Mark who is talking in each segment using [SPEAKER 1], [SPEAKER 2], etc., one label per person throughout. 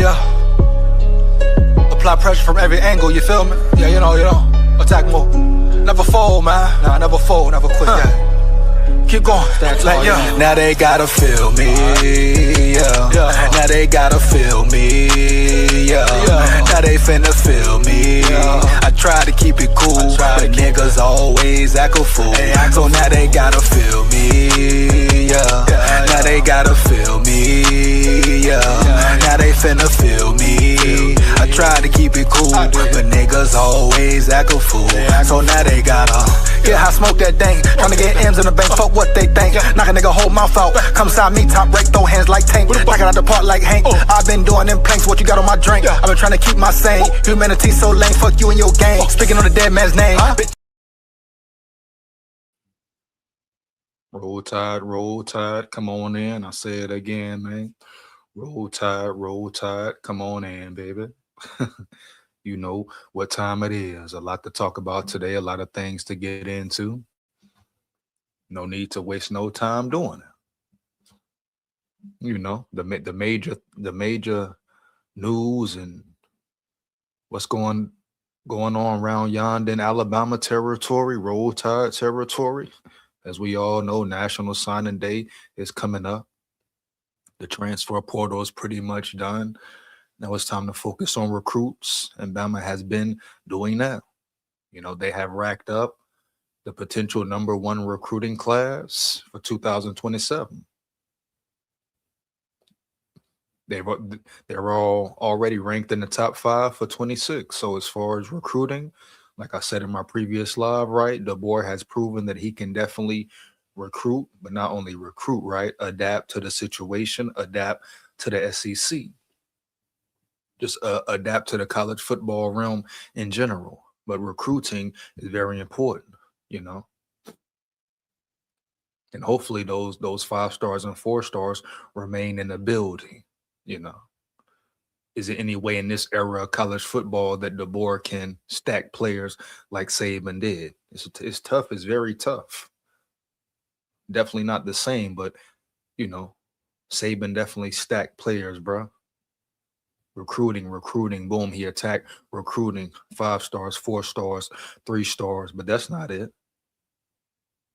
[SPEAKER 1] yeah. Apply pressure from every angle, you feel me? Yeah, you know, attack more. Never fold, man. Nah, never fold, never quit, yeah. Keep going, like, yeah.
[SPEAKER 2] Now they gotta feel me, yeah. Now they gotta feel me, yeah. Now they finna feel me. I try to keep it cool, but niggas always act a fool. So now they gotta feel me, yeah. Now they gotta feel me, yeah. Now they finna feel me. I try to keep it cool, but niggas always act a fool. So now they gotta,
[SPEAKER 1] yeah, I smoke that thing, tryna get M's in the bank, fuck what they think. Knock a nigga whole mouth out, come side me, top break, throw hands like Tank. Knock it out the park like Hank. I've been doing them planks, what you got on my drink? I've been trying to keep my sane. Humanity so lame, fuck you and your gang. Speaking on the dead man's name.
[SPEAKER 3] Roll Tide, come on in. I say it again, man. Roll Tide, come on in, baby. You know what time it is. A lot to talk about today, a lot of things to get into. No need to waste no time doing it. You know, the major news and what's going on around yonder in Alabama territory, Roll Tide territory. As we all know, National Signing Day is coming up. The transfer portal is pretty much done. Now it's time to focus on recruits, and Bama has been doing that. You know, they have racked up the potential #1 recruiting class for 2027. They're all already ranked in the top 5 for 26. So as far as recruiting, like I said in my previous live, right, DeBoer has proven that he can definitely recruit, but not only recruit, right, adapt to the situation, adapt to the SEC. Just adapt to the college football realm in general. But recruiting is very important, you know. And hopefully those 5 stars and 4 stars remain in the building, you know. Is there any way in this era of college football that DeBoer can stack players like Saban did? It's tough. It's very tough. Definitely not the same, but, you know, Saban definitely stacked players, bro. Recruiting, boom, he attacked recruiting, 5 stars, 4 stars, 3 stars, but that's not it.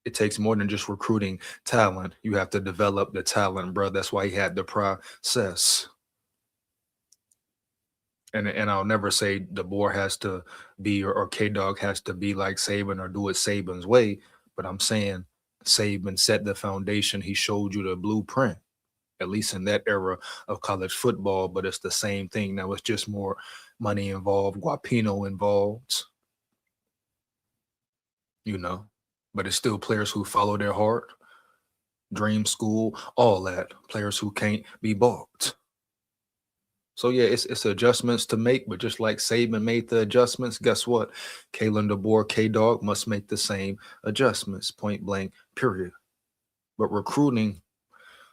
[SPEAKER 3] It takes more than just recruiting talent. You have to develop the talent, bro. That's why he had the process. And I'll never say DeBoer has to be or K-Dog has to be like Saban or do it Saban's way, but I'm saying Saban set the foundation. He showed you the blueprint, at least in that era of college football, but it's the same thing. Now it's just more money involved, guapino involved, you know, but it's still players who follow their heart, dream school, all that, players who can't be balked. So yeah, it's adjustments to make, but just like Saban made the adjustments, guess what? Kalen DeBoer, K-Dog must make the same adjustments, point blank, period. But recruiting,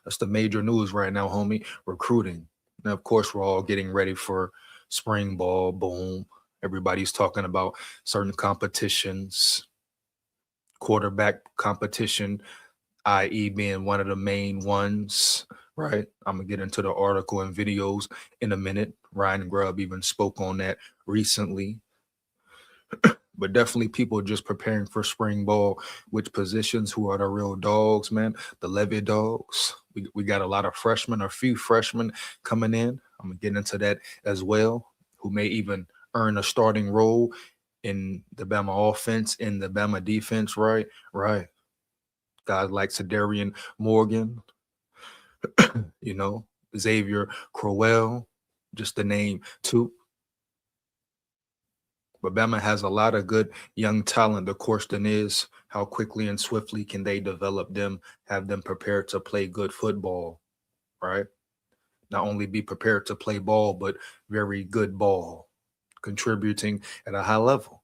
[SPEAKER 3] that's the major news right now, homie. Recruiting. Now, of course, we're all getting ready for spring ball. Boom. Everybody's talking about certain competitions, quarterback competition, i.e. being one of the main ones, right? I'm going to get into the article and videos in a minute. Ryan Grubb even spoke on that recently. But definitely people just preparing for spring ball, which positions, who are the real dogs, man. The Levy Dogs. We got a lot of freshmen, or few freshmen coming in. I'm going to get into that as well, who may even earn a starting role in the Bama offense, in the Bama defense, right? Right. Guys like Cedarian Morgan, you know, Xavier Crowell, just to name 2. But Bama has a lot of good young talent. The question is, how quickly and swiftly can they develop them, have them prepared to play good football, right? Not only be prepared to play ball, but very good ball, contributing at a high level.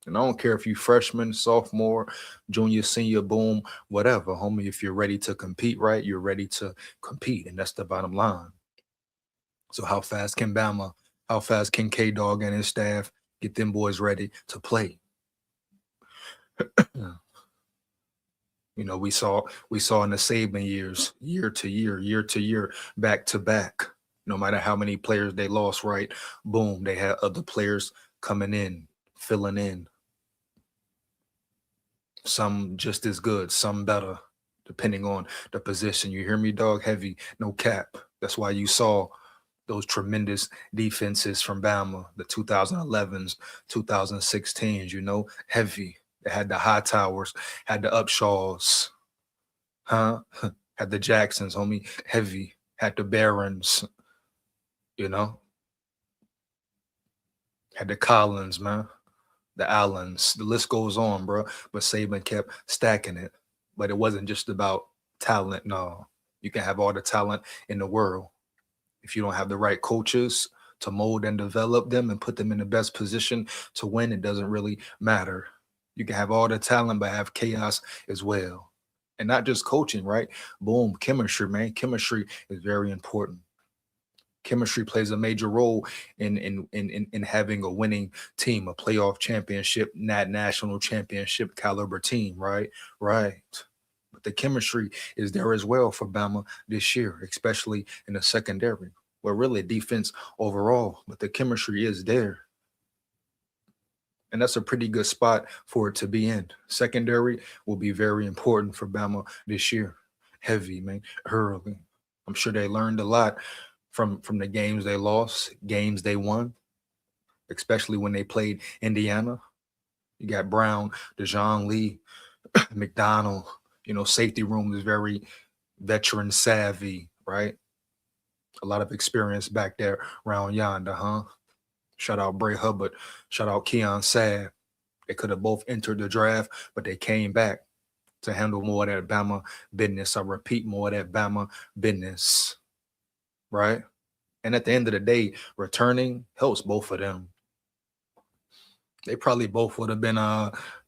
[SPEAKER 3] And I don't care if you freshman, sophomore, junior, senior, boom, whatever, homie. If you're ready to compete, right, you're ready to compete. And that's the bottom line. So how fast can Bama, how fast can K-Dog and his staff get them boys ready to play? You know, we saw in the Saban years, year to year, back to back. No matter how many players they lost, right? Boom, they had other players coming in, filling in. Some just as good, some better, depending on the position. You hear me, dog? Heavy, no cap. That's why you saw those tremendous defenses from Bama, the 2011s, 2016s, you know, heavy. They had the High Towers, had the Upshaws, huh? Had the Jacksons, homie, heavy. Had the Barons, you know, had the Collins, man, the Allens. The list goes on, bro. But Saban kept stacking it. But it wasn't just about talent. No, you can have all the talent in the world. If you don't have the right coaches to mold and develop them and put them in the best position to win, it doesn't really matter. You can have all the talent, but have chaos as well. And not just coaching, right? Boom, chemistry, man. Chemistry is very important. Chemistry plays a major role in having a winning team, a playoff championship, not national championship caliber team, right? Right. But the chemistry is there as well for Bama this year, especially in the secondary. Well, really defense overall, but the chemistry is there. And that's a pretty good spot for it to be in. Secondary will be very important for Bama this year. Heavy, man, early. I'm sure they learned a lot from the games they lost, games they won, especially when they played Indiana. You got Brown, DeJohn Lee, McDonald. You know, safety room is very veteran savvy, right? A lot of experience back there around yonder, huh? Shout out Bray Hubbard. Shout out Keon Sabb. They could have both entered the draft, but they came back to handle more of that Bama business. I repeat, more of that Bama business, right? And at the end of the day, returning helps both of them. They probably both would have been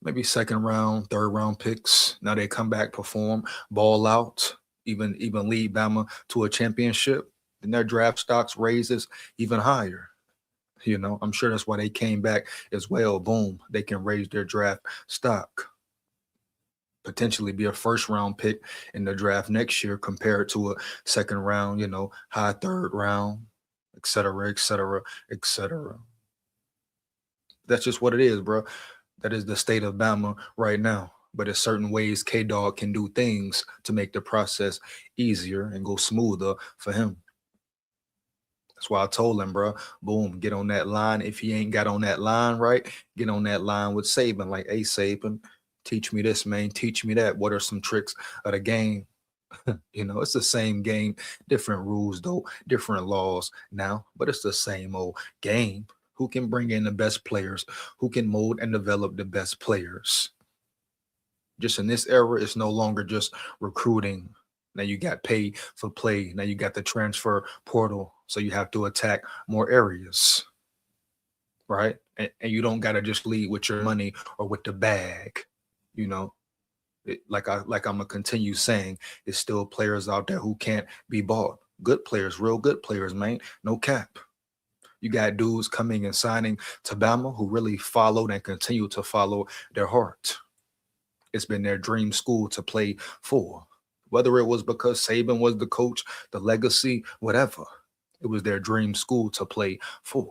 [SPEAKER 3] maybe second round, third round picks. Now they come back, perform, ball out, even lead Bama to a championship. Then their draft stocks raises even higher. You know, I'm sure that's why they came back as well. Boom, they can raise their draft stock. Potentially be a first round pick in the draft next year compared to a second round, you know, high third round, et cetera, et cetera, et cetera. That's just what it is, bro. That is the state of Bama right now. But there's certain ways K-Dog can do things to make the process easier and go smoother for him. That's why I told him, bro, boom, get on that line. If he ain't got on that line, right, get on that line with Saban. Like, hey, Saban, teach me this, man. Teach me that. What are some tricks of the game? You know, it's the same game, different rules, though, different laws now, but it's the same old game. Who can bring in the best players? Who can mold and develop the best players? Just in this era, it's no longer just recruiting. Now you got pay for play. Now you got the transfer portal. So you have to attack more areas, right? And you don't got to just lead with your money or with the bag, you know. Like I'm gonna continue saying, there's still players out there who can't be bought. Good players, real good players, man. No cap. You got dudes coming and signing to Bama who really followed and continue to follow their heart. It's been their dream school to play for. Whether it was because Saban was the coach, the legacy, whatever. It was their dream school to play for.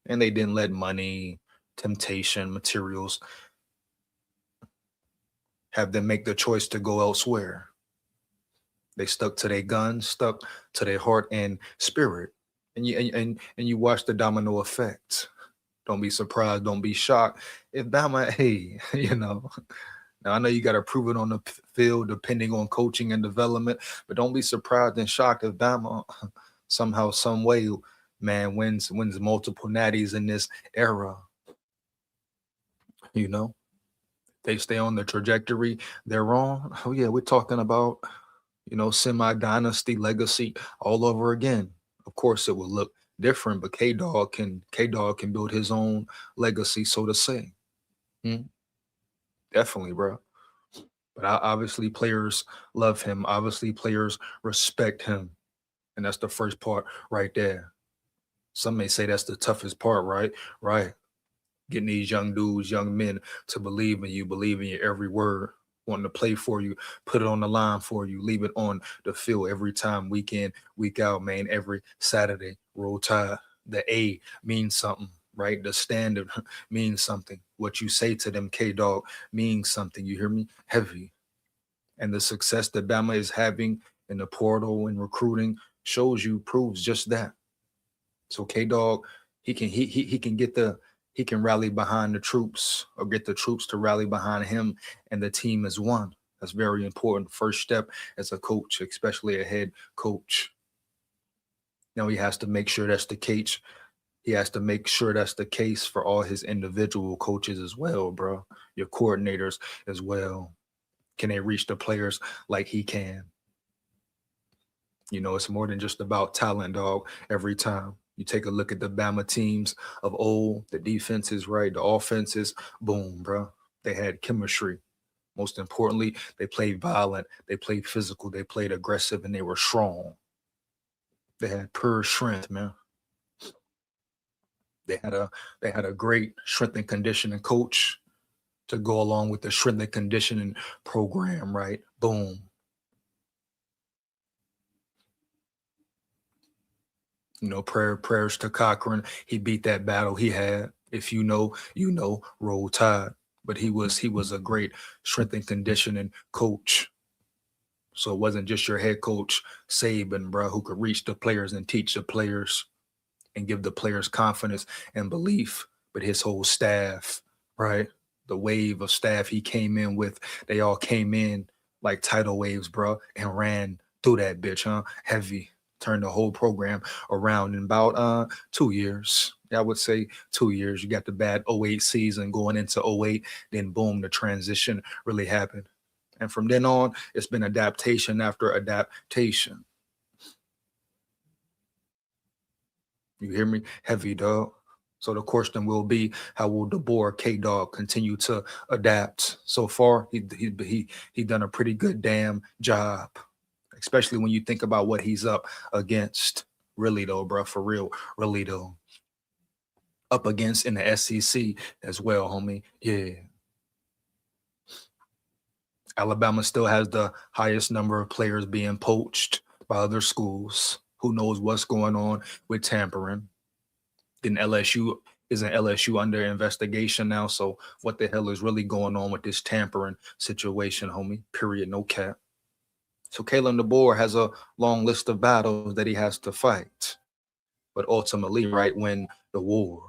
[SPEAKER 3] And they didn't let money, temptation, materials have them make the choice to go elsewhere. They stuck to their guns, stuck to their heart and spirit. And you watch the domino effect. Don't be surprised, don't be shocked. If Bama, hey, you know, now I know you got to prove it on the field depending on coaching and development, but don't be surprised and shocked if Bama somehow, some way, man, wins multiple natties in this era. You know, they stay on the trajectory they're on. Oh yeah, we're talking about, you know, semi-dynasty legacy all over again. Of course, it will look different, but K-Dog can build his own legacy, so to say. Definitely, bro. But obviously, players love him. Obviously, players respect him, and that's the first part right there. Some may say that's the toughest part, right? Right. Getting these young dudes, young men to believe in you, believe in your every word. wanting to play for you, put it on the line for you, leave it on the field every time, week in, week out, man. Every Saturday, Roll Tide. The A means something, right? The standard means something. What you say to them, K-Dog, means something. You hear me? Heavy. And the success that Bama is having in the portal and recruiting shows you, proves just that. So K-Dog, he can rally behind the troops, or get the troops to rally behind him, and the team as one. That's very important. First step as a coach, especially a head coach. Now he has to make sure that's the case. He has to make sure that's the case for all his individual coaches as well, bro. Your coordinators as well. Can they reach the players like he can? You know, it's more than just about talent, dog, every time. You take a look at the Bama teams of old, the defenses, right? The offenses, boom, bro. They had chemistry. Most importantly, they played violent, they played physical, they played aggressive, and they were strong. They had pure strength, man. They had a great strength and conditioning coach to go along with the strength and conditioning program, right? Boom. You know, prayers to Cochran. He beat that battle he had. If you know, you know, Roll Tide. But he was a great strength and conditioning coach. So it wasn't just your head coach, Saban, bro, who could reach the players and teach the players and give the players confidence and belief, but his whole staff, right? The wave of staff he came in with, they all came in like tidal waves, bro, and ran through that bitch, huh? Heavy. Turned the whole program around in about 2 years. I would say 2 years. You got the bad 08 season going into 08, then boom, the transition really happened. And from then on, it's been adaptation after adaptation. You hear me? Heavy, dog. So the question will be, how will DeBoer K-Dog continue to adapt? So far, he done a pretty good damn job, especially when you think about what he's up against. Really though, bro, for real, really though. Up against in the SEC as well, homie. Yeah. Alabama still has the highest number of players being poached by other schools. Who knows what's going on with tampering? Then isn't LSU under investigation now? So what the hell is really going on with this tampering situation, homie? Period. No cap. So Kalen DeBoer has a long list of battles that he has to fight, but ultimately, right, win the war.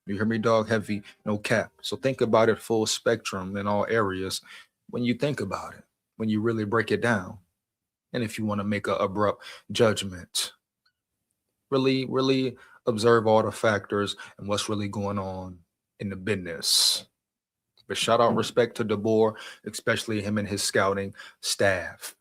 [SPEAKER 3] You hear me, dog? Heavy, no cap. So think about it full spectrum in all areas when you think about it, when you really break it down. And if you want to make an abrupt judgment, really observe all the factors and what's really going on in the business. But shout out respect to DeBoer, especially him and his scouting staff.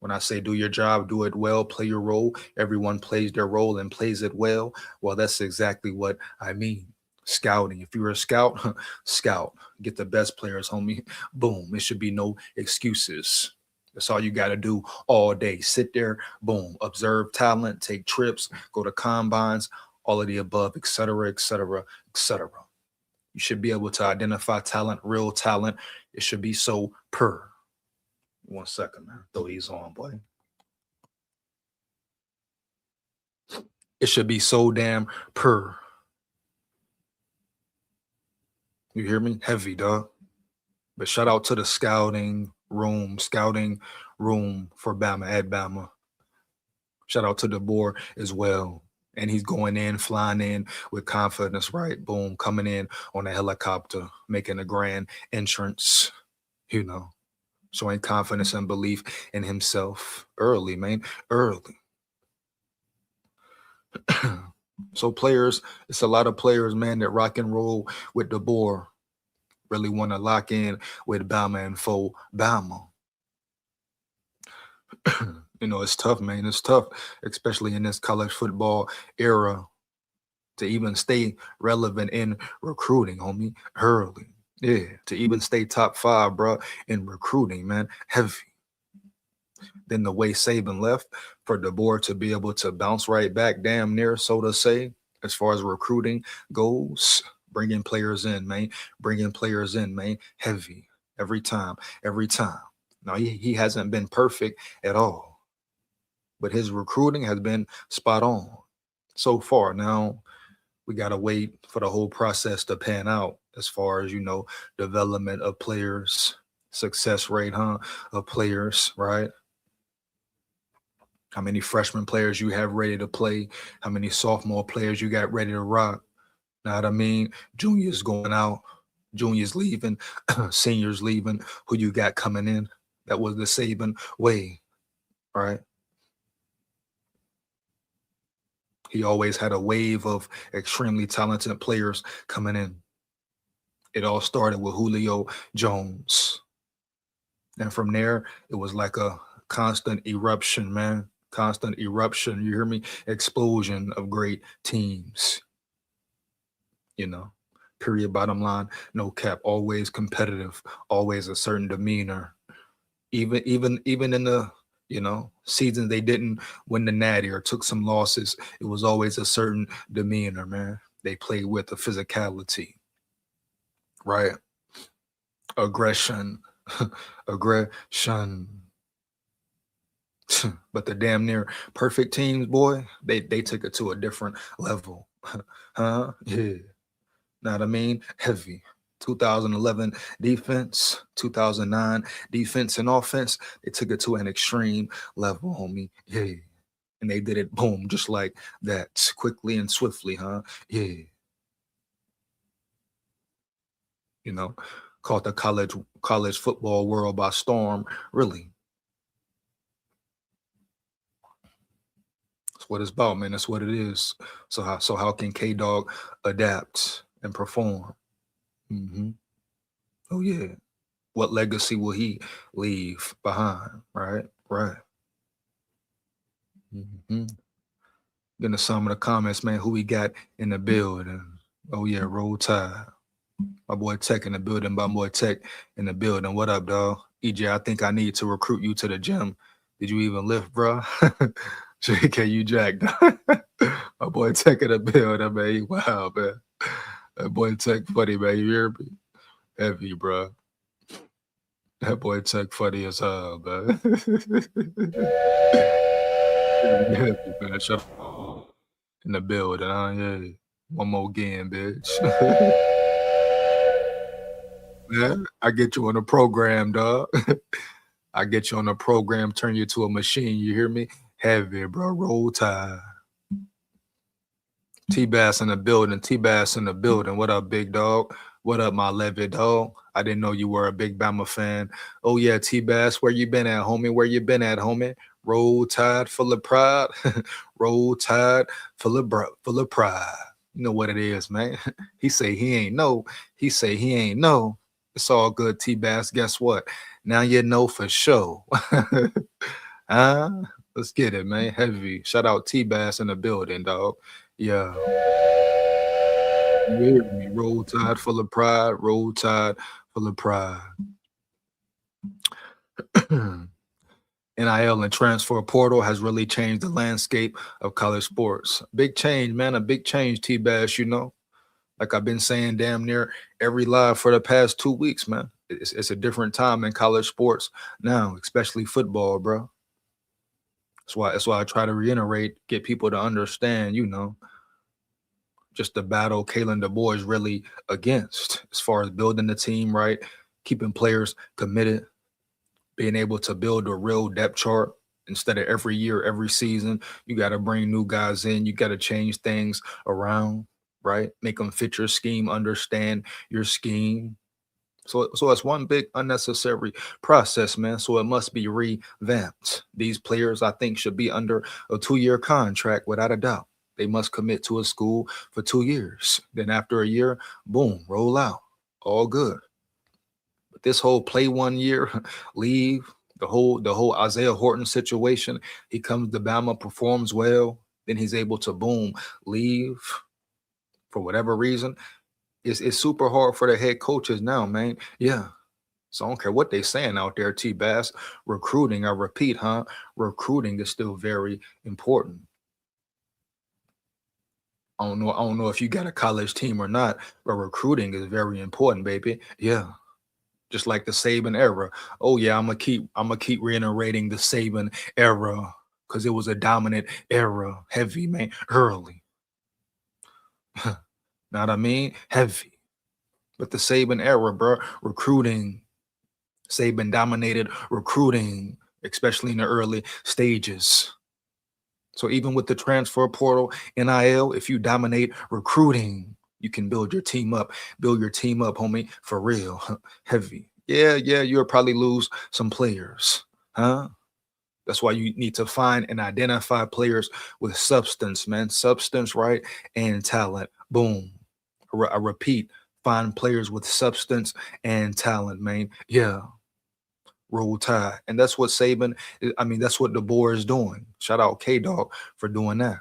[SPEAKER 3] When I say do your job, do it well, play your role, everyone plays their role and plays it well. Well, that's exactly what I mean. Scouting. If you're a scout, scout. Get the best players, homie. Boom. It should be no excuses. That's all you got to do all day. Sit there, boom, observe talent, take trips, go to combines, all of the above, et cetera, et cetera, et cetera. You should be able to identify talent, real talent. It should be so per. 1 second, man. Throw these on, boy. It should be so damn per. You hear me? Heavy, dog. But shout out to the scouting room for Bama at Bama. Shout out to DeBoer as well. And he's going in, flying in with confidence, right? Boom, coming in on a helicopter, making a grand entrance, you know, showing confidence and belief in himself early, man, early. So players, it's a lot of players, man, that rock and roll with DeBoer, really want to lock in with Bama and for Bama. You know, it's tough, man. It's tough, especially in this college football era, to even stay relevant in recruiting, homie, early. Yeah, to even stay top 5, bro, in recruiting, man, heavy. Then the way Saban left, for DeBoer to be able to bounce right back damn near, so to say, as far as recruiting goes, Bringing players in, man. Bringing players in, man. Heavy every time, every time. Now he hasn't been perfect at all, but his recruiting has been spot on so far. Now we gotta wait for the whole process to pan out as far as development of players, success rate, of players, right? How many freshman players you have ready to play? How many sophomore players you got ready to rock? Know what I mean? Juniors going out, juniors leaving, seniors leaving. Who you got coming in? That was the Saban way, right? He always had a wave of extremely talented players coming in. It all started with Julio Jones. And from there, it was like a constant eruption, man. Constant eruption. You hear me? Explosion of great teams. Period, bottom line, no cap, always competitive, always a certain demeanor. Even in the seasons they didn't win the natty or took some losses, it was always a certain demeanor, man. They played with the physicality, right? Aggression. Aggression. But the damn near perfect teams, boy, they took it to a different level. Yeah. Know what I mean? Heavy. 2011 defense, 2009 defense and offense, they took it to an extreme level, homie. Yeah. And they did it, boom, just like that, quickly and swiftly, Yeah. Caught the college football world by storm, really. That's what it's about, man. That's what it is. So how can K-Dog adapt and perform? Oh yeah. What legacy will he leave behind? Right. Getting to some of the comments, man. Who we got in the building? Oh yeah, Roll Tide. My boy Tech in the building. My boy Tech in the building. What up, dog? EJ, I think I need to recruit you to the gym. Did you even lift, bro? JK, you jacked. My boy Tech in the building, man. Wow, man. That boy Tech funny, man. You hear me? Heavy, bro. That boy Tech funny as hell, man. Heavy, man. Shut up. In the building, yeah. One more game, bitch. Man, I get you on the program, dog. I get you on the program, turn you to a machine. You hear me? Heavy, bro. Roll Tide. T-Bass in the building. T-Bass in the building. What up, big dog? What up, my Levy dog? I didn't know you were a big Bama fan. Oh, yeah, T-Bass, where you been at, homie? Where you been at, homie? Roll Tide full of pride. Roll Tide full of pride. You know what it is, man. He say he ain't know. He say he ain't know. It's all good, T-Bass. Guess what? Now you know for sure. Let's get it, man. Heavy. Shout out T-Bass in the building, dog. Yeah. You hear me? Roll Tide full of pride. Roll Tide full of pride. NIL and transfer portal has really changed the landscape of college sports. Big change, man. A big change, T-Bass, Like I've been saying damn near every live for the past 2 weeks, man. It's a different time in college sports now, especially football, bro. That's why I try to reiterate, get people to understand, just the battle Kalen DeBoer is really against as far as building the team, right? Keeping players committed, being able to build a real depth chart instead of every year, every season. You got to bring new guys in. You got to change things around, right? Make them fit your scheme, understand your scheme. So it's one big unnecessary process, man. So it must be revamped. These players, I think, should be under a 2-year contract without a doubt. They must commit to a school for 2 years. Then after a year, boom, roll out. All good. But this whole play 1 year, leave, the whole Isaiah Horton situation, he comes to Bama, performs well, then he's able to, boom, leave for whatever reason. It's super hard for the head coaches now, man. Yeah. So I don't care what they saying out there, T-Bass. Recruiting, I repeat, recruiting is still very important. I don't know if you got a college team or not, but recruiting is very important, baby. Yeah. Just like the Saban era. Oh yeah, I'm gonna keep reiterating the Saban era because it was a dominant era, heavy man, early. Know what I mean? Heavy. But the Saban era, bro, recruiting, Saban dominated recruiting, especially in the early stages. So even with the transfer portal, NIL, if you dominate recruiting, you can build your team up. Build your team up, homie, for real. Heavy. Yeah, you'll probably lose some players. Huh? That's why you need to find and identify players with substance, man. Substance, right? And talent. Boom. I repeat, find players with substance and talent, man. Yeah. Roll Tide. And that's what Saban, I mean, that's what DeBoer is doing. Shout out K-Dog for doing that.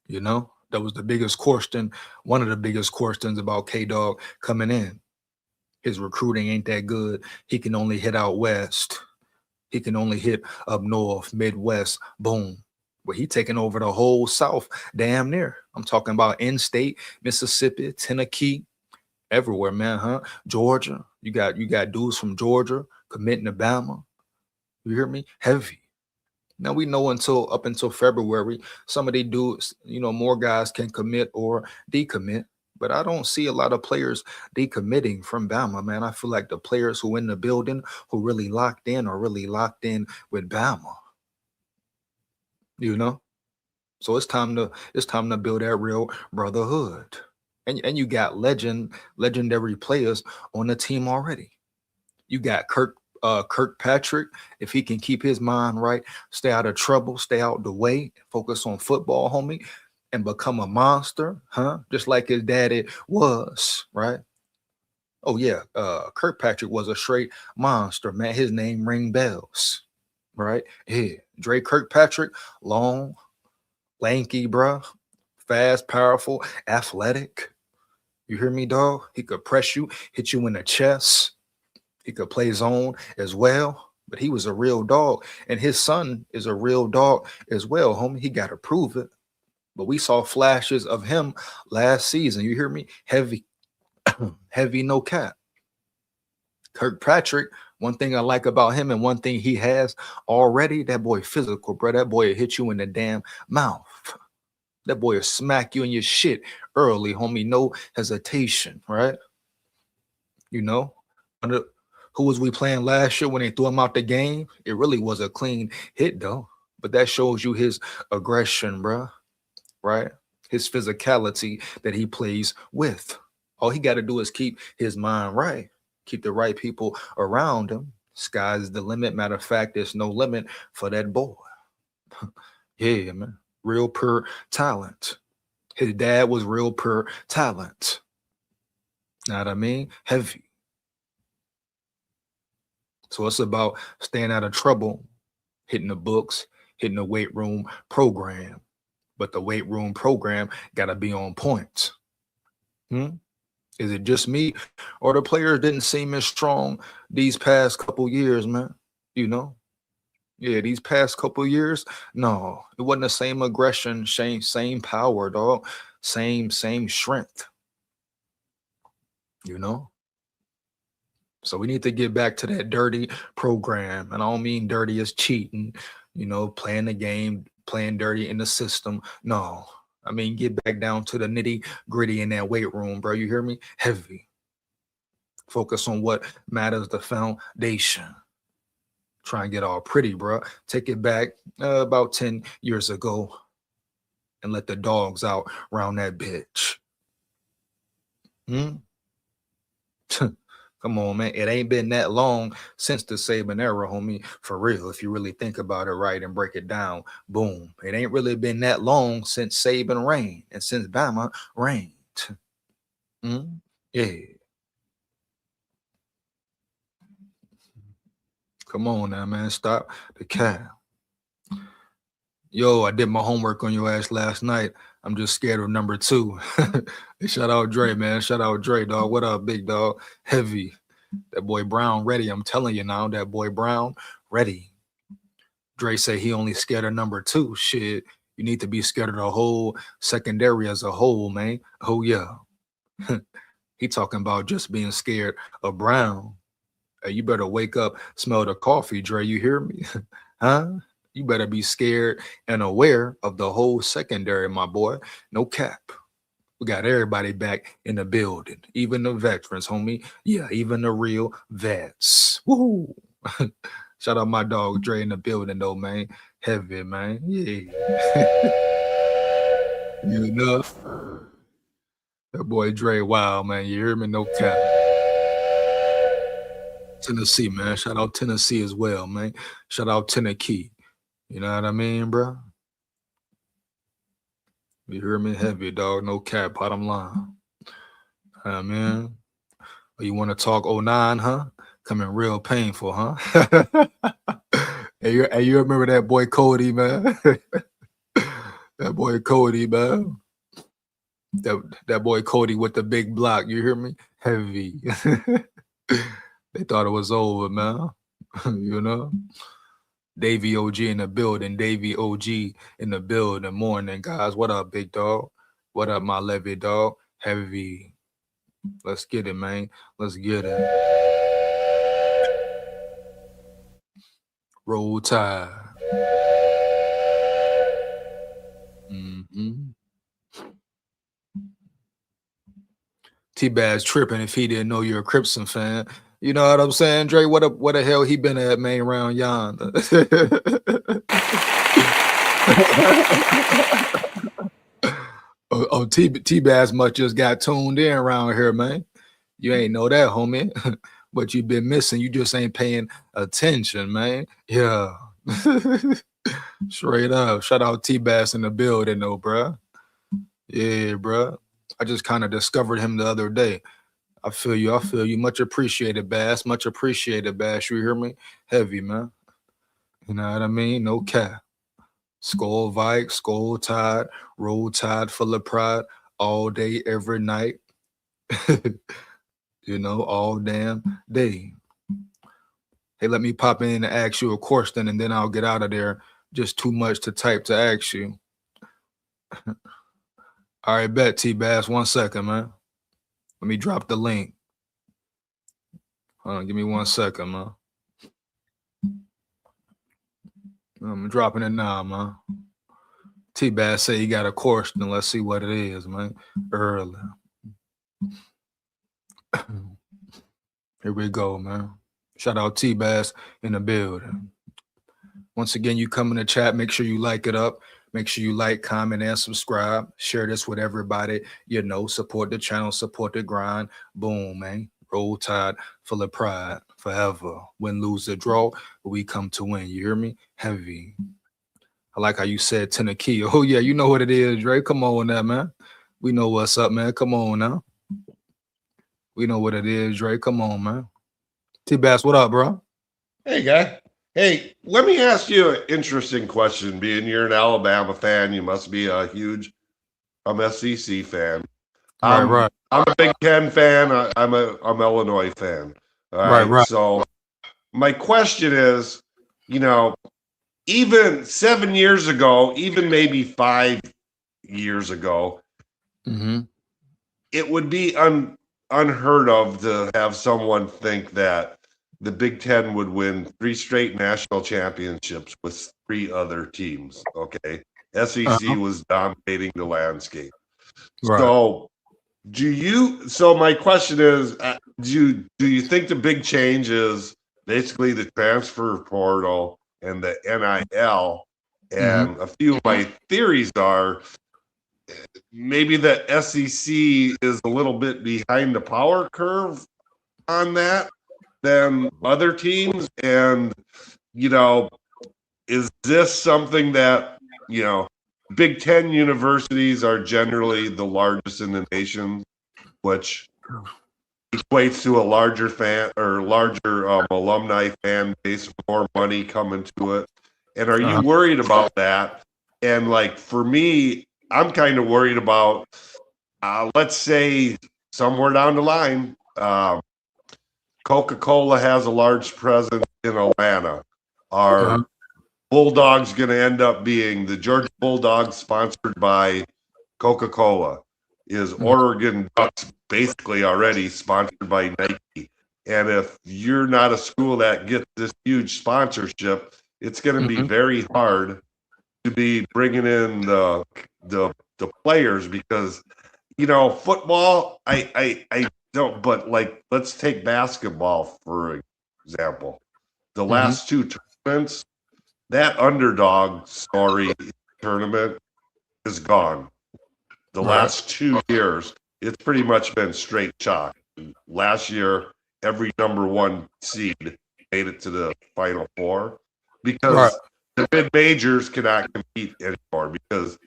[SPEAKER 3] You know, that was the biggest question, one of the biggest questions about K-Dog coming in. His recruiting ain't that good. He can only hit out west. He can only hit up north, Midwest, boom. But he taking over the whole South, damn near. I'm talking about in-state, Mississippi, Tennessee, everywhere, man, huh? Georgia. You got dudes from Georgia committing to Bama. You hear me? Heavy. Now we know up until February, some of these dudes, more guys can commit or decommit. But I don't see a lot of players decommitting from Bama, man. I feel like the players who in the building who really locked in are really locked in with Bama. So it's time to build that real brotherhood. And you got legendary players on the team already. You got Kirkpatrick, if he can keep his mind right, stay out of trouble, stay out the way, focus on football, homie, and become a monster, huh? Just like his daddy was, right? Oh yeah, Kirkpatrick was a straight monster, man. His name ring bells, right? Yeah, Dre Kirkpatrick, long, lanky, bro, fast, powerful, athletic. You hear me, dog? He could press you, hit you in the chest. He could play zone as well, but he was a real dog. And his son is a real dog as well, homie. He got to prove it. But we saw flashes of him last season. You hear me? Heavy, heavy, no cap. Kirkpatrick, one thing I like about him and one thing he has already, that boy physical, bro. That boy will hit you in the damn mouth. That boy will smack you in your shit early, homie. No hesitation, right? Who was we playing last year when they threw him out the game? It really was a clean hit, though. But that shows you his aggression, bro, right? His physicality that he plays with. All he got to do is keep his mind right. Keep the right people around him. Sky's the limit. Matter of fact, there's no limit for that boy. Yeah, man. Real pure talent. His dad was real pure talent. Know what I mean? Heavy. So it's about staying out of trouble, hitting the books, hitting the weight room program. But the weight room program got to be on point. Is it just me or the players didn't seem as strong these past couple years, man? Yeah, these past couple years, no, it wasn't the same aggression, same power, dog, same strength, So we need to get back to that dirty program. And I don't mean dirty as cheating, playing the game, playing dirty in the system. No, I mean, get back down to the nitty gritty in that weight room, bro. You hear me? Heavy. Focus on what matters, the foundation. Try and get all pretty, bro. Take it back about 10 years ago and let the dogs out around that bitch. Come on, man. It ain't been that long since the Saban era, homie. For real, if you really think about it right and break it down, boom. It ain't really been that long since Saban reigned and since Bama reigned. Yeah. Come on now, man. Stop the cap. Yo, I did my homework on your ass last night. I'm just scared of number 2. Shout out Dre, man. Shout out Dre, dog. What up, big dog? Heavy. That boy Brown ready. I'm telling you now, that boy Brown ready. Dre say he only scared of number 2. Shit. You need to be scared of the whole secondary as a whole, man. Oh yeah. He talking about just being scared of Brown. Hey, you better wake up, smell the coffee, Dre. You hear me? Huh? You better be scared and aware of the whole secondary, my boy. No cap. We got everybody back in the building, even the veterans, homie. Yeah, even the real vets. Woo! Shout out my dog Dre in the building, though, man. Heavy, man. Yeah. You know, that boy Dre, wow, man. You hear me? No cap. Tennessee, man. Shout out Tennessee as well, man. Shout out Tennessee. You know what I mean, bro? You hear me? Heavy, dog. No cap. Bottom line. Man. Oh, you want to talk '09, huh? Coming real painful, huh? Hey, you remember that boy Cody, man? That boy Cody, man. That boy Cody with the big block. You hear me? Heavy. They thought it was over, man. You know? Davey OG in the building. Davey OG in the building. Morning, guys. What up, big dog? What up, my Levy dog? Heavy. Let's get it, man. Let's get it. Roll Tide. T-Bad's tripping if he didn't know you're a Crimson fan. You know what I'm saying, Dre? What the hell he been at, man, around yonder? T-Bass must just got tuned in around here, man. You ain't know that, homie. But you been missing. You just ain't paying attention, man. Yeah. Straight up. Shout out T-Bass in the building, though, bruh. Yeah, bruh. I just kind of discovered him the other day. I feel you. I feel you. Much appreciated, Bass. Much appreciated, Bass. You hear me? Heavy, man. You know what I mean? No cap. SKOL Vike, SKOL Tide, Roll Tide full of pride, all day, every night. You know, all damn day. Hey, let me pop in and ask you a question, and then I'll get out of there. Just too much to type to ask you. All right, bet, T-Bass. 1 second, man. Let me drop the link. Hold on, give me 1 second, man. I'm dropping it now, man. T-Bass say you got a question. Let's see what it is, man. Early. Here we go, man. Shout out T-Bass in the building. Once again, you come in the chat, make sure you like it up. Make sure you like, comment, and subscribe. Share this with everybody. You know, support the channel, support the grind. Boom, man. Roll Tide, full of pride, forever. Win, lose, or draw, we come to win. You hear me? Heavy. I like how you said Tennessee. Oh, yeah, you know what it is, Dre. Come on now, man. We know what's up, man. Come on now. We know what it is, Dre. Come on, man. T-Bass, what up, bro?
[SPEAKER 4] Hey, guy. Hey, let me ask you an interesting question. Being you're an Alabama fan, you must be a huge SEC fan.
[SPEAKER 3] Right.
[SPEAKER 4] I'm a Big Ten fan. I'm Illinois fan. All right. So my question is, you know, even 7 years ago, even maybe 5 years ago, it would be unheard of to have someone think that the Big Ten would win 3 straight national championships with 3 other teams. Okay. SEC was dominating the landscape. Right. So my question is, do you think the big change is basically the transfer portal and the NIL? And a few of my theories are maybe the SEC is a little bit behind the power curve on that than other teams. And, you know, is this something that, you know, Big Ten universities are generally the largest in the nation, which equates to a larger fan or larger alumni fan base, more money coming to it. And are you worried about that? And like, for me, I'm kind of worried about, let's say somewhere down the line, Coca-Cola has a large presence in Atlanta. Are Bulldog's going to end up being the Georgia Bulldogs, sponsored by Coca-Cola. Is Oregon Ducks basically already sponsored by Nike? And if you're not a school that gets this huge sponsorship, it's going to be very hard to be bringing in the players, because football, I don't, but like, let's take basketball for example. The last two tournaments, that underdog story tournament is gone. The last 2 years, it's pretty much been straight shock. Last year, every number one seed made it to the Final Four, because the mid-majors cannot compete anymore, because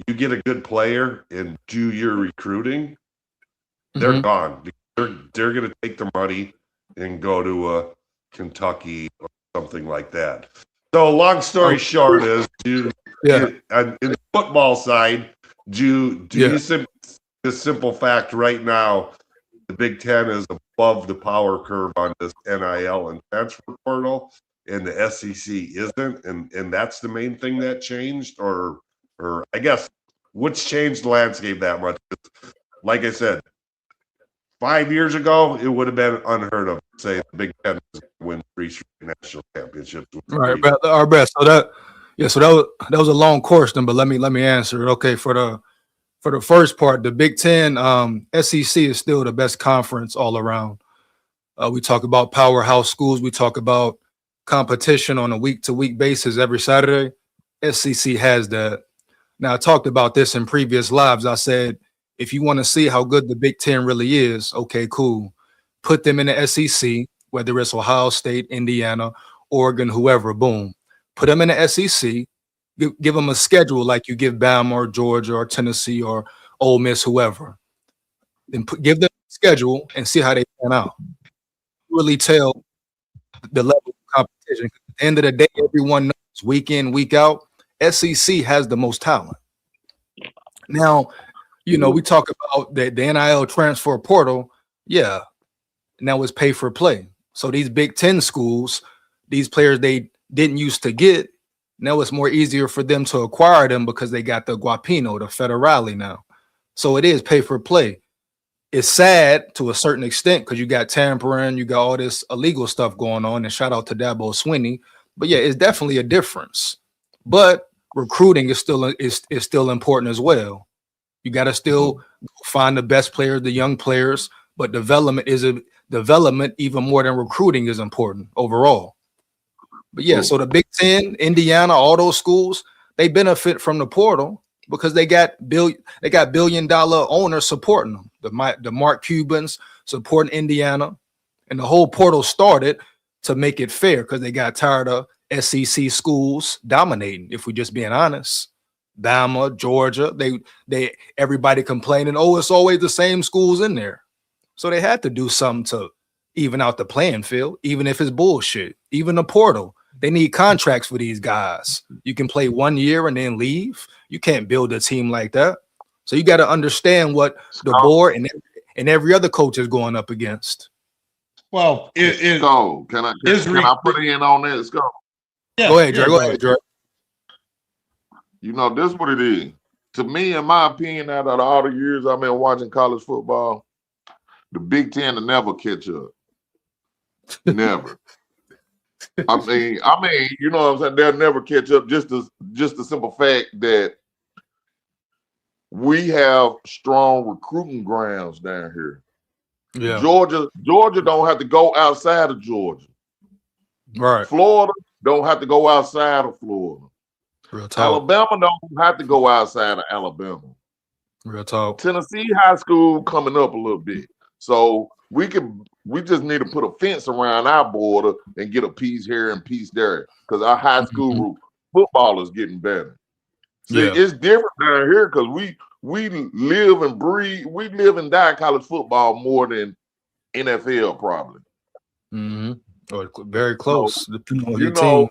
[SPEAKER 4] you get a good player and do your recruiting, they're gone. They're going to take the money and go to Kentucky or something like that. So long story short is, in the football side, do you the simple fact right now, the Big Ten is above the power curve on this NIL and transfer portal, and the SEC isn't, and that's the main thing that changed, or I guess what's changed the landscape that much? Like I said, 5 years ago, it would have been unheard of to say the Big Ten was going to win 3 straight national championships.
[SPEAKER 3] Right, our best. So that was a long question, but let me answer it. Okay, for the first part, the Big Ten, SEC is still the best conference all around. We talk about powerhouse schools. We talk about competition on a week-to-week basis every Saturday. SEC has that. Now, I talked about this in previous lives. I said, if you want to see how good the Big Ten really is, okay, cool. Put them in the SEC, whether it's Ohio State, Indiana, Oregon, whoever, boom. Put them in the SEC, give them a schedule like you give Bama or Georgia or Tennessee or Ole Miss, whoever. Then give them a schedule and see how they pan out. Really tell the level of competition. At the end of the day, everyone knows week in, week out, SEC has the most talent. Now, we talk about the NIL transfer portal. Yeah, now it's pay for play. So these Big Ten schools, these players they didn't used to get, now it's more easier for them to acquire them because they got the Guapino, the Federale now. So it is pay for play. It's sad to a certain extent because you got tampering, you got all this illegal stuff going on, and shout out to Dabo Swinney. But yeah, it's definitely a difference. But recruiting is still important as well. You got to still find the best players, the young players, but development even more than recruiting is important overall. But yeah, so the Big Ten, Indiana, all those schools, they benefit from the portal because they got billion-dollar owners supporting them. The Mark Cubans supporting Indiana, and the whole portal started to make it fair because they got tired of SEC schools dominating. If we're just being honest, Bama, Georgia, they everybody complaining, oh, it's always the same schools in there. So they had to do something to even out the playing field, even if it's bullshit. Even the portal, they need contracts for these guys. You can play 1 year and then leave. You can't build a team like that. So you got to understand what the board and every other coach is going up against.
[SPEAKER 5] Well,
[SPEAKER 6] SKOL. Can I put in on that, SKOL?
[SPEAKER 3] Yeah, go ahead, Dre. Go ahead, Dre.
[SPEAKER 6] This is what it is. To me, in my opinion, out of all the years I've been watching college football, the Big Ten will never catch up. Never. I mean, you know what I'm saying? They'll never catch up. Just the simple fact that we have strong recruiting grounds down here.
[SPEAKER 3] Yeah.
[SPEAKER 6] Georgia don't have to go outside of Georgia.
[SPEAKER 3] Right.
[SPEAKER 6] Florida don't have to go outside of Florida.
[SPEAKER 3] Real talk.
[SPEAKER 6] Alabama don't have to go outside of Alabama.
[SPEAKER 3] Real talk.
[SPEAKER 6] Tennessee high school coming up a little bit. So we just need to put a fence around our border and get a piece here and piece there because our high school football is getting better. See, it's different down here because we live and breathe, we live and die college football more than NFL probably.
[SPEAKER 3] Mm-hmm. Or very close.
[SPEAKER 6] So, NIL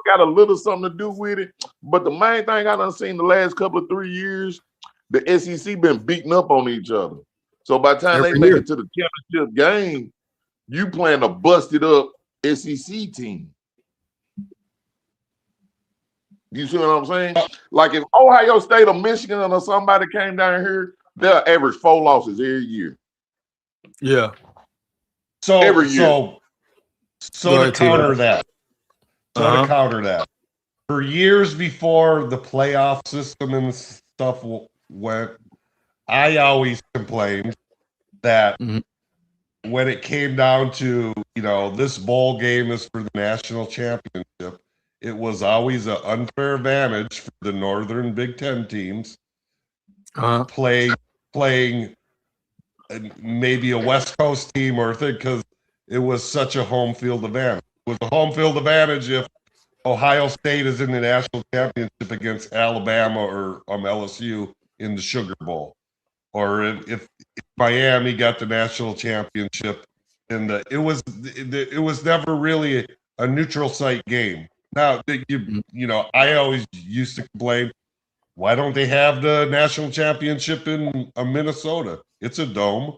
[SPEAKER 6] got a little something to do with it, but the main thing I done seen the last couple of 3 years, the SEC been beating up on each other. So by the time they make it to the championship game, you playing a busted up SEC team. You see what I'm saying? Like if Ohio State or Michigan or somebody came down here, they'll average 4 losses every year.
[SPEAKER 3] Yeah.
[SPEAKER 5] So
[SPEAKER 6] Every year.
[SPEAKER 5] so
[SPEAKER 3] Go
[SPEAKER 5] to
[SPEAKER 3] ahead,
[SPEAKER 5] counter
[SPEAKER 3] T-Rob.
[SPEAKER 5] that. To counter that. For years before the playoff system and stuff went, I always complained that when it came down to, this bowl game is for the national championship, it was always an unfair advantage for the Northern Big Ten teams playing maybe a West Coast team or thing because it was such a home field advantage. It was a home field advantage if Ohio State is in the national championship against Alabama or LSU in the Sugar Bowl, or if Miami got the national championship. It was never really a neutral site game. Now, I always used to complain, why don't they have the national championship in Minnesota? It's a dome.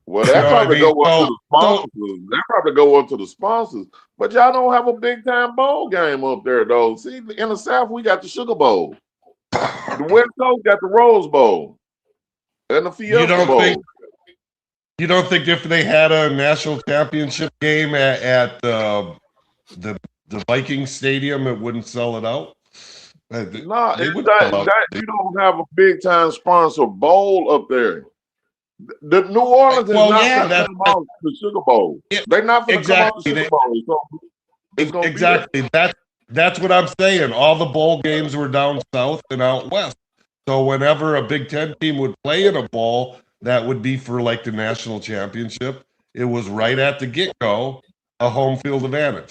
[SPEAKER 6] Well, that probably go up to the sponsors. That probably go up to the sponsors. But y'all don't have a big time bowl game up there, though. See, in the South, we got the Sugar Bowl. The West Coast got the Rose Bowl and the Fiesta Bowl.
[SPEAKER 5] You don't think if they had a national championship game at the Viking Stadium, it wouldn't sell it out?
[SPEAKER 6] No, you don't have a big time sponsor bowl up there. The New Orleans is not going to come out the Sugar Bowl. They're not going to come out the Sugar Bowl. So
[SPEAKER 5] exactly. That's what I'm saying. All the bowl games were down south and out west. So whenever a Big Ten team would play in a bowl, that would be for like the national championship. It was right at the get-go, a home field advantage.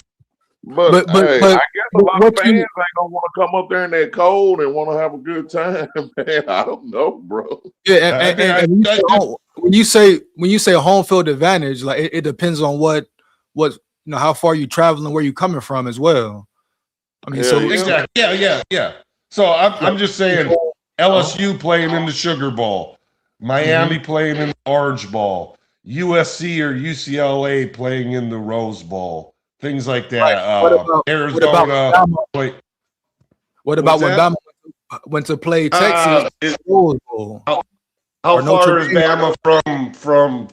[SPEAKER 6] But I guess a lot of fans ain't gonna want to come up there in that cold and want to have a good time, man. I don't know, bro.
[SPEAKER 3] Yeah, and when you say a home field advantage, like it depends on what how far you traveling, where you coming from as well. I mean,
[SPEAKER 5] exactly, yeah. So I'm just saying, LSU playing in the Sugar Bowl, Miami playing in the Orange Bowl, USC or UCLA playing in the Rose Bowl. Things like that. Arizona.
[SPEAKER 3] What about when Bama went to play Texas?
[SPEAKER 5] How far is Bama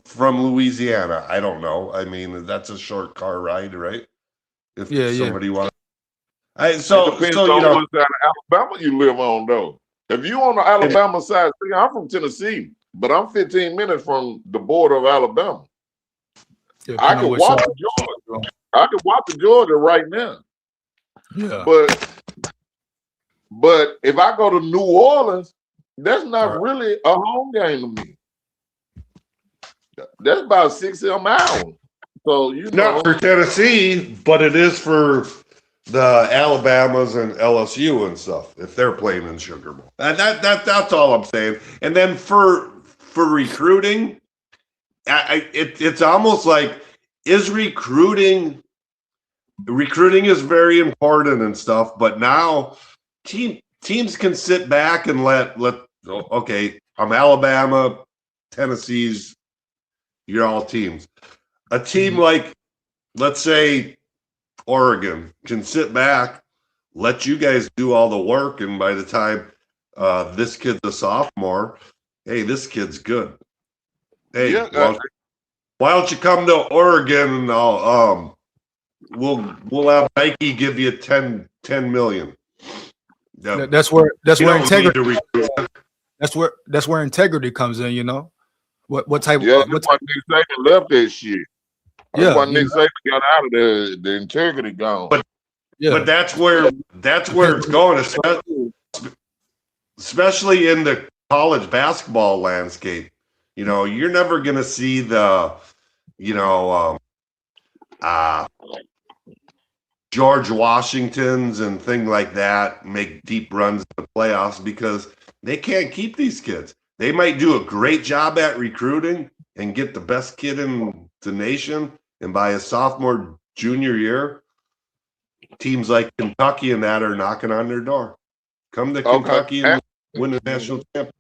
[SPEAKER 5] from Louisiana? I don't know. I mean, that's a short car ride, right? If somebody wants.
[SPEAKER 6] So depends on what side of Alabama you live on, though. If you on the Alabama side, see, I'm from Tennessee, but I'm 15 minutes from the border of Alabama. I can walk to Georgia. I can walk to Georgia right now.
[SPEAKER 3] Yeah.
[SPEAKER 6] But if I go to New Orleans, that's not really a home game to me. That's about 6-7 hours. So
[SPEAKER 5] not for Tennessee, but it is for the Alabamas and LSU and stuff if they're playing in Sugar Bowl. That's all I'm saying. And then for recruiting, it's almost like recruiting is very important and stuff, but now teams can sit back and okay, I'm Alabama, Tennessee's, you're all teams. A team like, let's say, Oregon can sit back, let you guys do all the work, and by the time this kid's a sophomore, hey, this kid's good. Hey, why don't you come to Oregon and we'll have Nike give you 10 million.
[SPEAKER 3] That's where integrity. That's where integrity comes in. You know what type?
[SPEAKER 6] Yeah, that's why Nick Saban left that shit. That's why Nick Saban got out of there. The integrity gone.
[SPEAKER 5] But that's where it's going, especially in the college basketball landscape. You're never going to see the, George Washingtons and things like that make deep runs in the playoffs because they can't keep these kids. They might do a great job at recruiting and get the best kid in the nation, and by his sophomore, junior year, teams like Kentucky and that are knocking on their door. Come to Kentucky and win the national championship.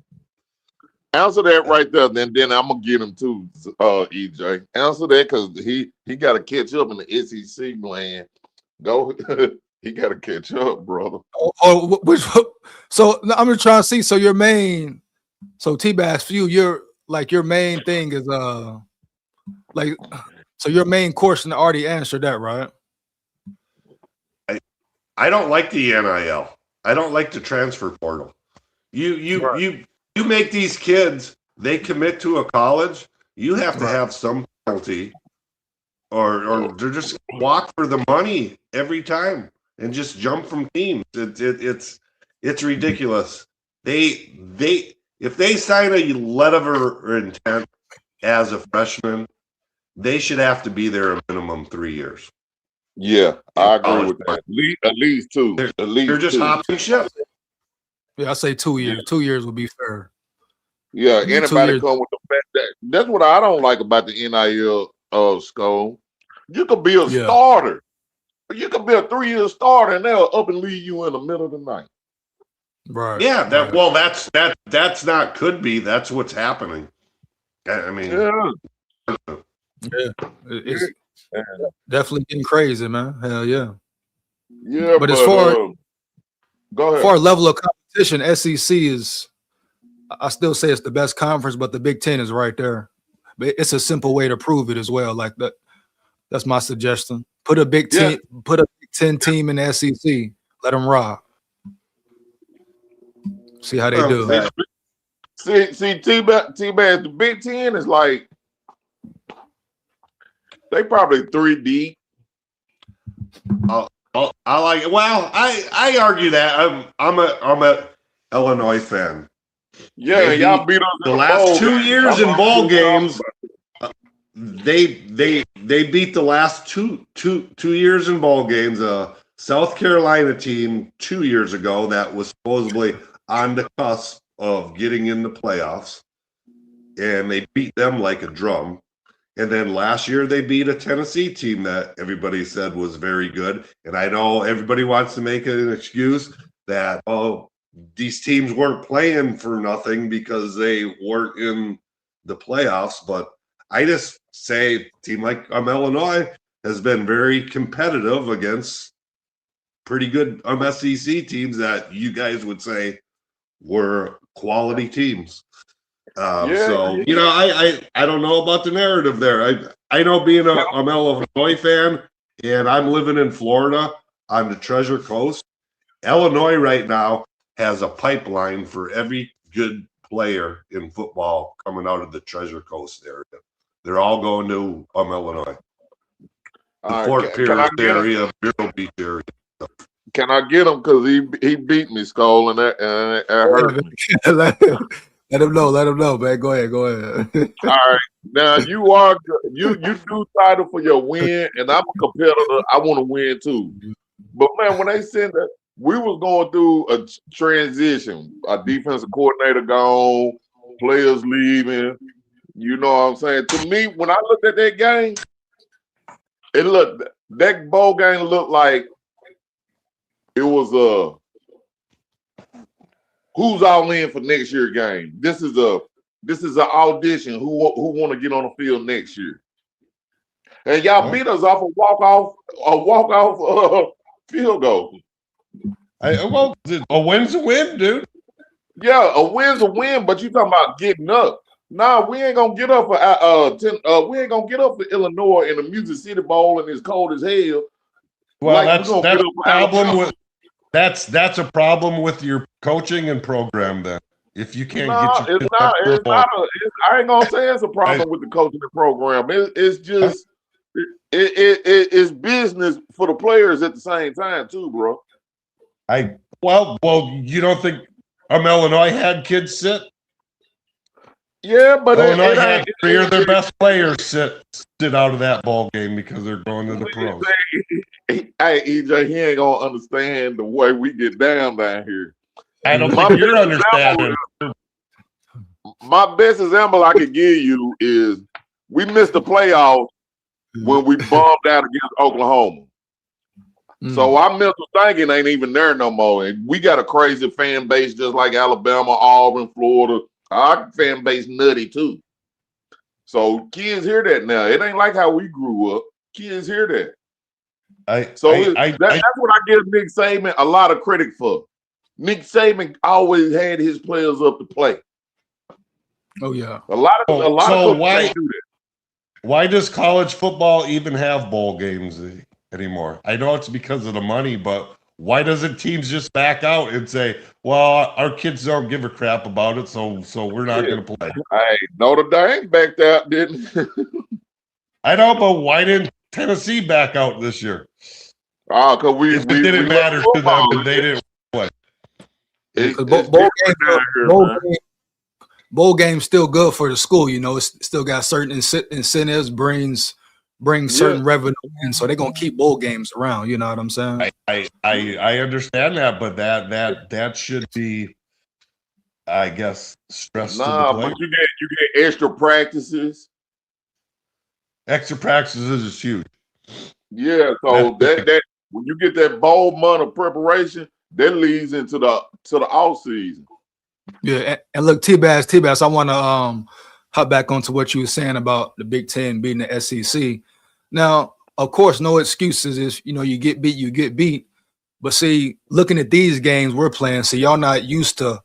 [SPEAKER 6] Answer that right there, then I'm gonna get him too, EJ. Answer that because he got to catch up in the SEC land. Go. He got to catch up, brother.
[SPEAKER 3] So I'm just trying to see. So your main, so T-Bass for you, your main thing is so your main question already answered that, right?
[SPEAKER 4] I don't like the NIL. I don't like the transfer portal. You make these kids, they commit to a college, you have to have some penalty, or they're just walk for the money every time and just jump from teams. It's ridiculous. If they sign a letter of intent as a freshman, they should have to be there a minimum 3 years.
[SPEAKER 6] Yeah, I agree with that. At least two.
[SPEAKER 4] You're just hopping ship.
[SPEAKER 3] Yeah, I say 2 years. 2 years would be fair.
[SPEAKER 6] Yeah, anybody come with the fact that's what I don't like about the NIL SKOL. You could be a starter. You could be a 3-year starter and they'll up and leave you in the middle of the night.
[SPEAKER 3] Right.
[SPEAKER 4] Yeah, that's not could be. That's what's happening. I mean,
[SPEAKER 3] it's definitely getting crazy, man. Hell yeah.
[SPEAKER 6] Yeah,
[SPEAKER 3] but as far
[SPEAKER 6] go ahead.
[SPEAKER 3] As far level of competition, SEC is, I still say it's the best conference, but the Big Ten is right there. But it's a simple way to prove it as well. Like that. That's my suggestion. Put a Big Ten, put a Big Ten team in the SEC. Let them rock. See how they do.
[SPEAKER 6] See, T-Bass, the Big Ten is like they probably 3 deep.
[SPEAKER 4] I like it. Well, I argue that I'm a Illinois fan.
[SPEAKER 6] Yeah, y'all beat us
[SPEAKER 4] the last 2 years in bowl games. They beat the last two years in bowl games. South Carolina team 2 years ago that was supposedly on the cusp of getting in the playoffs, and they beat them like a drum. And then last year they beat a Tennessee team that everybody said was very good. And I know everybody wants to make an excuse that, oh, these teams weren't playing for nothing because they weren't in the playoffs. But I just say a team like Illinois has been very competitive against pretty good SEC teams that you guys would say were quality teams. So, you know, I don't know about the narrative there. I know being an Illinois fan, and I'm living in Florida on the Treasure Coast. Illinois right now has a pipeline for every good player in football coming out of the Treasure Coast area. They're all going to Illinois. The Fort Pierce area, Vero Beach area.
[SPEAKER 6] Can I get him? Because he beat me, SKOL, and that hurt me.
[SPEAKER 3] Let him know, man. Go ahead.
[SPEAKER 6] All right. Now you do title for your win, and I'm a competitor. I want to win too. But man, when they said that we was going through a transition, a defensive coordinator gone, players leaving, you know what I'm saying? To me, when I looked at that game, that bowl game looked like it was who's all in for next year game. This is an audition who want to get on the field next year. And y'all beat us off a walk-off field goal.
[SPEAKER 4] A win's a win, dude.
[SPEAKER 6] Yeah, a win's a win, but you talking about getting up. Nah, we ain't gonna get up for we ain't gonna get up for Illinois in the Music City Bowl and it's cold as hell.
[SPEAKER 4] Well, that's a problem with that's a problem with your coaching and program then. If you can't get your
[SPEAKER 6] I ain't gonna say it's a problem with the coaching and program. It's just it's business for the players at the same time too, bro.
[SPEAKER 4] Well, you don't think Illinois had kids sit?
[SPEAKER 6] Yeah, but
[SPEAKER 4] Illinois had 3 of their best players sit out of that ball game because they're going to the pros.
[SPEAKER 6] Hey, EJ, he ain't gonna understand the way we get down here.
[SPEAKER 4] I don't think you're understanding.
[SPEAKER 6] My best example I could give you is we missed the playoffs when we bombed out against Oklahoma. So our mental thinking ain't even there no more. And we got a crazy fan base just like Alabama, Auburn, Florida. Our fan base nutty too. So kids hear that now. It ain't like how we grew up. Kids hear that. That's what I give Nick Saban a lot of credit for. Nick Saban always had his players up to play.
[SPEAKER 3] Oh yeah.
[SPEAKER 6] A lot of coaches
[SPEAKER 5] why
[SPEAKER 6] don't do that.
[SPEAKER 5] why does college football even have bowl games anymore? I know it's because of the money, but why doesn't teams just back out and say, "Well, our kids don't give a crap about it, so we're not going to play"?
[SPEAKER 6] Hey, Notre Dame backed out, didn't?
[SPEAKER 5] I know, but why didn't Tennessee back out this year?
[SPEAKER 6] Because
[SPEAKER 5] It didn't matter to them, and they didn't play.
[SPEAKER 3] Bowl game's still good for the school. You know, it's still got certain incentives, brings certain revenue in, so they're gonna keep bowl games around. You know what I'm saying?
[SPEAKER 5] I understand that, but that should be, I guess, stressed to the player.
[SPEAKER 6] But you get extra practices.
[SPEAKER 5] Extra practices is huge.
[SPEAKER 6] Yeah, so that when you get that bowl month of preparation, that leads into the off season.
[SPEAKER 3] Yeah, and look, T-Bass, I want to hop back onto what you were saying about the Big Ten beating the SEC. Now, of course, no excuses. If you get beat, you get beat. But see, looking at these games we're playing, so y'all not used to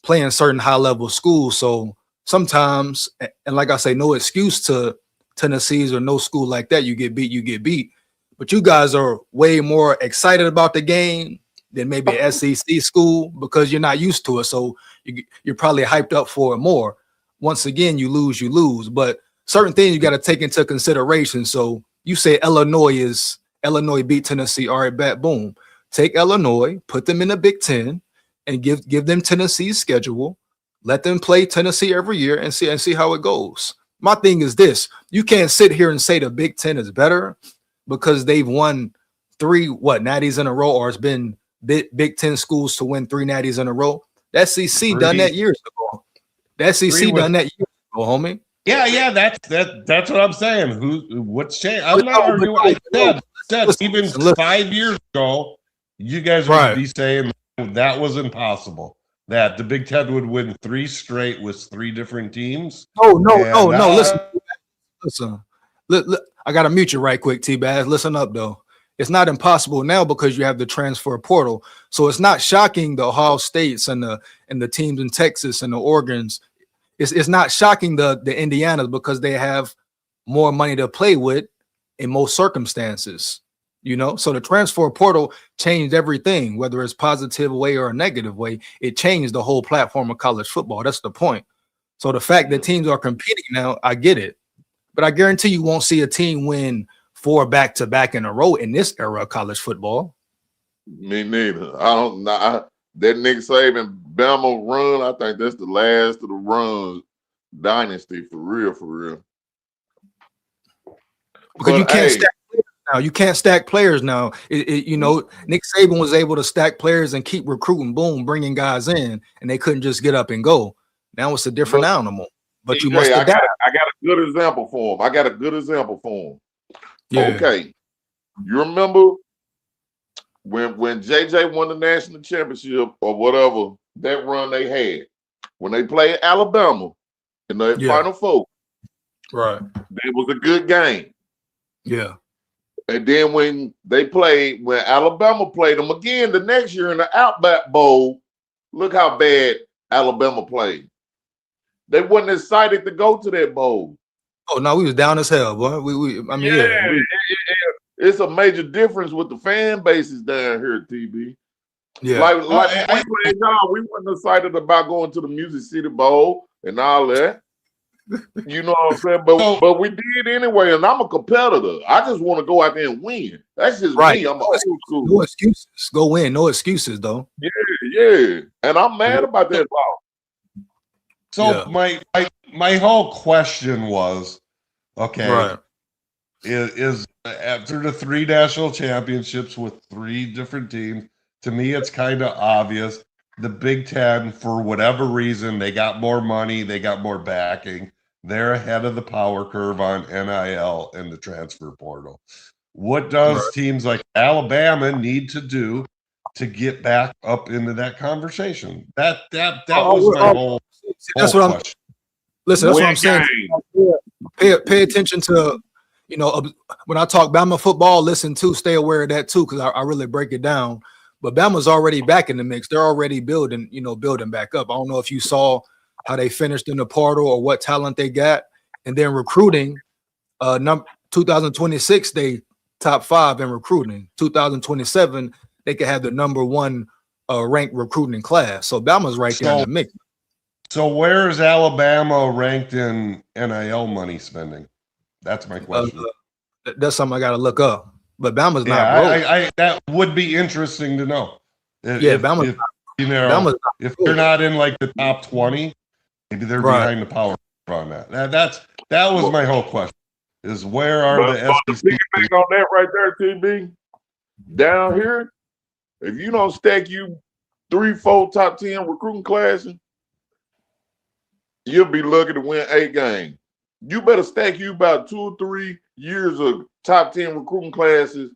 [SPEAKER 3] playing certain high level schools. So sometimes, and like I say, no excuse to Tennessee's or no school like that. You get beat. But you guys are way more excited about the game than maybe an SEC school because you're not used to it. So you're probably hyped up for it more. Once again, you lose. But certain things you got to take into consideration. So you say Illinois beat Tennessee. All right, bet, boom. Take Illinois, put them in the Big Ten, and give them Tennessee's schedule. Let them play Tennessee every year and see how it goes. My thing is this: you can't sit here and say the Big Ten is better because they've won 3 natties in a row, or it's been Big Ten schools to win 3 natties in a row. That SEC done that years ago. That SEC done that years ago, homie.
[SPEAKER 5] Yeah, that's what I'm saying. What's changed? I'm not arguing. I said even 5 years ago, you guys would be saying that was impossible. That the Big Ten would win 3 straight with 3 different teams. No. Listen.
[SPEAKER 3] Look, I gotta mute you right quick, T-Baz. Listen up though. It's not impossible now because you have the transfer portal. So it's not shocking the Ohio States and the teams in Texas and the Oregons. It's not shocking the Indianas because they have more money to play with in most circumstances. So the transfer portal changed everything, whether it's positive way or a negative way. It changed the whole platform of college football. That's the point. So the fact that teams are competing now, I get it. But I guarantee you won't see a team win 4 back-to-back in a row in this era of college football.
[SPEAKER 6] Me neither. I don't know. That Nick Saban Bama run, I think that's the last of the run dynasty for real.
[SPEAKER 3] Because you can't stack players now. You can't stack players now. Nick Saban was able to stack players and keep recruiting, boom, bringing guys in, and they couldn't just get up and go. Now it's a different animal. But you must adapt.
[SPEAKER 6] I got a good example for him. Yeah. Okay. You remember when JJ won the national championship or whatever, that run they had, when they played Alabama in the Final Four.
[SPEAKER 3] Right.
[SPEAKER 6] That was a good game.
[SPEAKER 3] Yeah.
[SPEAKER 6] And then when Alabama played them again the next year in the Outback Bowl, look how bad Alabama played. They wasn't excited to go to that bowl.
[SPEAKER 3] Oh no, we was down as hell, boy.
[SPEAKER 6] It's a major difference with the fan bases down here, TB.
[SPEAKER 3] Yeah,
[SPEAKER 6] we weren't excited about going to the Music City Bowl and all that. You know what I'm saying? But we did anyway, and I'm a competitor. I just want to go out there and win. That's just me. I'm old school.
[SPEAKER 3] No excuses. Go win. No excuses, though.
[SPEAKER 6] Yeah. And I'm mad about that ball.
[SPEAKER 5] So my whole question was, is after the 3 national championships with 3 different teams, to me it's kind of obvious the Big Ten, for whatever reason, they got more money, they got more backing, they're ahead of the power curve on NIL and the transfer portal. What does teams like Alabama need to do to get back up into that conversation? That was my whole.
[SPEAKER 3] That's what I'm. Listen, that's what I'm saying. Pay attention to. you know, when I talk Bama football, listen to, stay aware of that too, because I really break it down. But Bama's already back in the mix. They're already building back up. I don't know if you saw how they finished in the portal or what talent they got. And then recruiting, 2026, they top 5 in recruiting. 2027, they could have the number 1 ranked recruiting class. So Bama's right there in the mix.
[SPEAKER 5] So where is Alabama ranked in NIL money spending? That's my question.
[SPEAKER 3] That's something I got to look up. But Bama's not broke.
[SPEAKER 5] That would be interesting to know.
[SPEAKER 3] Bama's
[SPEAKER 5] if they're not in like the top 20, maybe they're behind the power on that. That was my whole question. Is where are the SEC?
[SPEAKER 6] Thing on that right there, TB, down here, if you don't stack you 3-4 top 10 recruiting classes, you'll be lucky to win 8 games. You better stack you about 2 or 3 years of top 10 recruiting classes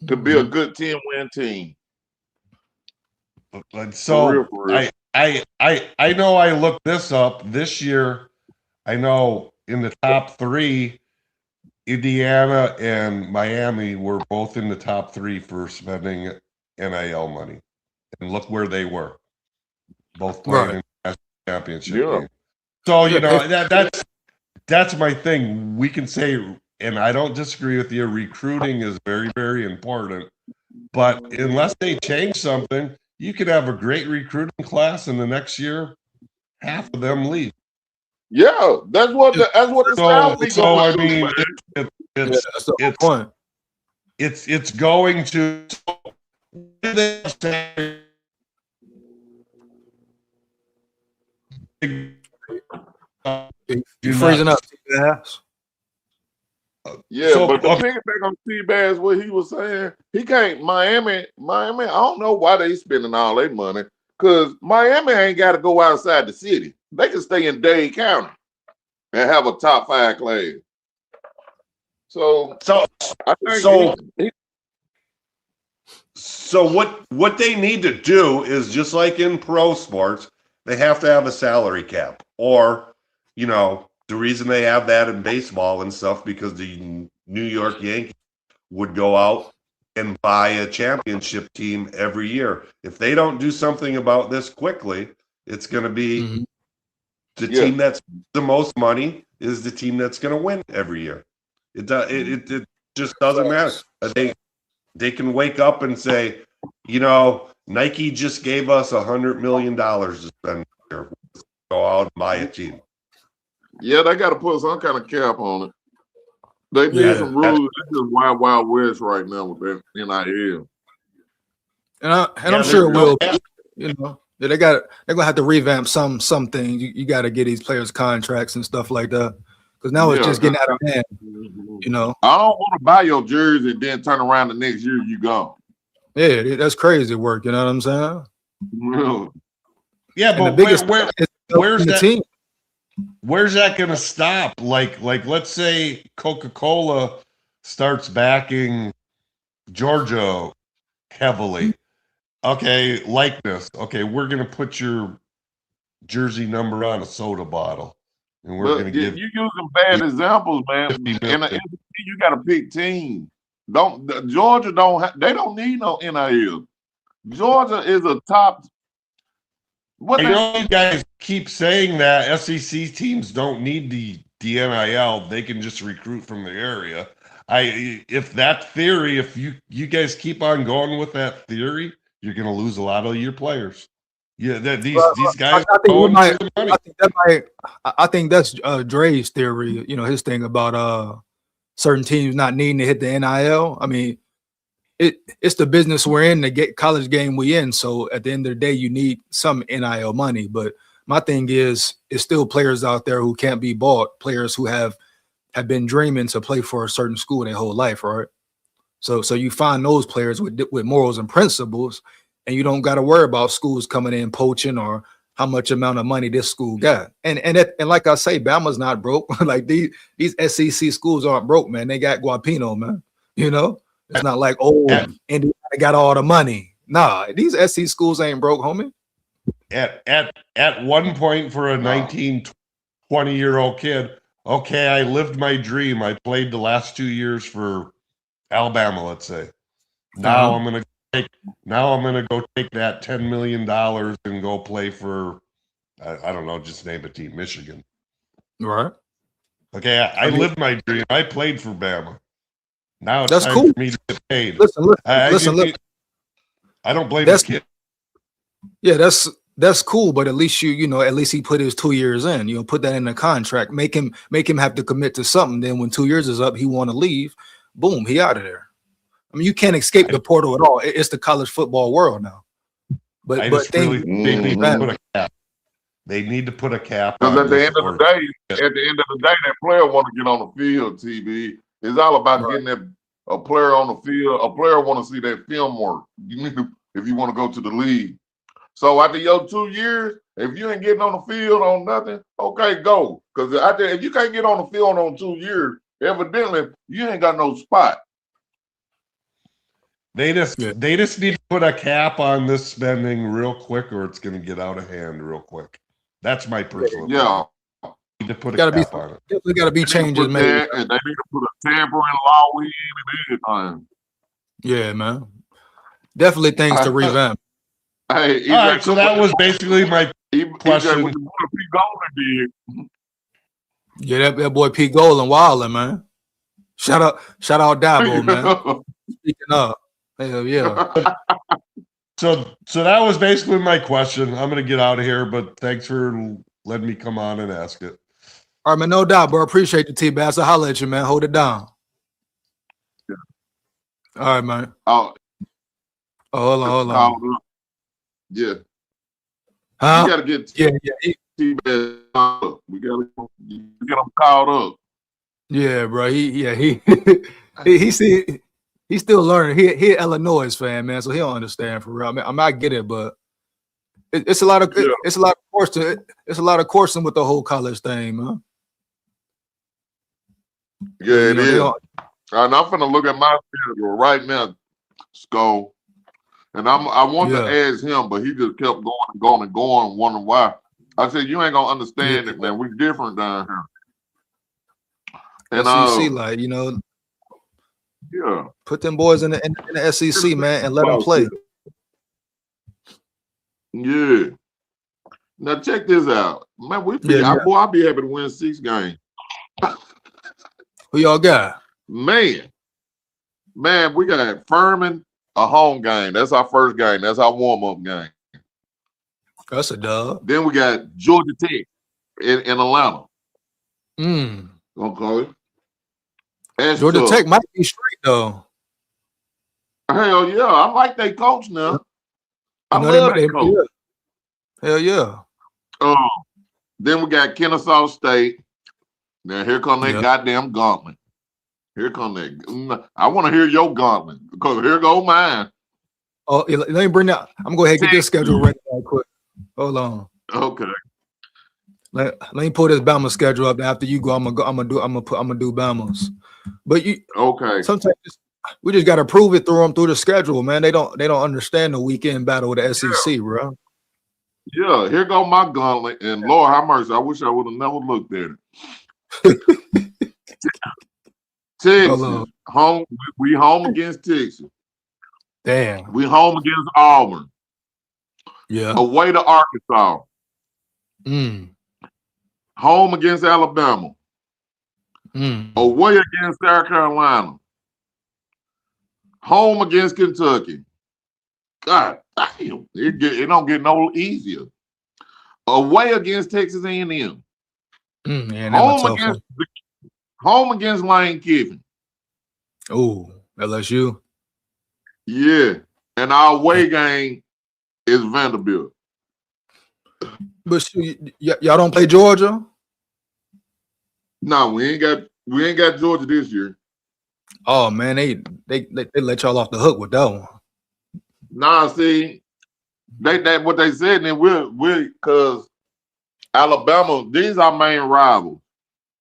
[SPEAKER 6] to be a good 10-win team.
[SPEAKER 5] So for real. I know I looked this up this year. I know in the top 3, Indiana and Miami were both in the top 3 for spending NIL money, and look where they were, both playing in the national championship game. So you know that's my thing. We can say, and I don't disagree with you, recruiting is very, very important. But unless they change something, you could have a great recruiting class, and the next year, half of them leave.
[SPEAKER 6] Yeah, that's what the South.
[SPEAKER 5] So I mean, it's going to.
[SPEAKER 3] You're freezing up.
[SPEAKER 6] Yeah, but to pick it back on T-Bass, what he was saying, he can't. Miami. I don't know why they spending all their money, because Miami ain't got to go outside the city. They can stay in Dade County and have a top 5 class. So I think
[SPEAKER 4] So what they need to do is, just like in pro sports, they have to have a salary cap, or the reason they have that in baseball and stuff, because the New York Yankees would go out and buy a championship team every year. If they don't do something about this quickly, it's going to be the team that's the most money is the team that's going to win every year. It just doesn't matter. They can wake up and say, Nike just gave us $100 million to spend here. Go out and buy a team.
[SPEAKER 6] Yeah, they got to put some kind of cap on it. They need some rules. It's just wild west right now with that NIL.
[SPEAKER 3] And I'm sure it will. They're gonna have to revamp some things. You got to get these players contracts and stuff like that, because now it's just getting out of hand. I don't
[SPEAKER 6] want to buy your jersey and then turn around the next year you gone.
[SPEAKER 3] Yeah, that's crazy work. You know what I'm saying?
[SPEAKER 6] Really?
[SPEAKER 5] Yeah, but where's that team? Where's that going to stop? Like let's say Coca-Cola starts backing Georgia heavily. Okay, likeness. Okay, we're going to put your jersey number on a soda bottle, and we're going to give
[SPEAKER 6] you using bad examples, man. And you got to pick teams. Georgia don't need no NIL. Georgia is a top.
[SPEAKER 5] You guys keep saying that SEC teams don't need the NIL; they can just recruit from the area. If you guys keep on going with that theory, you're going to lose a lot of your players. Yeah, these guys.
[SPEAKER 3] I think that's Dre's theory. His thing about certain teams not needing to hit the NIL. I mean, it's the business we're in, the college game we in. So at the end of the day, you need some NIL money. But my thing is, it's still players out there who can't be bought, players who have been dreaming to play for a certain school their whole life, right? So you find those players with morals and principles, and you don't got to worry about schools coming in poaching or how much amount of money this school got. And like I say, Bama's not broke. Like these SEC schools aren't broke, man. They got Guapino, man. It's not like, Indiana got all the money. Nah, these SEC schools ain't broke, homie.
[SPEAKER 5] At one point, for a 19, 20-year-old kid, Okay, I lived my dream. I played the last 2 years for Alabama, let's say. Now I'm gonna go take that $10 million and go play for I don't know, just name a team, Michigan.
[SPEAKER 3] Right.
[SPEAKER 5] Okay, I lived my dream. I played for Bama. Now it's
[SPEAKER 3] That's
[SPEAKER 5] time
[SPEAKER 3] cool.
[SPEAKER 5] for me to get paid.
[SPEAKER 3] Listen.
[SPEAKER 5] I don't blame the kid.
[SPEAKER 3] Yeah, that's cool, but at least at least he put his 2 years in. Put that in the contract. Make him have to commit to something. Then when 2 years is up, he want to leave. Boom, he out of there. I mean, you can't escape the portal at all. It's the college football world now. But
[SPEAKER 5] I just really think they need to put a cap. They need to put a cap.
[SPEAKER 6] Because at the end of the day, that player want to get on the field. TV, it's all about getting a player on the field. A player want to see that film work. You need to, if you want to go to the league. So after your 2 years, if you ain't getting on the field on nothing, okay, go. Because if you can't get on the field on 2 years, evidently you ain't got no spot.
[SPEAKER 5] They just need to put a cap on this spending real quick, or it's going to get out of hand real quick. That's my personal opinion. Need to put a cap on it.
[SPEAKER 3] Definitely got to be changes made.
[SPEAKER 6] And they need to put a tampering law in and everything.
[SPEAKER 3] Yeah, man. Definitely things to revamp.
[SPEAKER 6] Hey,
[SPEAKER 5] all right, so that was basically my question.
[SPEAKER 3] Yeah, that boy Pete Golan wildin', man. Shout out Dabo, man. Speaking up. Hell yeah.
[SPEAKER 5] So that was basically my question. I'm gonna get out of here, but thanks for letting me come on and ask it.
[SPEAKER 3] All right, man, no doubt, bro. Appreciate the T-Bass. I'll holler at you, man. Hold it down.
[SPEAKER 6] Yeah.
[SPEAKER 3] All right, man.
[SPEAKER 6] Oh,
[SPEAKER 3] hold on.
[SPEAKER 6] Yeah.
[SPEAKER 3] Huh?
[SPEAKER 6] You gotta get
[SPEAKER 3] T-Bass
[SPEAKER 6] up. We gotta get him called up.
[SPEAKER 3] Yeah, bro. He's still learning. He an Illinois fan, man, so he don't understand for real. I might get it, but it's a lot of coursing with the whole college thing, man.
[SPEAKER 6] Yeah, it is. And I'm finna look at my schedule right now, SKOL. And I wanted to ask him, but he just kept going, wondering why. I said, you ain't gonna understand it, man. We different down here. And yeah,
[SPEAKER 3] put them boys in the SEC, man, and let them play.
[SPEAKER 6] Yeah. Now check this out, man. I'll be happy to win 6 games.
[SPEAKER 3] Who y'all got?
[SPEAKER 6] Man, we got Furman, a home game. That's our first game. That's our warm-up game.
[SPEAKER 3] That's a dub.
[SPEAKER 6] Then we got Georgia Tech in Atlanta. Okay.
[SPEAKER 3] Georgia Tech might be straight though.
[SPEAKER 6] Hell yeah, I like their coach now. I love their coach.
[SPEAKER 3] Hell yeah.
[SPEAKER 6] Then we got Kennesaw State. Now here come that goddamn gauntlet. Here come that. I want to hear your gauntlet because here go mine.
[SPEAKER 3] Oh, let me bring that. I'm gonna go ahead and get this schedule ready right quick. Hold on.
[SPEAKER 6] Okay.
[SPEAKER 3] Let me pull this Bama schedule up. After you go, I'm gonna do Bama's. But sometimes we just gotta prove it through the schedule, man. They don't understand the weekend battle with the SEC, bro.
[SPEAKER 6] Yeah, here go my gauntlet, and Lord have mercy, I wish I would have never looked at it. Texas, home. We home against Texas.
[SPEAKER 3] Damn.
[SPEAKER 6] We home against Auburn.
[SPEAKER 3] Yeah.
[SPEAKER 6] Away to Arkansas. Home against Alabama. Away against South Carolina. Home against Kentucky. God damn, it don't get no easier. Away against Texas A&M. Home against Lane Kiffin.
[SPEAKER 3] Oh, LSU.
[SPEAKER 6] Yeah, and our away game is Vanderbilt.
[SPEAKER 3] But y'all don't play Georgia?
[SPEAKER 6] No, we ain't got Georgia this year.
[SPEAKER 3] Oh man, they let y'all off the hook with that one.
[SPEAKER 6] Nah, see, they what they said, and we're because Alabama, these are our main rivals.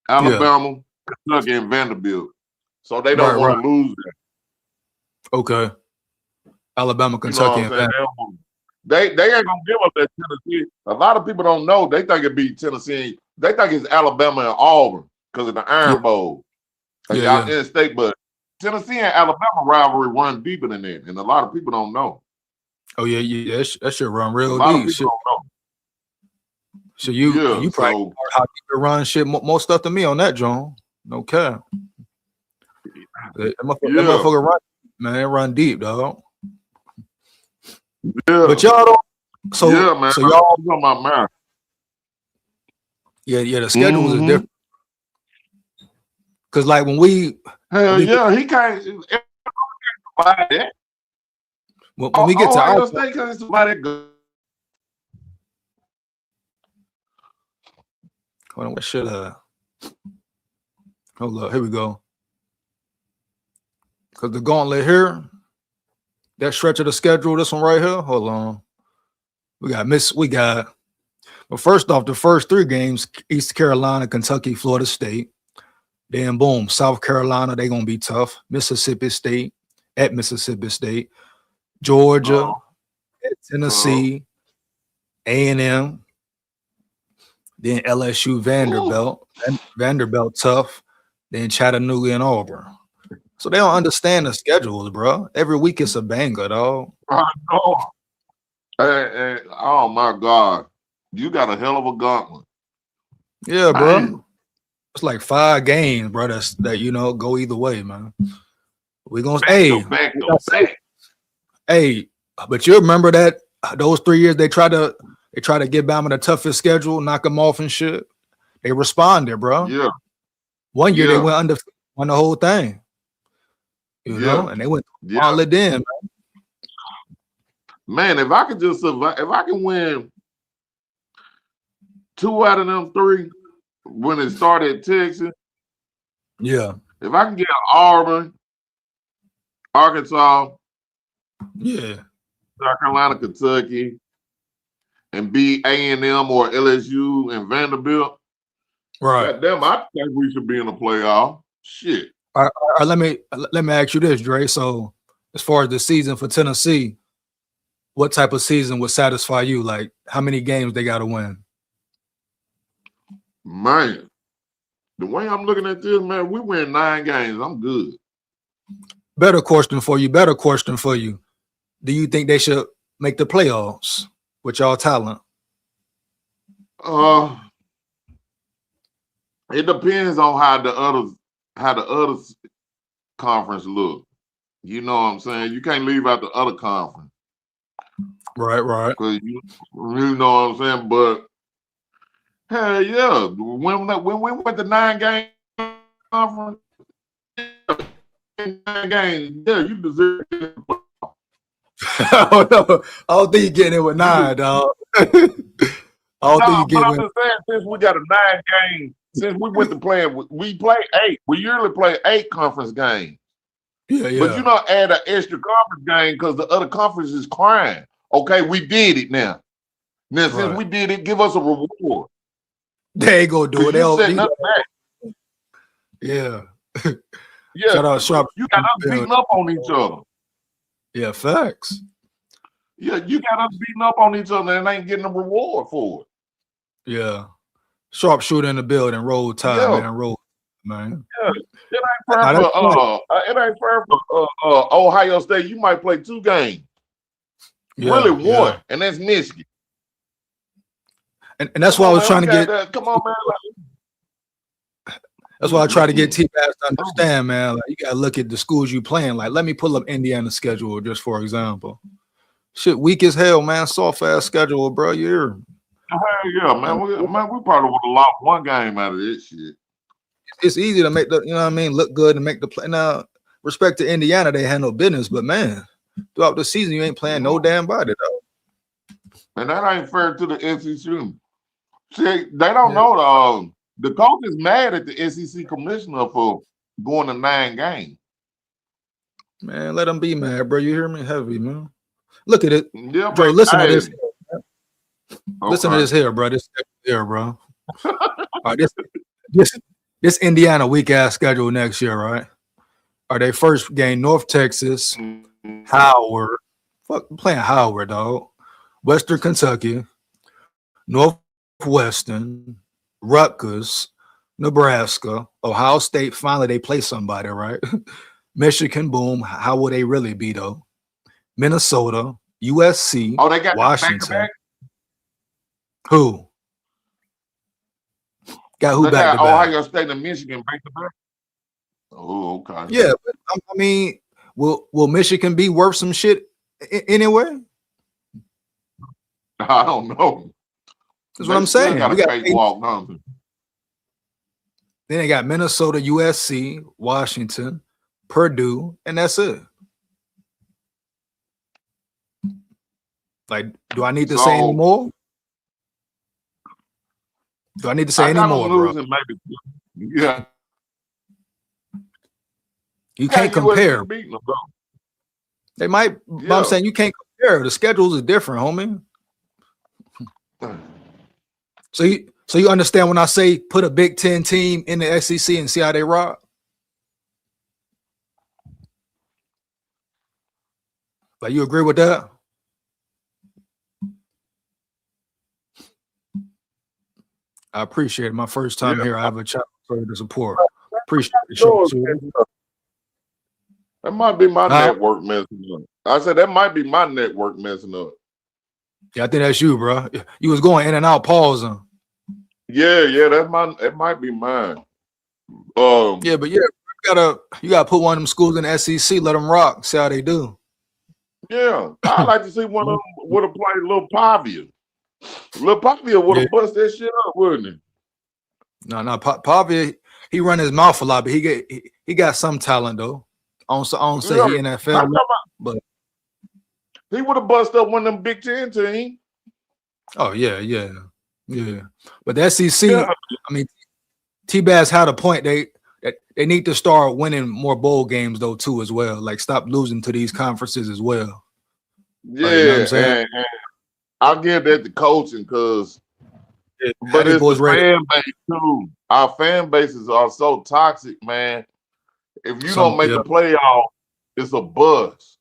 [SPEAKER 6] Alabama, Kentucky, and Vanderbilt. So they don't want to lose that.
[SPEAKER 3] Okay. Alabama, Kentucky, and Vanderbilt.
[SPEAKER 6] They ain't gonna give up that Tennessee. A lot of people don't know. They think it be Tennessee. They think it's Alabama and Auburn. because of the Iron Bowl.
[SPEAKER 3] Yeah,
[SPEAKER 6] Y'all in state, but Tennessee and Alabama rivalry run deeper than that, and a lot of people don't know.
[SPEAKER 3] Oh yeah. That should run
[SPEAKER 6] A
[SPEAKER 3] real
[SPEAKER 6] lot of
[SPEAKER 3] deep.
[SPEAKER 6] people don't know.
[SPEAKER 3] So you
[SPEAKER 6] Yeah,
[SPEAKER 3] probably
[SPEAKER 6] so
[SPEAKER 3] know how deep to run shit more stuff than me on that, John. No cap. That motherfucker run, man. It run deep, dog.
[SPEAKER 6] yeah,
[SPEAKER 3] But y'all don't. So
[SPEAKER 6] yeah, man.
[SPEAKER 3] So y'all,
[SPEAKER 6] I'm talking about mine.
[SPEAKER 3] yeah. The schedules is
[SPEAKER 6] Mhm.
[SPEAKER 3] different. Cause like when we
[SPEAKER 6] He can't buy that.
[SPEAKER 3] when we get to
[SPEAKER 6] Ohio
[SPEAKER 3] our
[SPEAKER 6] State can't buy that good.
[SPEAKER 3] hold on, what should hold up, here we go. Cause the gauntlet here, that stretch of the schedule, this one right here. Hold on. But first off, the first 3 games, East Carolina, Kentucky, Florida State. Then boom, South Carolina, they're gonna be tough. Mississippi State at Mississippi State, Georgia, at Tennessee, A&M, then LSU, Vanderbilt tough, then Chattanooga and Auburn. So they don't understand the schedules, bro. Every week it's a banger, dog.
[SPEAKER 6] I know. Hey, oh my God, you got a hell of a gauntlet.
[SPEAKER 3] Yeah, bro.
[SPEAKER 6] Damn.
[SPEAKER 3] It's like 5 games, bro. That go either way, man. We're gonna
[SPEAKER 6] Back to back.
[SPEAKER 3] Hey, but you remember that those 3 years they try to get Bama the toughest schedule, knock them off and shit. They responded, bro.
[SPEAKER 6] Yeah.
[SPEAKER 3] One year they went undefeated, won the whole thing. You know, and they went all it in,
[SPEAKER 6] man. If I could just survive, if I can win 2 out of them 3 when it started at Texas,
[SPEAKER 3] yeah.
[SPEAKER 6] If I can get Auburn, Arkansas,
[SPEAKER 3] yeah,
[SPEAKER 6] South Carolina, Kentucky, and beat A&M or LSU and Vanderbilt,
[SPEAKER 3] right?
[SPEAKER 6] Goddamn, I think we should be in the playoff. Shit.
[SPEAKER 3] All right, let me ask you this, Dre. So, as far as the season for Tennessee, what type of season would satisfy you? Like, how many games they got to win?
[SPEAKER 6] Man, the way I'm looking at this, man, we win 9 games. I'm good.
[SPEAKER 3] Better question for you. Do you think they should make the playoffs with y'all talent?
[SPEAKER 6] It depends on how the other conference look. You know what I'm saying? You can't leave out the other conference.
[SPEAKER 3] Right.
[SPEAKER 6] Because you know what I'm saying? But hell yeah. When we went to 9-game conference, 9 games, yeah, you deserve it.
[SPEAKER 3] Oh, no. I don't think you're getting it with 9, dog. I don't think you're getting it.
[SPEAKER 6] I'm just saying, since we got a 9-game, since we went to playing, we play 8. We usually play 8 conference games.
[SPEAKER 3] Yeah.
[SPEAKER 6] But you don't add an extra conference game because the other conference is crying. Okay, we did it now. Now, since we did it, give us a reward.
[SPEAKER 3] They ain't gonna do it.
[SPEAKER 6] You setting up back.
[SPEAKER 3] Yeah.
[SPEAKER 6] Yeah.
[SPEAKER 3] Shout out Sharp.
[SPEAKER 6] You got us beating up on each other.
[SPEAKER 3] Yeah, facts.
[SPEAKER 6] Yeah, you got us beating up on each other and ain't getting a reward for it.
[SPEAKER 3] Yeah. Sharpshooter in the building. Roll Tide, man. Roll, man.
[SPEAKER 6] Yeah. It ain't fair for Ohio State. You might play 2 games. Really 1, and that's Michigan.
[SPEAKER 3] And that's why I was trying to get.
[SPEAKER 6] Come on, man.
[SPEAKER 3] That's why I try to get T-Bass to understand, man. Like, you gotta look at the schools you playing. Like, let me pull up Indiana's schedule, just for example. Shit, weak as hell, man. Soft ass schedule, bro. You're.
[SPEAKER 6] Yeah, man. We probably would have lost 1 game out of this shit.
[SPEAKER 3] It's easy to make the, you know what I mean, look good and make the play. Now, respect to Indiana, they handle business, but man, throughout the season, you ain't playing no damn body, though.
[SPEAKER 6] And that ain't fair to the SEC. See, they don't know the coach is mad at the SEC commissioner for going to 9 games.
[SPEAKER 3] Man, let them be mad, bro. You hear me? Heavy, man. Look at it.
[SPEAKER 6] Yeah,
[SPEAKER 3] Dre, listen to this.
[SPEAKER 6] Okay.
[SPEAKER 3] Listen to this here, bro. This here, bro. All right, this Indiana weak ass schedule next year, right? Are they first game North Texas, Howard, playing Howard, dog. Western Kentucky, Northwestern, Rutgers, Nebraska, Ohio State. Finally, they play somebody, right? Michigan, boom. How will they really be though? Minnesota, USC,
[SPEAKER 6] Oh, they got
[SPEAKER 3] Washington.
[SPEAKER 6] back-to-back?
[SPEAKER 3] Who? Got who
[SPEAKER 6] They
[SPEAKER 3] back
[SPEAKER 6] got
[SPEAKER 3] to back?
[SPEAKER 6] Ohio State and Michigan back to back. Oh, okay.
[SPEAKER 3] Yeah, but I mean, will Michigan be worth some shit anyway?
[SPEAKER 6] I don't know.
[SPEAKER 3] That's what I'm saying.
[SPEAKER 6] Got
[SPEAKER 3] We
[SPEAKER 6] a
[SPEAKER 3] got
[SPEAKER 6] cakewalk, don't they?
[SPEAKER 3] then they got Minnesota, USC, Washington, Purdue, and that's it. Like, do I need to say any more? Do I need to say any more, bro?
[SPEAKER 6] Maybe. Yeah.
[SPEAKER 3] You can't compare.
[SPEAKER 6] Beating them, though.
[SPEAKER 3] They might, but I'm saying you can't compare. The schedules are different, homie. So you understand when I say put a Big Ten team in the SEC and see how they rock? Like, you agree with that? I appreciate it. My first time here. I have a chat for the support. Appreciate the show.
[SPEAKER 6] That might be my network messing up. I said that might be my network messing up.
[SPEAKER 3] Yeah, I think that's you, bro. You was going in and out, pausing.
[SPEAKER 6] Yeah, that might be mine.
[SPEAKER 3] Yeah, but you gotta put one of them schools in the SEC, let them rock, see how they do.
[SPEAKER 6] Yeah, I'd like to see one of them would have played Lil Pavia. Lil Pavia would have bust that shit up, wouldn't he?
[SPEAKER 3] No, Pavia, he run his mouth a lot, but he got some talent though. I don't say he NFL, but
[SPEAKER 6] he would have bust up one of them Big Ten teams.
[SPEAKER 3] Oh yeah. But the SEC, I mean, T-Bass had a point. They need to start winning more bowl games though too as well. Like, stop losing to these conferences as well.
[SPEAKER 6] Yeah,
[SPEAKER 3] you know what I'm saying?
[SPEAKER 6] and I'll give that to coaching because, but
[SPEAKER 3] Hey,
[SPEAKER 6] it's
[SPEAKER 3] boys,
[SPEAKER 6] the fan base too. Our fan bases are so toxic, man. If you don't make the playoff, it's a buzz.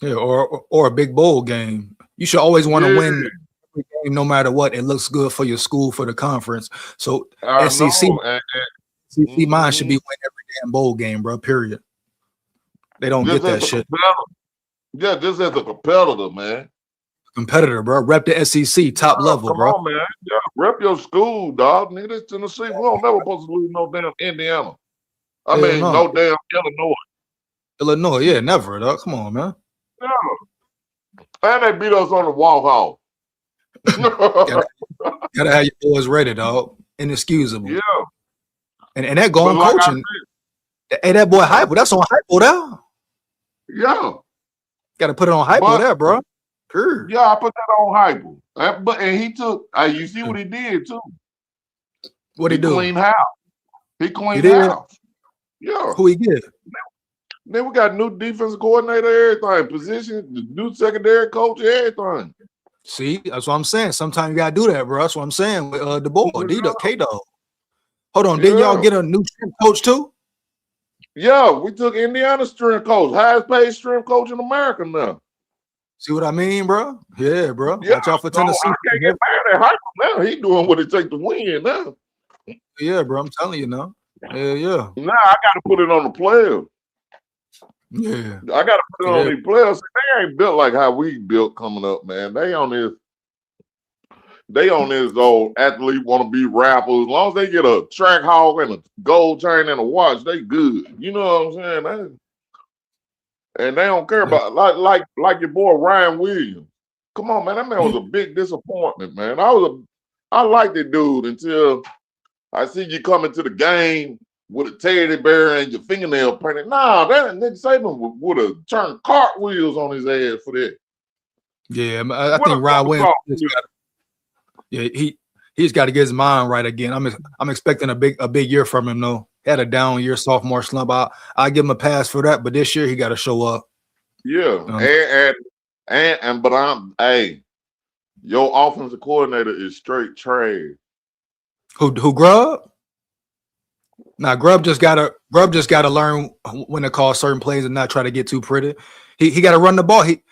[SPEAKER 3] Yeah, or a big bowl game. You should always want to win every game, no matter what. It looks good for your school, for the conference. So SEC mine should be win every damn bowl game, bro. Period. They don't get that shit.
[SPEAKER 6] Yeah, just as a competitor, man.
[SPEAKER 3] Competitor, bro. Rep the SEC top level,
[SPEAKER 6] come
[SPEAKER 3] bro.
[SPEAKER 6] on, man. Yeah, rep your school, dog. Nigga, this Tennessee. We don't never supposed to lose no damn Indiana. I mean, no damn
[SPEAKER 3] Illinois, yeah, never, dog. Come on, man.
[SPEAKER 6] Yeah. And they beat us on the walk off.
[SPEAKER 3] Gotta have your boys ready, dog. Inexcusable.
[SPEAKER 6] Yeah.
[SPEAKER 3] And that going coaching. Hey, that boy Hypo, that's on Hypo there.
[SPEAKER 6] Yeah.
[SPEAKER 3] Gotta put it on Hypo there, bro. Sure.
[SPEAKER 6] Yeah, I put that on Hypo. And he took, you see what he did too.
[SPEAKER 3] What he do?
[SPEAKER 6] Clean house. He cleaned house. Yeah.
[SPEAKER 3] Who he get?
[SPEAKER 6] Then we got new defensive coordinator, everything, position, the new secondary coach, everything.
[SPEAKER 3] See, that's what I'm saying. Sometimes you gotta do that, bro. That's what I'm saying with the boy, K-Dog. Hold on, didn't y'all get a new strength coach too?
[SPEAKER 6] Yeah, we took Indiana strength coach, highest paid strength coach in America now.
[SPEAKER 3] See what I mean, bro? Yeah, bro.
[SPEAKER 6] Yeah,
[SPEAKER 3] watch out for Tennessee.
[SPEAKER 6] I can't get mad at Hyper now. He doing what it takes to win now.
[SPEAKER 3] Yeah, bro. I'm telling you now. Yeah.
[SPEAKER 6] Now I got to put it on the players.
[SPEAKER 3] Yeah.
[SPEAKER 6] I got to put it on these players. They ain't built like how we built coming up, man. They on this old athlete want to be rappers. As long as they get a track hog and a gold chain and a watch, they good. You know what I'm saying? And they don't care about like your boy Ryan Williams. Come on, man. That man was a big disappointment, man. I liked the dude until I see you coming to the game with a teddy bear and your fingernail painted. Nah, that Nick Saban would have turned cartwheels on his ass for that.
[SPEAKER 3] Yeah, I think Ryan Williams. He's got to get his mind right again. I'm expecting a big year from him though. Had a down year, sophomore slump. I give him a pass for that, but this year he got to show up.
[SPEAKER 6] Yeah, but your offensive coordinator is straight trash.
[SPEAKER 3] Who Grubb? Nah, Grubb just gotta learn when to call certain plays and not try to get too pretty. He got to run the ball. He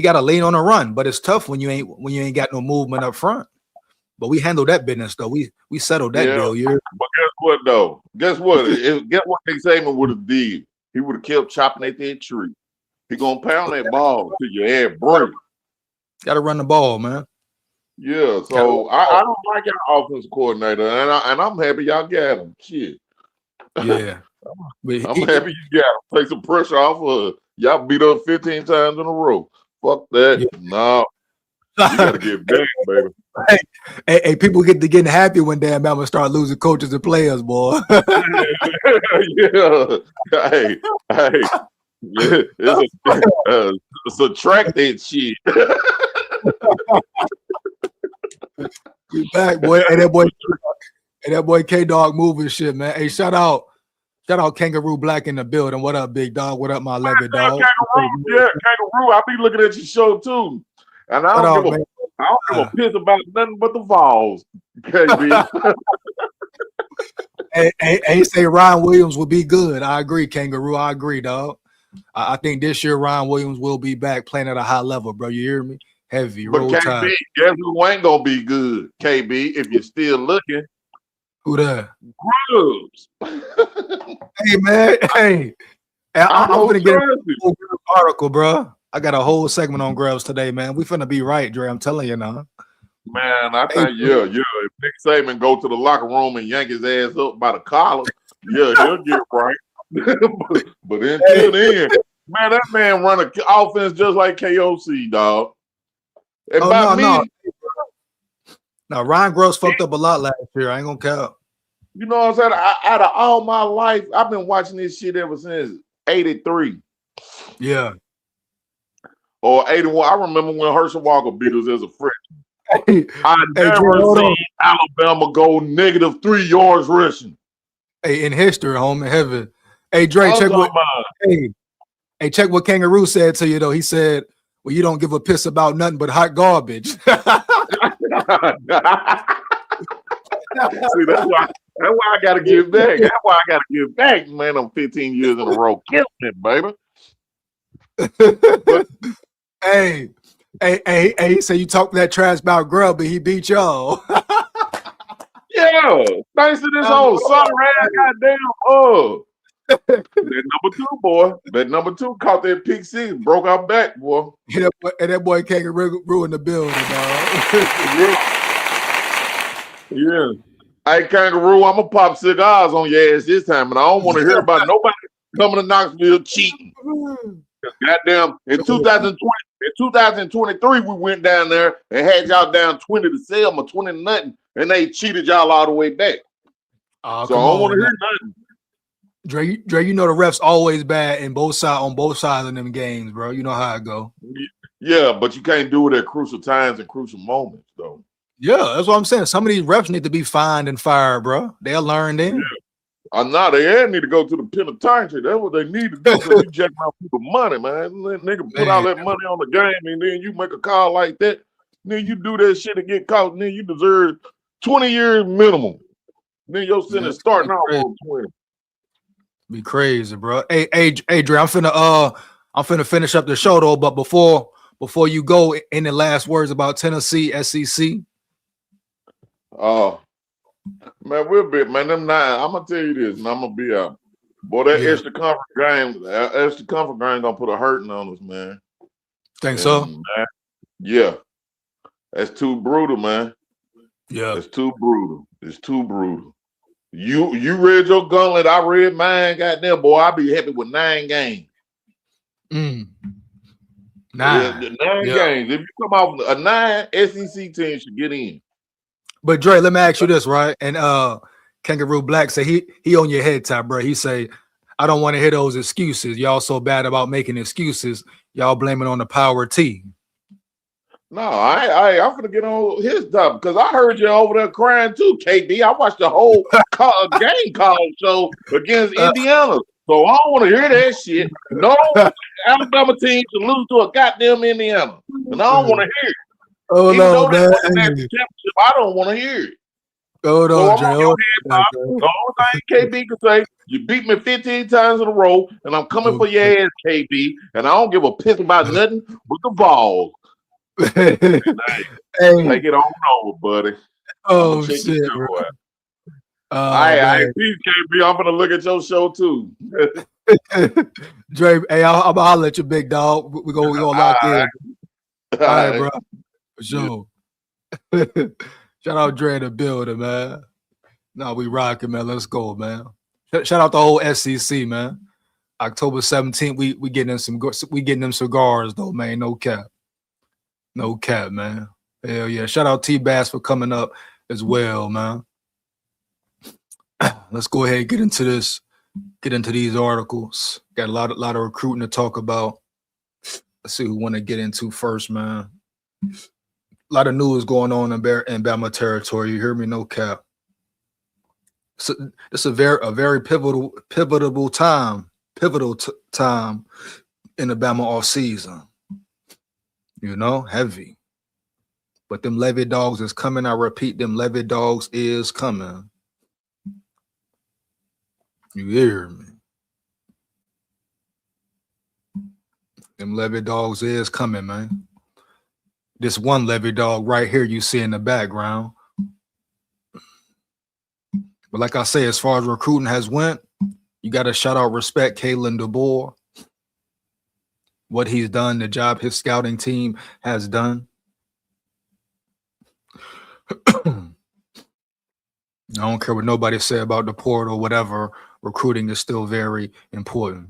[SPEAKER 3] got to lean on a run, but it's tough when you ain't got no movement up front. But we handled that business though. We settled that deal. Yeah.
[SPEAKER 6] But guess what though? Guess what? Guess what Nick Saban would have did? He would have kept chopping at that tree. He gonna pound that ball till your head break.
[SPEAKER 3] Got to run the ball, man.
[SPEAKER 6] Yeah. So I don't like our offensive coordinator, and I'm happy y'all got him. Shit.
[SPEAKER 3] Yeah.
[SPEAKER 6] I'm happy you got him. Take some pressure off of y'all beat up 15 times in a row. Fuck that. Yeah. No. You gotta get back, baby.
[SPEAKER 3] Hey, people get to getting happy when damn Bama start losing coaches and players, boy.
[SPEAKER 6] Yeah. Hey. Yeah. Subtract that shit.
[SPEAKER 3] We back, boy. And that boy K-Dog moving shit, man. Hey, shout out Kangaroo Black in the building. What up, big dog? What up, my Levy dog?
[SPEAKER 6] Kangaroo. I be looking at your show too. And I don't give a piss about nothing but the Vols. KB.
[SPEAKER 3] Hey, say Ryan Williams will be good. I agree, Kangaroo. I agree, dog. I think this year Ryan Williams will be back playing at a high level, bro. You hear me? Heavy.
[SPEAKER 6] But KB,
[SPEAKER 3] tide.
[SPEAKER 6] Guess who ain't gonna be good? KB, if you're still looking.
[SPEAKER 3] Who that?
[SPEAKER 6] Grubs.
[SPEAKER 3] Hey, man. Hey. I'm gonna get a whole article, bro. I got a whole segment on Grubs today, man. We finna be right, Dre. I'm telling you now.
[SPEAKER 6] Man, I think, yeah. If Nick Saban go to the locker room and yank his ass up by the collar, yeah, he'll get right. but until then, man, that man run an offense just like KOC, dog. And
[SPEAKER 3] no. Now, Ryan Gross fucked up a lot last year. I ain't gonna count.
[SPEAKER 6] You know what I'm saying? Out of all my life, I've been watching this shit ever since 83.
[SPEAKER 3] Yeah.
[SPEAKER 6] Or 81. I remember when Herschel Walker beat us as a freshman. I never seen Alabama go -3 yards rushing.
[SPEAKER 3] Hey, in history, home in heaven. Hey, Dre, check what Kangaroo said to you, though. He said, well, you don't give a piss about nothing but hot garbage.
[SPEAKER 6] See, that's why I got to give back. That's why I got to give back, man. I'm 15 years in a row. Killing it, baby.
[SPEAKER 3] Hey, he said you talk that trash about Grub, but he beat y'all.
[SPEAKER 6] Yeah, thanks to this old sunrise, goddamn. That number 2, boy. That number 2 caught that pick 6, broke our back, boy.
[SPEAKER 3] And that boy Kangaroo in the building, dog.
[SPEAKER 6] Yeah. Hey, Kangaroo, I'm gonna pop cigars on your ass this time, and I don't want to hear about nobody coming to Knoxville cheating. Goddamn, in 2023, we went down there and had y'all down 20 to Selma, 20 to nothing, and they cheated y'all all the way back. So I don't want to hear nothing.
[SPEAKER 3] Dre, you know the refs always bad on both sides of them games, bro. You know how it go.
[SPEAKER 6] Yeah, but you can't do it at crucial times and crucial moments, though.
[SPEAKER 3] Yeah, that's what I'm saying. Some of these refs need to be fined and fired, bro. They'll learn then.
[SPEAKER 6] Yeah. Nah, they need to go to the penitentiary. That's what they need to do. You jacking out people's money, man. Nigga put all that money on the game, and then you make a call like that. Then you do that shit and get caught, and then you deserve 20 years minimum. Then your sentence starting out on 20.
[SPEAKER 3] Be crazy, bro. Hey, Dre, I'm finna finish up the show though. But before you go, any last words about Tennessee, SEC?
[SPEAKER 6] Man, we're bit, man. Them 9. I'm gonna tell you this, and I'm gonna be out. Boy, that extra conference game gonna put a hurting on us, man.
[SPEAKER 3] Think so?
[SPEAKER 6] Man, yeah, that's too brutal, man.
[SPEAKER 3] Yeah,
[SPEAKER 6] it's too brutal. It's too brutal. You read your gauntlet, I read mine. Goddamn, boy, I'll be happy with 9 games.
[SPEAKER 3] 9.
[SPEAKER 6] 9 games. If you come off a 9, SEC team should get in.
[SPEAKER 3] But Dre, let me ask you this, right? And Kangaroo Black say he on your head top, bro. He say, I don't want to hear those excuses. Y'all so bad about making excuses. Y'all blame it on the power team.
[SPEAKER 6] No, I'm gonna get on his top because I heard you over there crying too, KD. I watched the whole game call show against Indiana. So I don't want to hear that shit. No Alabama team should lose to a goddamn Indiana. And I don't want to hear it.
[SPEAKER 3] Oh, no, man.
[SPEAKER 6] I don't want to hear it.
[SPEAKER 3] Oh, no,
[SPEAKER 6] so the only thing KB can say, you beat me 15 times in a row, and I'm coming for your ass, KB, and I don't give a piss about nothing but the balls. Take it on over, buddy.
[SPEAKER 3] Oh
[SPEAKER 6] check
[SPEAKER 3] shit,
[SPEAKER 6] it too,
[SPEAKER 3] bro.
[SPEAKER 6] boy.
[SPEAKER 3] Oh man.
[SPEAKER 6] Peace, KB. I'm gonna look at your show too.
[SPEAKER 3] Dre, hey, I'm gonna holler at you, big dog. We gonna lock in. All right, bro. For sure. Shout out Dre in the building, man. No, we rocking, man. Let's go, man. Shout out the whole SEC, man. October 17th, we getting them cigars though, man. No cap. No cap, man. Hell yeah. Shout out T-Bass for coming up as well, man. Let's go ahead and get into these articles. Got a lot of recruiting to talk about. Let's see who want to get into first, man. A lot of news going on in Bama territory. You hear me? No cap. So it's a very pivotal time in the Bama off season. You know, heavy. But them Levy Dogs is coming. I repeat, them Levy Dogs is coming. You hear me? Them Levy Dogs is coming, man. This one Levy Dog right here you see in the background. But like I say, as far as recruiting has went, you got to shout out, respect Kalen DeBoer. What he's done, the job his scouting team has done. I don't care what nobody say about the portal or whatever. Recruiting is still very important.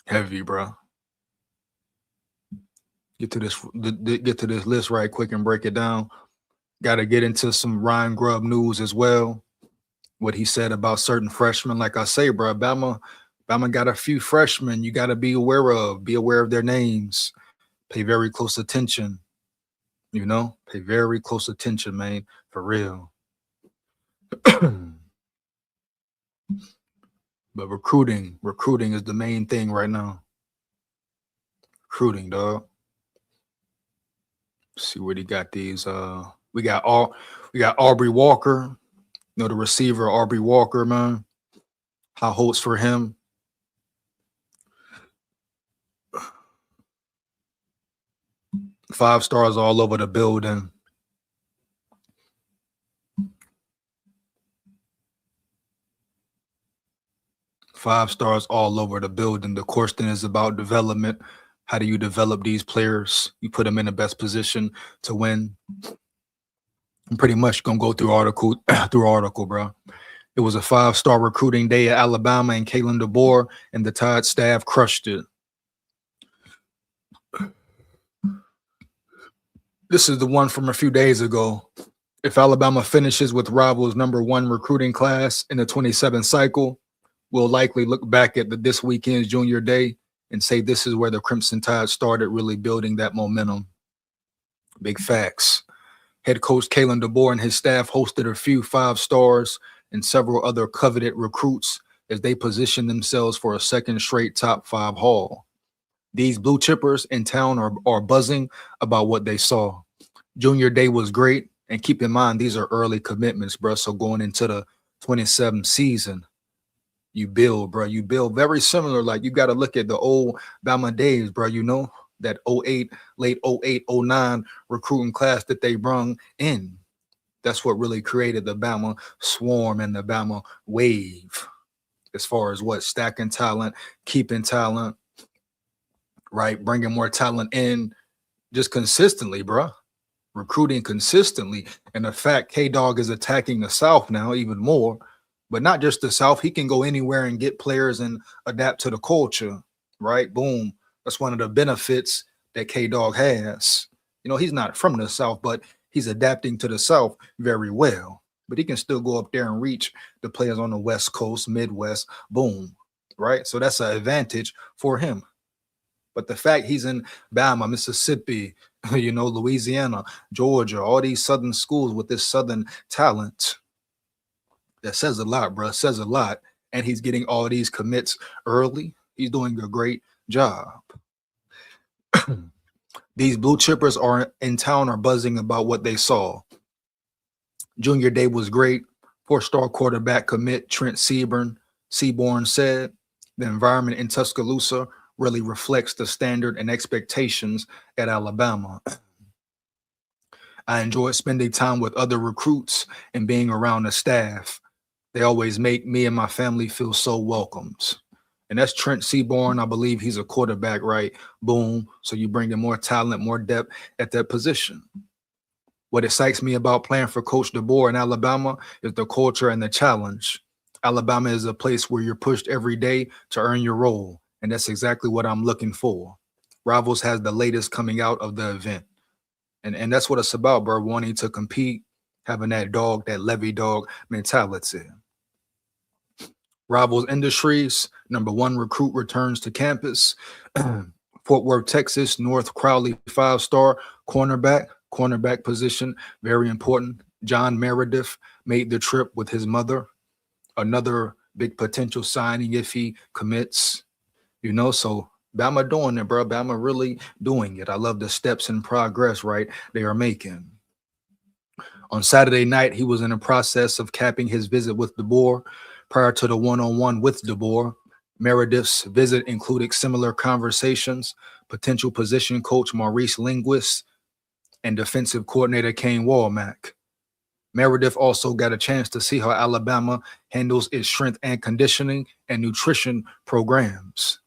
[SPEAKER 3] Heavy, bro. Get to this list right quick and break it down. Got to get into some Ryan Grubb news as well. What he said about certain freshmen. Like I say, bro, Bama got a few freshmen you got to be aware of. Be aware of their names. Pay very close attention. You know, pay very close attention, man, for real. But recruiting is the main thing right now. Recruiting, dog. Let's see where he got these. We got Aubrey Walker, you know, the receiver Aubrey Walker, man. High hopes for him. Five stars all over the building. Five stars all over the building. The question is about development. How do you develop these players? You put them in the best position to win. I'm pretty much gonna go through article, bro. It was a 5-star recruiting day at Alabama, and Kalen DeBoer and the Tide staff crushed it. This is the one from a few days ago. If Alabama finishes with rivals #1 recruiting class in the 27 cycle, we'll likely look back at this weekend's junior day and say this is where the Crimson Tide started really building that momentum. Big facts. Head coach Kalen DeBoer and his staff hosted a few 5 stars and several other coveted recruits as they position themselves for a second straight top 5 haul. These blue chippers in town are buzzing about what they saw. Junior day was great, and keep in mind these are early commitments, bro. So going into the 27 season, you build, bro. You build very similar. Like you got to look at the old Bama days, bro. You know that 08, late 08, 09 recruiting class that they brung in. That's what really created the Bama swarm and the Bama wave. As far as what stacking talent, keeping talent, right? Bringing more talent in just consistently, bro. Recruiting consistently. And the fact K-Dog is attacking the South now even more, but not just the South. He can go anywhere and get players and adapt to the culture, right? Boom. That's one of the benefits that K-Dog has. You know, he's not from the South, but he's adapting to the South very well. But he can still go up there and reach the players on the West Coast, Midwest, boom, right? So that's an advantage for him. But the fact he's in Bama, Mississippi, you know, Louisiana, Georgia, all these Southern schools with this Southern talent, that says a lot, bro. Says a lot. And he's getting all these commits early. He's doing a great job. These blue chippers are in town are buzzing about what they saw. Junior day was great. 4-star quarterback commit Trent Seaborn said the environment in Tuscaloosa really reflects the standard and expectations at Alabama. I enjoyed spending time with other recruits and being around the staff. They always make me and my family feel so welcomed. And that's Trent Seaborn. I believe he's a quarterback, right? Boom. So you bring in more talent, more depth at that position. What excites me about playing for Coach DeBoer in Alabama is the culture and the challenge. Alabama is a place where you're pushed every day to earn your role, and that's exactly what I'm looking for. Rivals has the latest coming out of the event, and that's what it's about, bro, wanting to compete, having that dog, that Levy dog mentality. Rivals Industries, #1 recruit returns to campus. Fort Worth, Texas, North Crowley 5-star cornerback position, very important. John Meredith made the trip with his mother. Another big potential signing if he commits, so Bama doing it, bro. Bama really doing it. I love the steps in progress, right, they are making. On Saturday night, he was in the process of capping his visit with DeBoer. Prior to the one-on-one with DeBoer, Meredith's visit included similar conversations, potential position coach Maurice Linguist and defensive coordinator Kane Walmack. Meredith also got a chance to see how Alabama handles its strength and conditioning and nutrition programs.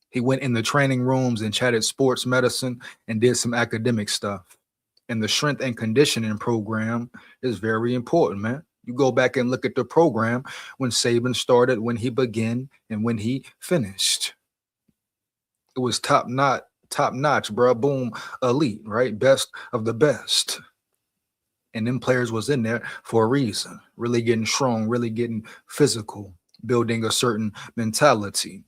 [SPEAKER 3] He went in the training rooms and chatted sports medicine and did some academic stuff. And the strength and conditioning program is very important, man. You go back and look at the program when Saban started, when he began, and when he finished. It was top notch, bro. Boom, elite, right? Best of the best. And them players was in there for a reason, really getting strong, really getting physical, building a certain mentality.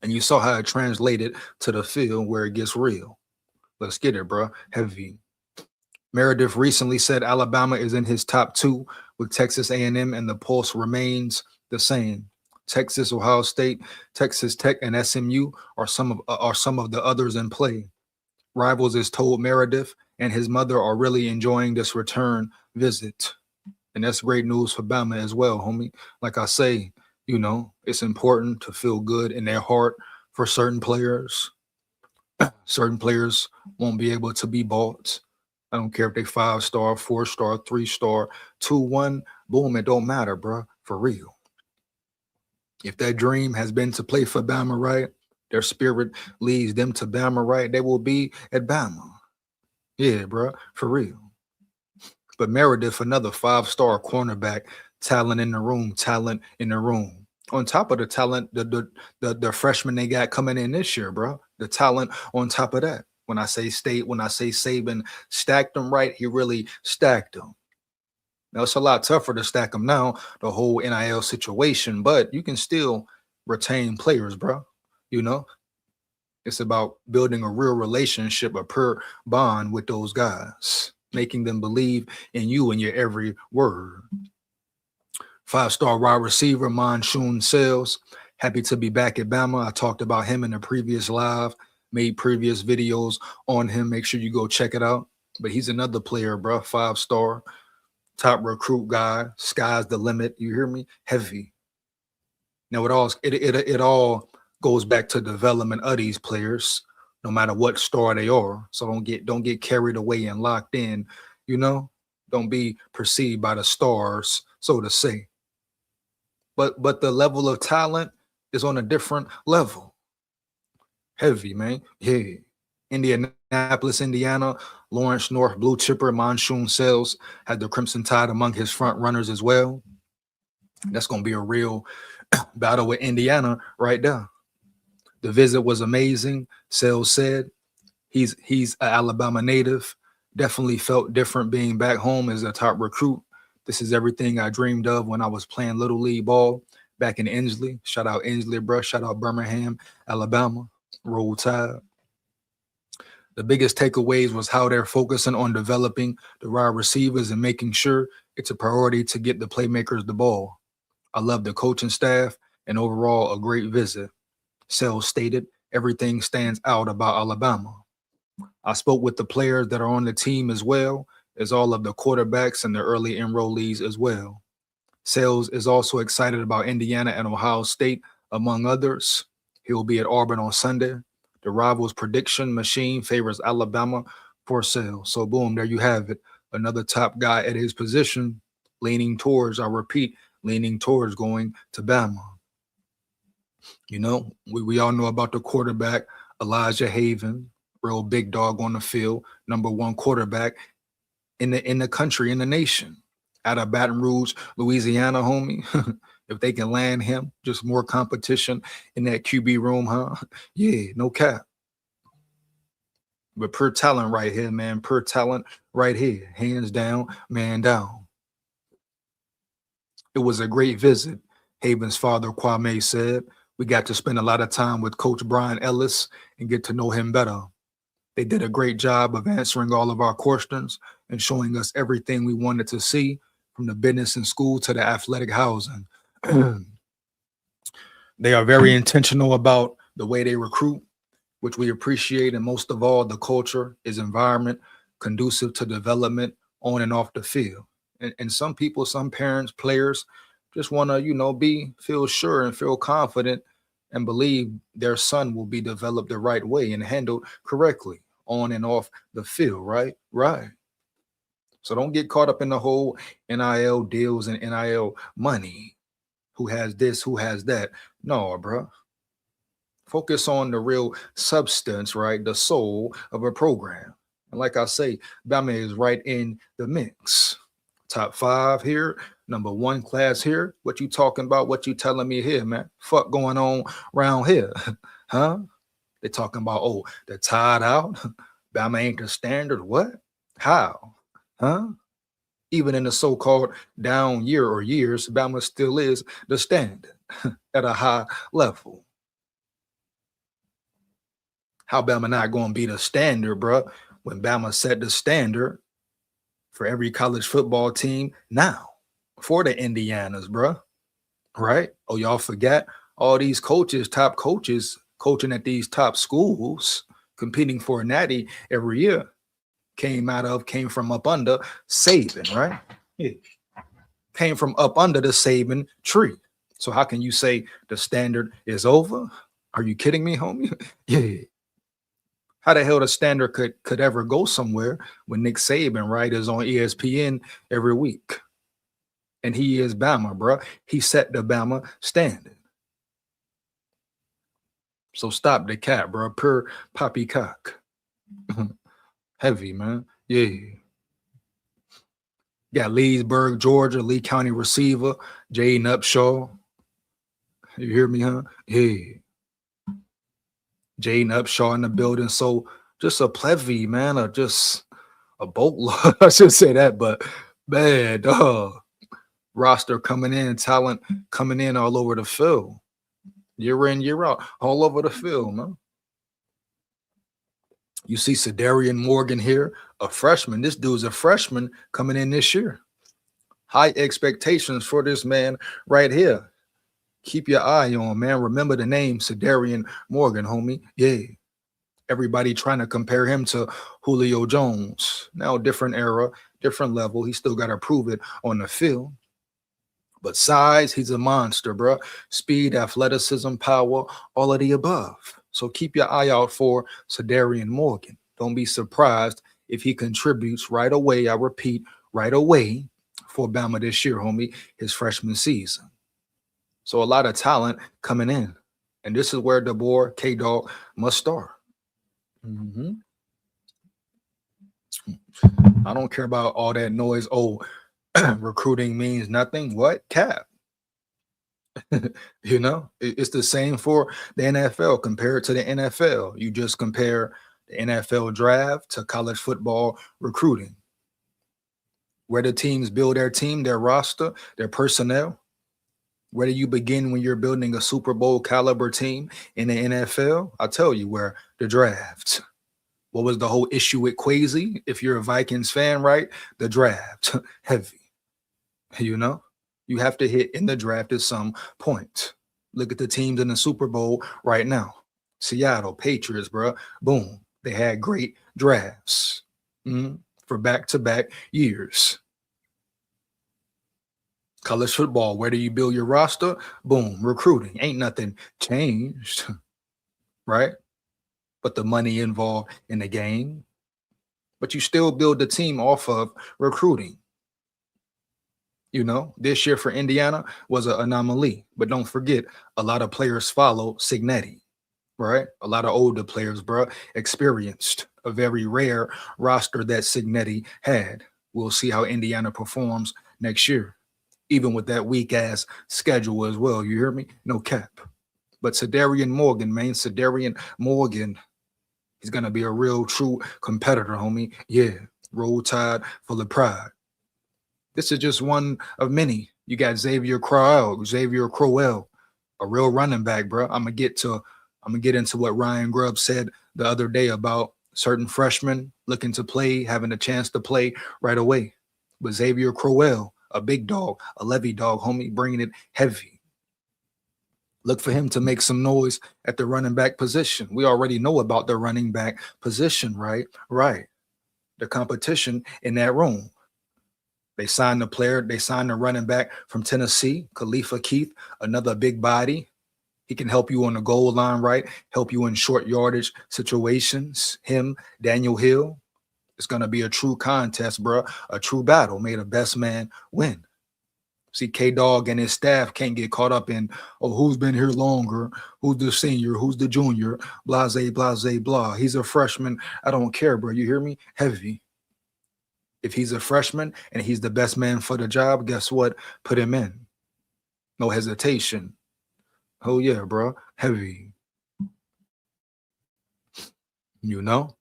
[SPEAKER 3] And you saw how it translated to the field where it gets real. Let's get it, bro. Heavy. Meredith recently said Alabama is in his top 2 with Texas A&M, and the pulse remains the same. Texas, Ohio State, Texas Tech, and SMU are some of the others in play. Rivals has told Meredith and his mother are really enjoying this return visit. And that's great news for Bama as well, homie. Like I say, it's important to feel good in their heart for certain players. Certain players won't be able to be bought. I don't care if they 5-star, 4-star, 3-star, 2-1, boom, it don't matter, bro, for real. If that dream has been to play for Bama, right, their spirit leads them to Bama, right, they will be at Bama. Yeah, bro, for real. But Meredith, another 5-star cornerback, talent in the room. On top of the talent, the freshmen they got coming in this year, bro, the talent on top of that. When I say Saban stacked them right, he really stacked them. Now, it's a lot tougher to stack them now, the whole NIL situation, but you can still retain players, bro. It's about building a real relationship, a pure bond with those guys, making them believe in you and your every word. 5-star wide receiver, Monsoon Sales, happy to be back at Bama. I talked about him in the previous live, made previous videos on him. Make sure you go check it out. But he's another player, bro. 5-star, top recruit guy. Sky's the limit. You hear me? Heavy. Now it all goes back to development of these players, no matter what star they are. So don't get carried away and locked in. Don't be perceived by the stars, so to say. But the level of talent is on a different level. Heavy, man. Yeah. Indianapolis, Indiana, Lawrence North blue chipper Monsoon Sales had the Crimson Tide among his front runners as well. That's going to be a real battle with Indiana right there. The visit was amazing. Sales said he's an Alabama native. Definitely felt different being back home as a top recruit. This is everything I dreamed of when I was playing Little League ball back in Inslee. Shout out Inslee, bro. Shout out Birmingham, Alabama. Roll Tide. The biggest takeaways was how they're focusing on developing the wide receivers and making sure it's a priority to get the playmakers the ball. I love the coaching staff and overall a great visit. Sales stated everything stands out about Alabama. I spoke with the players that are on the team as well as all of the quarterbacks and the early enrollees as well. Sales is also excited about Indiana and Ohio State, among others. He will be at Auburn on Sunday. The Rivals prediction machine favors Alabama for sale. So boom, there you have it. Another top guy at his position, leaning towards, I repeat, leaning towards going to Bama. You know, we all know about the quarterback, Elijah Haven, real big dog on the field, #1 quarterback in the country, in the nation. Out of Baton Rouge, Louisiana, homie. If they can land him, just more competition in that QB room, huh? Yeah, no cap. But pure talent right here, man. Pure talent right here. Hands down, man down. It was a great visit, Haven's father, Kwame, said. We got to spend a lot of time with Coach Brian Ellis and get to know him better. They did a great job of answering all of our questions and showing us everything we wanted to see, from the business and school to the athletic housing. They are very intentional about the way they recruit, which we appreciate. And most of all, the culture is environment conducive to development on and off the field. And some people, some parents, players just want to, feel sure and feel confident and believe their son will be developed the right way and handled correctly on and off the field, right? Right. So don't get caught up in the whole NIL deals and NIL money. Who has this, who has that? No, bro. Focus on the real substance, right? The soul of a program. And like I say, Bama is right in the mix. Top 5 here, #1 class here. What you talking about? What you telling me here, man? Fuck going on around here, huh? They talking about, oh, they're tied out. Bama ain't the standard. What? How? Huh? Even in the so-called down year or years, Bama still is the standard at a high level. How Bama not going to be the standard, bro, when Bama set the standard for every college football team now for the Indianas, bro, right? Oh, y'all forget all these coaches, top coaches, coaching at these top schools, competing for a natty every year, came from up under Saban, right? Yeah. Came from up under the Saban tree. So how can you say the standard is over? Are you kidding me, homie? Yeah. How the hell the standard could ever go somewhere when Nick Saban, right, is on ESPN every week? And he is Bama, bro. He set the Bama standard. So stop the cat, bro. Pure poppycock. Heavy, man. Yeah. Got Leesburg, Georgia, Lee County receiver, Jaden Upshaw. You hear me, huh? Yeah. Jaden Upshaw in the building. So just a plevy, man, or just a boatload. I should say that, but man, roster coming in, talent coming in all over the field. Year in, year out, all over the field, man. You see Cedarian Morgan here, a freshman. This dude's a freshman coming in this year. High expectations for this man right here. Keep your eye on, man. Remember the name, Cedarian Morgan, homie. Yeah. Everybody trying to compare him to Julio Jones. Now, different era, different level. He still got to prove it on the field. But size, he's a monster, bro. Speed, athleticism, power, all of the above. So keep your eye out for Cedarian Morgan. Don't be surprised if he contributes right away. I repeat, right away for Bama this year, homie, his freshman season. So a lot of talent coming in. And this is where DeBoer, K-Dog must start. Mm-hmm. I don't care about all that noise. Oh, recruiting means nothing. What? Cap. You know, it's the same for the NFL. Compared to the NFL, you just compare the NFL draft to college football recruiting. Where the teams build their team, their roster, their personnel. Where do you begin when you're building a Super Bowl caliber team in the NFL? I'll tell you, where the draft. What was the whole issue with Kwesi? If you're a Vikings fan, right? The draft. Heavy. You know? You have to hit in the draft at some point. Look at the teams in the Super Bowl right now. Seattle, Patriots, bro. Boom. They had great drafts for back-to-back years. College football, where do you build your roster? Boom, recruiting. Ain't nothing changed, right? But the money involved in the game. but you still build the team off of recruiting. You know, this year for Indiana was an anomaly, but don't forget, a lot of players follow Signetti, right? A lot of older players, bro, experienced, a very rare roster that Signetti had. We'll see how Indiana performs next year, even with that weak ass schedule as well. You hear me? No cap. But Cedarian Morgan, man, Cedarian Morgan, he's gonna be a real true competitor, homie. Yeah, roll tide full of pride. This is just one of many. You got Xavier Crowell, a real running back, bro. I'm gonna get into what Ryan Grubb said the other day about certain freshmen looking to play, having a chance to play right away. But Xavier Crowell, a big dog, a Levy dog, homie, bringing it heavy. Look for him to make some noise at the running back position. We already know about the running back position, right? Right. The competition in that room. They signed the running back from Tennessee, Khalifa Keith, another big body. He can help you on the goal line, right? Help you in short yardage situations. Him, Daniel Hill. It's going to be a true contest, bro. A true battle. May the best man win. See, K-Dog and his staff can't get caught up in, oh, who's been here longer? Who's the senior? Who's the junior? Blase, blase, blah. He's a freshman. I don't care, bro. You hear me? Heavy. If he's a freshman and he's the best man for the job, guess what? Put him in. No hesitation. Oh, yeah, bro. Heavy. You know?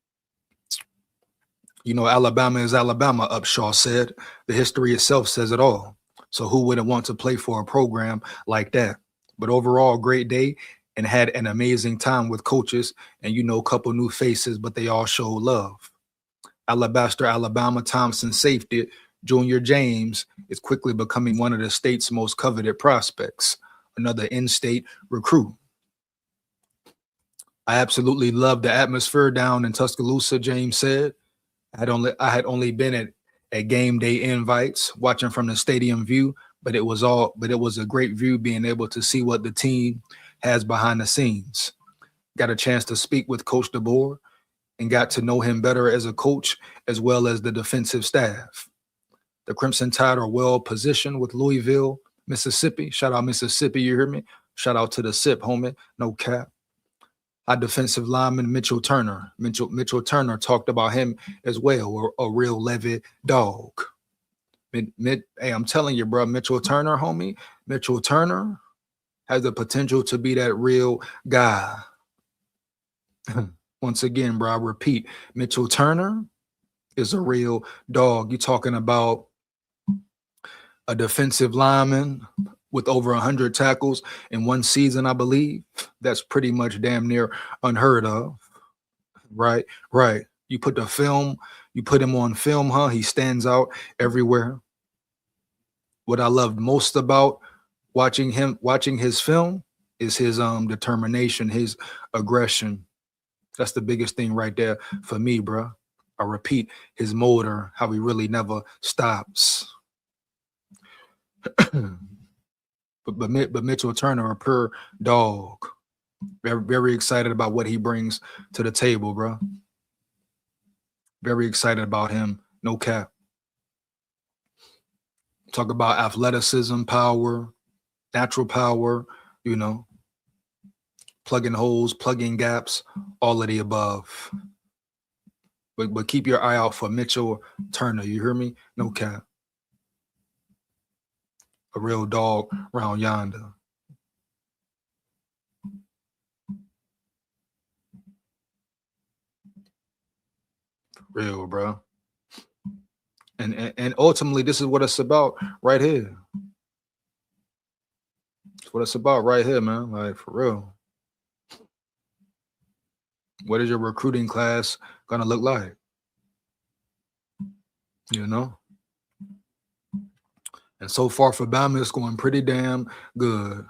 [SPEAKER 3] You know, Alabama is Alabama, Upshaw said. The history itself says it all. So who wouldn't want to play for a program like that? But overall, great day, and had an amazing time with coaches and, you know, a couple new faces, but they all show love. Alabaster, Alabama, Thompson safety, Junior James is quickly becoming one of the state's most coveted prospects, another in-state recruit. I absolutely love the atmosphere down in Tuscaloosa, James said. I had only been at game day invites, watching from the stadium view, but it was a great view being able to see what the team has behind the scenes. Got a chance to speak with Coach DeBoer and got to know him better as a coach as well as the defensive staff. The Crimson Tide are well positioned with Louisville, Mississippi. Shout out Mississippi, you hear me? Shout out to the SIP, homie. No cap. Our defensive lineman, Mitchell Turner. Mitchell Turner talked about him as well, a real Levy dog. Hey, I'm telling you, bro, Mitchell Turner, homie, Mitchell Turner has the potential to be that real guy. Once again, bro, I repeat, Mitchell Turner is a real dog. You're talking about a defensive lineman with over 100 tackles in one season, I believe. That's pretty much damn near unheard of. Right. You put him on film, huh? He stands out everywhere. What I loved most about watching his film is his determination, his aggression. That's the biggest thing right there for me, bro. I repeat, his motor, how he really never stops. But Mitchell Turner, a pure dog. Very, very excited about what he brings to the table, bro. Very excited about him. No cap. Talk about athleticism, power, natural power, you know, plugging holes, plugging gaps, all of the above. But keep your eye out for Mitchell Turner. You hear me? No cap. A real dog round yonder. Real, bro. And ultimately, this is what it's about right here. It's what it's about right here, man. Like, for real. What is your recruiting class gonna look like? You know? And so far for Bama, it's going pretty damn good.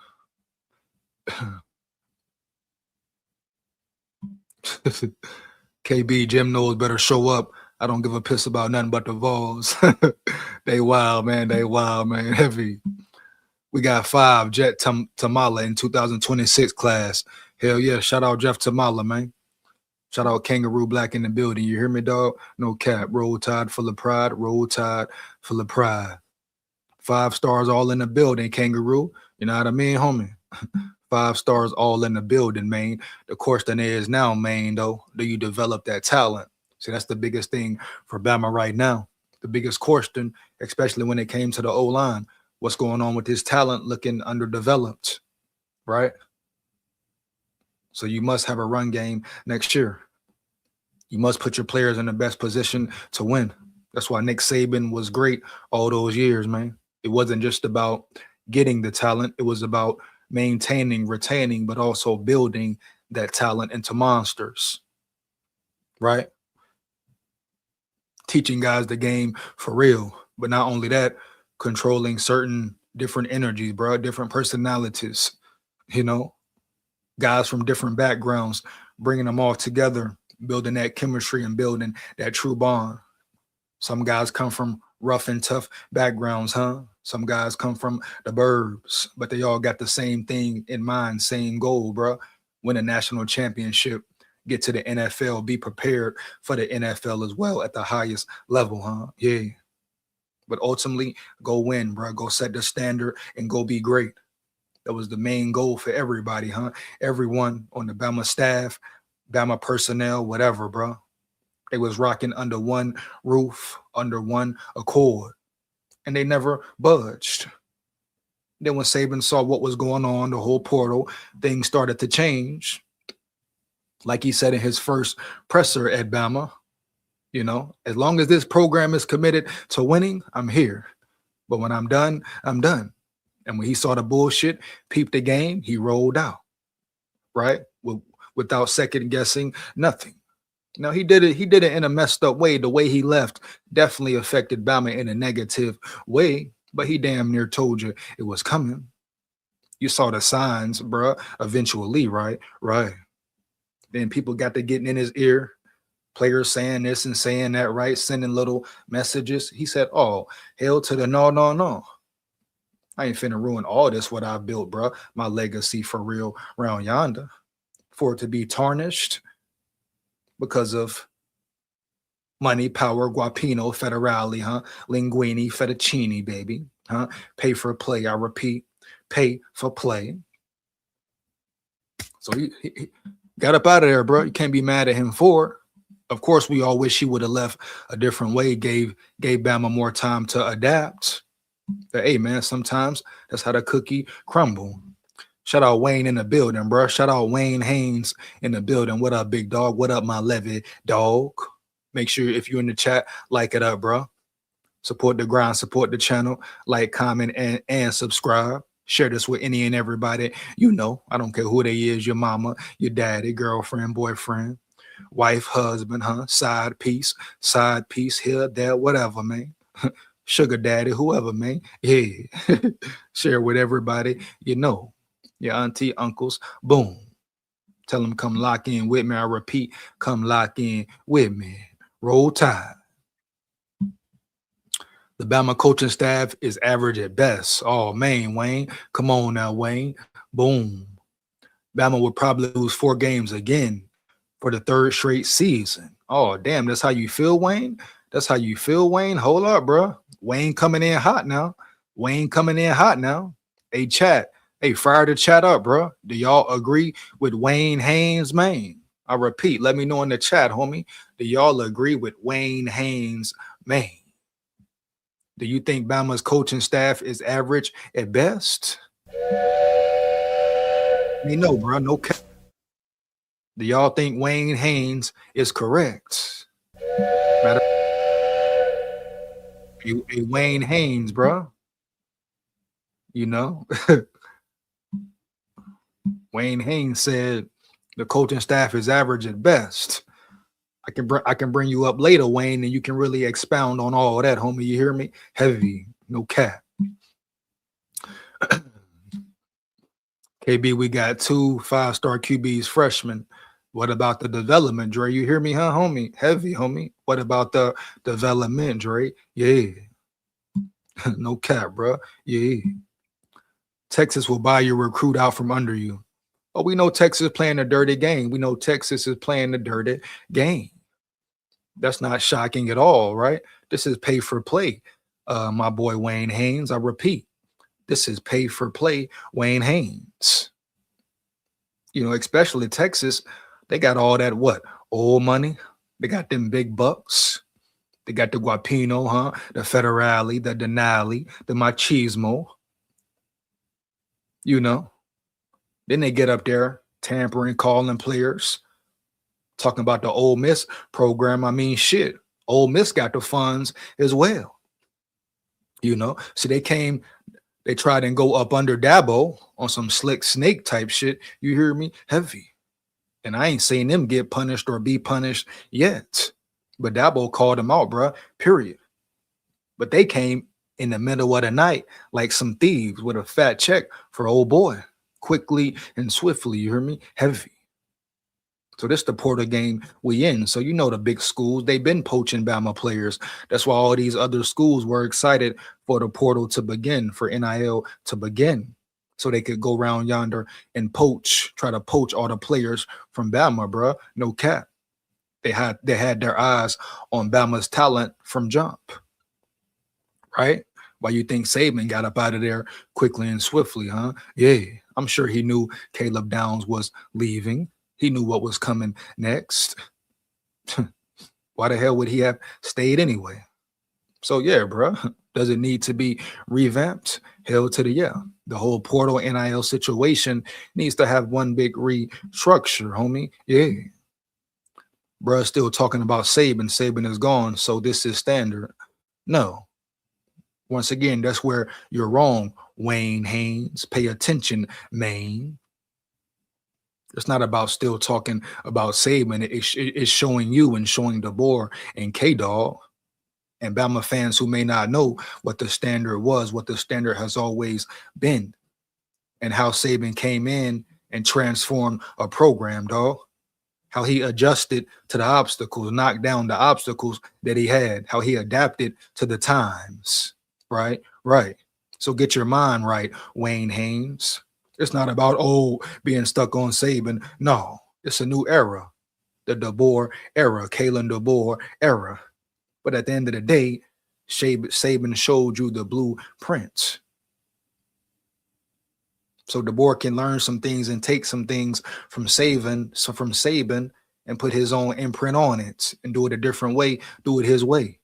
[SPEAKER 3] KB, Jim knows better show up. I don't give a piss about nothing but the Vols. They wild, man. They wild, man. Heavy. We got 5 Jet Tamala in 2026 class. Hell yeah. Shout out Jeff Tamala, man. Shout out Kangaroo Black in the building. You hear me, dog? No cap. Roll Tide full of pride. Roll Tide full of pride. 5 stars all in the building, Kangaroo. You know what I mean, homie? 5 stars all in the building, man. The question is now, man, though, do you develop that talent? See, that's the biggest thing for Bama right now. The biggest question, especially when it came to the O-line. What's going on with his talent looking underdeveloped, right? So you must have a run game next year. You must put your players in the best position to win. That's why Nick Saban was great all those years, man. It wasn't just about getting the talent. It was about maintaining, retaining, but also building that talent into monsters, right? Teaching guys the game for real. But not only that, controlling certain different energies, bro, different personalities, you know, guys from different backgrounds, bringing them all together, building that chemistry and building that true bond. Some guys come from rough and tough backgrounds, huh? Some guys come from the burbs, but they all got the same thing in mind, same goal, bro. Win a national championship, get to the NFL, be prepared for the NFL as well at the highest level, huh? Yeah. But ultimately, go win, bro. Go set the standard and go be great. That was the main goal for everybody, huh? Everyone on the Bama staff, Bama personnel, whatever, bro. They was rocking under one roof, under one accord, and they never budged. Then when Saban saw what was going on, the whole portal, things started to change. Like he said in his first presser at Bama, you know, as long as this program is committed to winning, I'm here. But when I'm done, I'm done. And when he saw the bullshit, peeped the game, he rolled out, right? Without second guessing nothing. No, he did it in a messed up way. The way he left definitely affected Bama in a negative way, but he damn near told you it was coming. You saw the signs, bro, eventually, right? Right. Then people got to getting in his ear, players saying this and saying that, right? Sending little messages. He said, oh, hell to the no, no, no. I ain't finna ruin all this, what I built, bro. My legacy for real around yonder. For it to be tarnished because of money, power, guapino, federale, huh? Linguini, fettuccine, baby, huh? Pay for play. I repeat, pay for play. So he got up out of there, bro. You can't be mad at him for it. Of course, we all wish he would have left a different way, gave Bama more time to adapt. But hey, man, sometimes that's how the cookie crumble. Shout out Wayne in the building, bro. Shout out Wayne Haynes in the building. What up, big dog? What up, my Levy dog? Make sure if you're in the chat, like it up, bro. Support the grind, support the channel, like, comment, and subscribe. Share this with any and everybody. You know, I don't care who they is, your mama, your daddy, girlfriend, boyfriend, wife, husband, huh? Side piece, here, there, whatever, man. Sugar daddy, whoever, man. Yeah. Share with everybody, you know. Your auntie, uncles, boom. Tell them come lock in with me. I repeat, come lock in with me. Roll Tide. The Bama coaching staff is average at best. Oh, man, Wayne. Come on now, Wayne. Boom. Bama would probably lose 4 games again for the 3rd straight season. Oh, damn. That's how you feel, Wayne? That's how you feel, Wayne? Hold up, bro. Wayne coming in hot now. Wayne coming in hot now. Hey, chat. Hey, fire the chat up, bro. Do y'all agree with Wayne Haynes, man? I repeat, let me know in the chat, homie. Do y'all agree with Wayne Haynes, man? Do you think Bama's coaching staff is average at best? Me know, bro. No cap. Do y'all think Wayne Haynes is correct? Hey, Wayne Haynes, bro. You know? Wayne Haynes said the coaching staff is average at best. I can bring you up later, Wayne, and you can really expound on all that, homie. You hear me? Heavy, no cap. KB, we got 2 5-star QBs freshmen. What about the development, Dre? You hear me, huh, homie? Heavy, homie. What about the development, Dre? Yeah. No cap, bro. Yeah. Texas will buy your recruit out from under you. Oh, we know Texas is playing a dirty game. We know Texas is playing a dirty game. That's not shocking at all, right? This is pay for play, my boy Wayne Haynes. I repeat, this is pay for play, Wayne Haynes. You know, especially Texas, they got all that what? Old money. They got them big bucks. They got the Guapino, huh? The Federale, the Denali, the Machismo. You know, then they get up there tampering, calling players, talking about the Ole Miss program. I mean, shit, Ole Miss got the funds as well. You know, so they tried and go up under Dabo on some slick snake type shit. You hear me? Heavy. And I ain't seen them get punished or be punished yet. But Dabo called them out, bro. Period. But they came in the middle of the night like some thieves with a fat check for old boy. Quickly and swiftly, you hear me? Heavy. So this the portal game we in. So you know the big schools, they've been poaching Bama players. That's why all these other schools were excited for the portal to begin, for NIL to begin. So they could go around yonder and try to poach all the players from Bama, bro. No cap. They had their eyes on Bama's talent from jump. Right? Why you think Saban got up out of there quickly and swiftly, huh? Yeah, I'm sure he knew Caleb Downs was leaving. He knew what was coming next. Why the hell would he have stayed anyway? So yeah, bro. Does it need to be revamped? Hell to the yeah. The whole portal NIL situation needs to have one big restructure, homie. Yeah. Bruh still talking about Saban. Saban is gone, so this is standard. No. Once again, that's where you're wrong, Wayne Haynes. Pay attention, Maine. It's not about still talking about Saban. It's showing you and showing DeBoer and K-Dog and Bama fans who may not know what the standard was, what the standard has always been, and how Saban came in and transformed a program, dog. How he adjusted to the obstacles, knocked down the obstacles that he had, how he adapted to the times, right? Right. So get your mind right, Wayne Haynes. It's not about, being stuck on Saban. No, it's a new era, the DeBoer era, Kalen DeBoer era. But at the end of the day, Saban showed you the blueprint. So DeBoer can learn some things and take some things from Saban and put his own imprint on it and do it a different way, do it his way.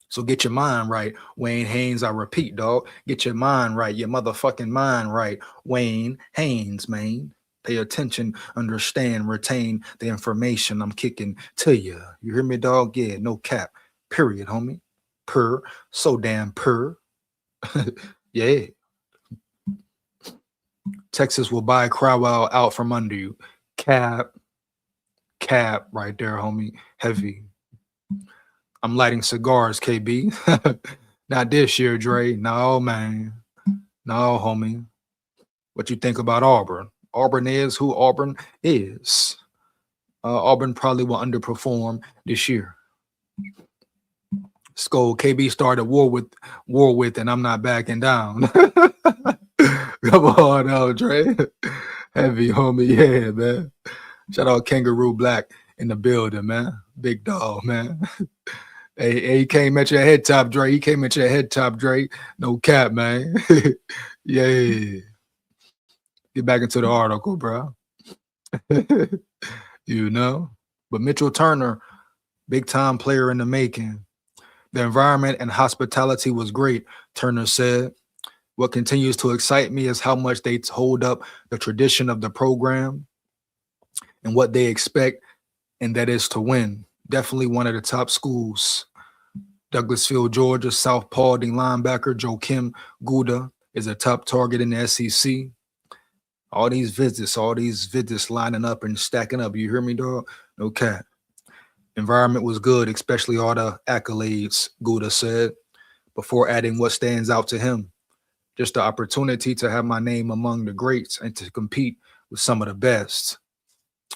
[SPEAKER 3] So get your mind right, Wayne Haynes. I repeat, dog. Get your mind right, your motherfucking mind right, Wayne Haynes, man. Pay attention, understand, retain the information I'm kicking to you. You hear me, dog? Yeah, no cap. Period, homie. Per. So damn per. Yeah. Texas will buy Crowell out from under you. Cap right there, homie. Heavy. I'm lighting cigars, KB. Not this year, Dre. No, man. No, homie. What you think about Auburn? Auburn is who Auburn is. Auburn probably will underperform this year. SKOL, KB started war with, and I'm not backing down. Come on, Dre. Heavy, homie. Yeah, man. Shout out Kangaroo Black in the building, man. Big dog, man. Hey, he came at your head top, Dre. He came at your head top, Dre. No cap, man. Yeah. Get back into the article, bro. You know? But Mitchell Turner, big time player in the making. The environment and hospitality was great, Turner said. What continues to excite me is how much they hold up the tradition of the program and what they expect, and that is to win. Definitely one of the top schools. Douglasville, Georgia, South Paulding linebacker Joakim Gouda is a top target in the SEC. All these visits lining up and stacking up. You hear me, dog? No cap. Environment was good, especially all the accolades, Gouda said, before adding what stands out to him. Just the opportunity to have my name among the greats and to compete with some of the best.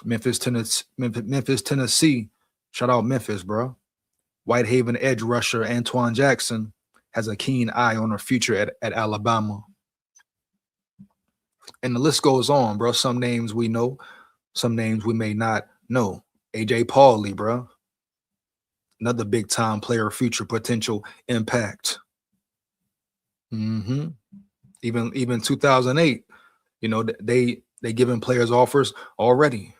[SPEAKER 3] Memphis, Tennessee. Shout out Memphis, bro. Whitehaven edge rusher Antoine Jackson has a keen eye on her future at Alabama. And the list goes on, bro. Some names we know, some names we may not know. AJ Pauly, bro. Another big time player, future potential impact. Even 2008, you know, they giving players offers already.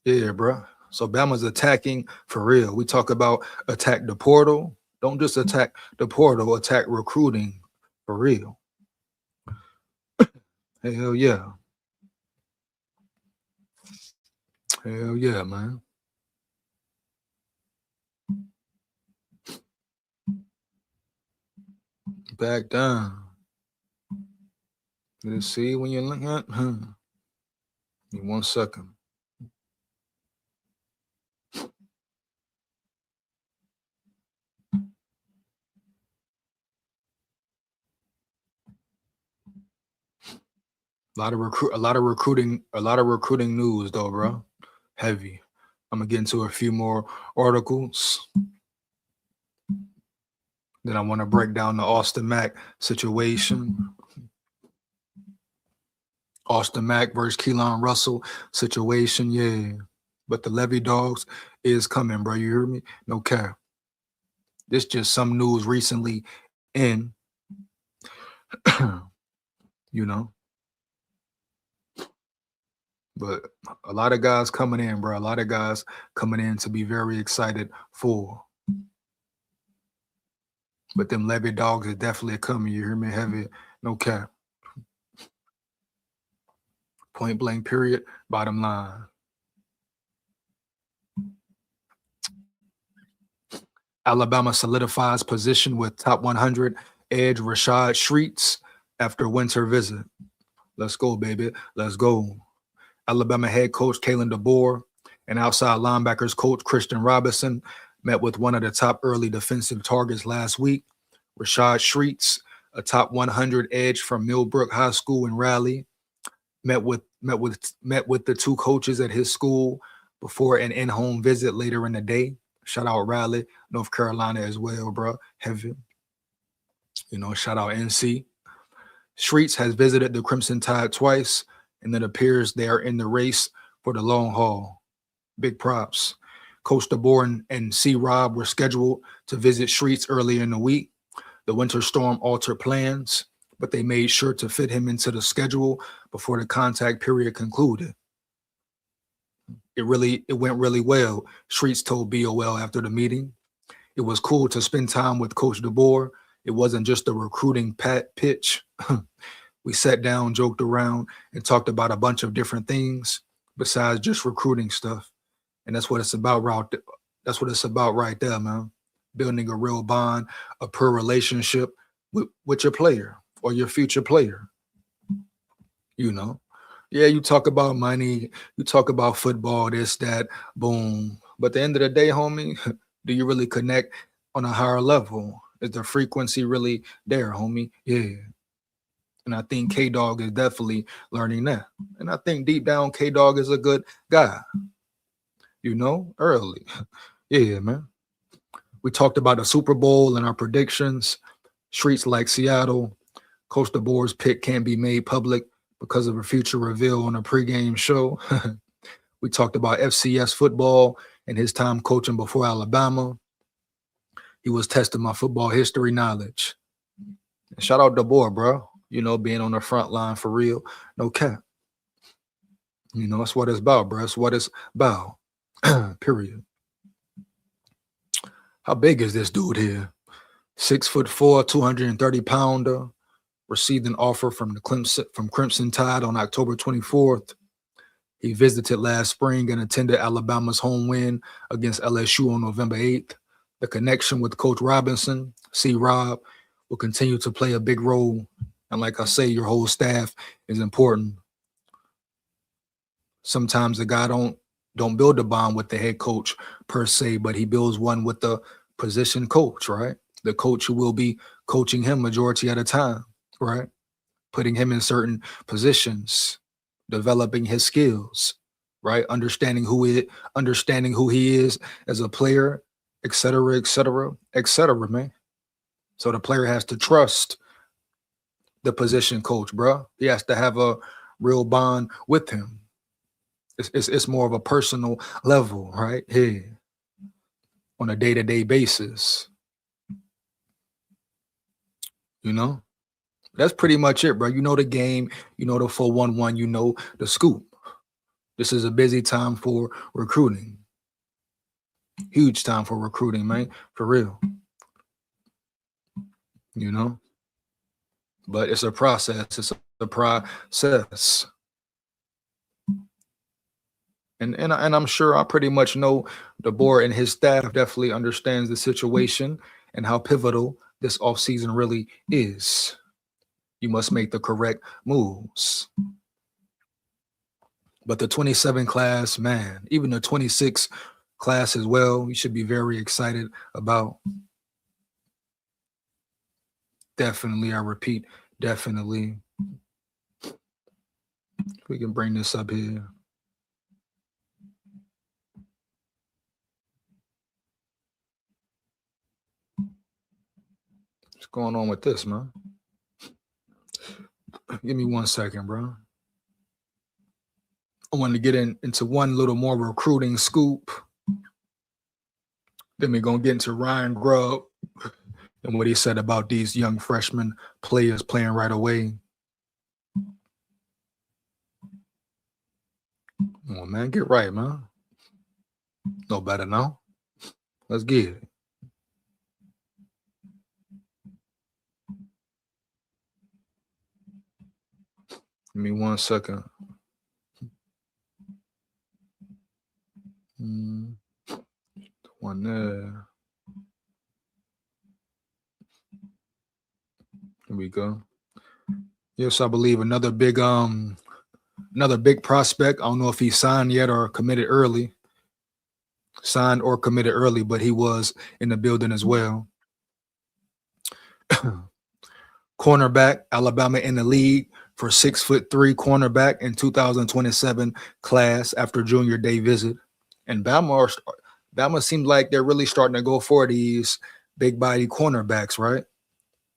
[SPEAKER 3] Yeah, bro. So Bama's attacking for real. We talk about attack the portal. Don't just attack the portal, attack recruiting for real. Hell yeah. Hell yeah, man. Back down. Let's see when you're looking at. Give me 1 second. A lot of recruiting news though, bro. Heavy. I'm gonna get into a few more articles. Then I want to break down the Austin Mack situation. Austin Mack versus Keelan Russell situation, yeah. But the Levy Dogs is coming, bro. You hear me? No cap. This just some news recently in, you know. But a lot of guys coming in, bro. A lot of guys coming in to be very excited for. But them Levy Dogs is definitely coming. You hear me? Heavy, no cap. Point blank, period, bottom line. Alabama solidifies position with top 100 edge Rashad Shreets after winter visit. Let's go, baby. Let's go. Alabama head coach Kalen DeBoer and outside linebackers coach Christian Robinson met with one of the top early defensive targets last week, Rashad Shreets, a top 100 edge from Millbrook High School in Raleigh. Met with the two coaches at his school before an in-home visit later in the day. Shout out Raleigh, North Carolina as well, bro. Heavy. You know, shout out NC. Shreets has visited the Crimson Tide twice, and it appears they are in the race for the long haul. Big props. Coach DeBoer and C. Rob were scheduled to visit Shreets earlier in the week. The winter storm altered plans, but they made sure to fit him into the schedule before the contact period concluded. It went really well, Shreets told BOL after the meeting. It was cool to spend time with Coach DeBoer. It wasn't just a recruiting pitch. We sat down, joked around, and talked about a bunch of different things besides just recruiting stuff. And that's what it's about. That's what it's about right there, man. Building a real bond, a pure relationship with your player or your future player. You know, yeah, you talk about money, you talk about football, this, that, boom. But at the end of the day, homie, do you really connect on a higher level? Is the frequency really there, homie? Yeah. And I think K-Dog is definitely learning that. And I think deep down, K-Dog is a good guy. You know, early. Yeah, man. We talked about the Super Bowl and our predictions. Streets like Seattle. Coach DeBoer's pick can't be made public because of a future reveal on a pregame show. We talked about FCS football and his time coaching before Alabama. He was testing my football history knowledge. And shout out DeBoer, bro. You know, being on the front line for real. No cap. You know, that's what it's about, bro. That's what it's about. Period. How big is this dude here? 6'4", 230-pounder. Received an offer from Crimson Tide on October 24th. He visited last spring and attended Alabama's home win against LSU on November 8th. The connection with Coach Robinson, C. Rob, will continue to play a big role. And like I say, your whole staff is important. Sometimes the guy don't build a bond with the head coach per se, but he builds one with the position coach, right? The coach who will be coaching him majority of the time, right? Putting him in certain positions, developing his skills, right? Understanding who he is as a player, et cetera, man. So the player has to trust the position coach, bro. He has to have a real bond with him. It's more of a personal level, right? Here, on a day-to-day basis. You know? That's pretty much it, bro. You know the game, you know the 411, you know the scoop. This is a busy time for recruiting. Huge time for recruiting, man. For real. You know? But it's a process. It's a process. And I'm sure I pretty much know the board and his staff definitely understands the situation and how pivotal this offseason really is. You must make the correct moves. But the 27 class, man, even the 26 class as well, you should be very excited about. Definitely, I repeat, definitely. We can bring this up here. What's going on with this, man? Give me 1 second, bro. I wanted to get into one little more recruiting scoop. Then we're going to get into Ryan Grubb and what he said about these young freshman players playing right away. Come on, man. Get right, man. No better now. Let's get it. Give me 1 second. One there. Here we go. Yes, I believe another big prospect. I don't know if he signed yet or committed early. Signed or committed early, but he was in the building as well. Cornerback, Alabama in the league for 6'3" cornerback in 2027 class after junior day visit. And Bama seems like they're really starting to go for these big body cornerbacks, right?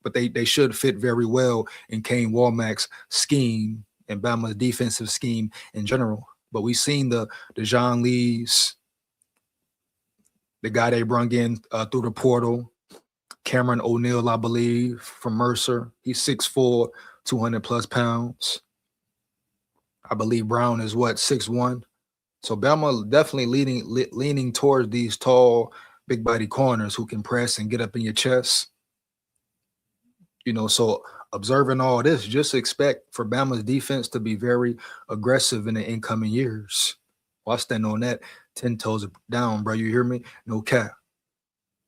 [SPEAKER 3] But they should fit very well in Kane Walmack's scheme and Bama's defensive scheme in general. But we've seen the John Lees, the guy they brung in through the portal, Cameron O'Neal, I believe, from Mercer. He's 6'4", 200 plus pounds. I believe Brown is 6'1". So Bama definitely leaning towards these tall, big body corners who can press and get up in your chest. You know, so observing all this, just expect for Bama's defense to be very aggressive in the incoming years. Well, I stand on that 10 toes down, bro. You hear me? No cap.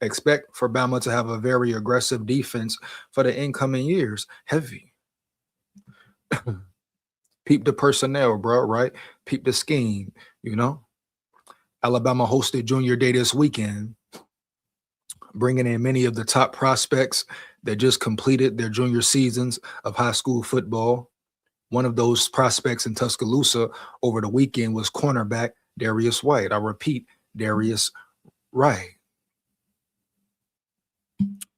[SPEAKER 3] Expect for Bama to have a very aggressive defense for the incoming years. Heavy. Peep the personnel, bro, right? Peep the scheme, you know? Alabama hosted junior day this weekend, bringing in many of the top prospects that just completed their junior seasons of high school football. One of those prospects in Tuscaloosa over the weekend was cornerback Darius White. I repeat, Darius White.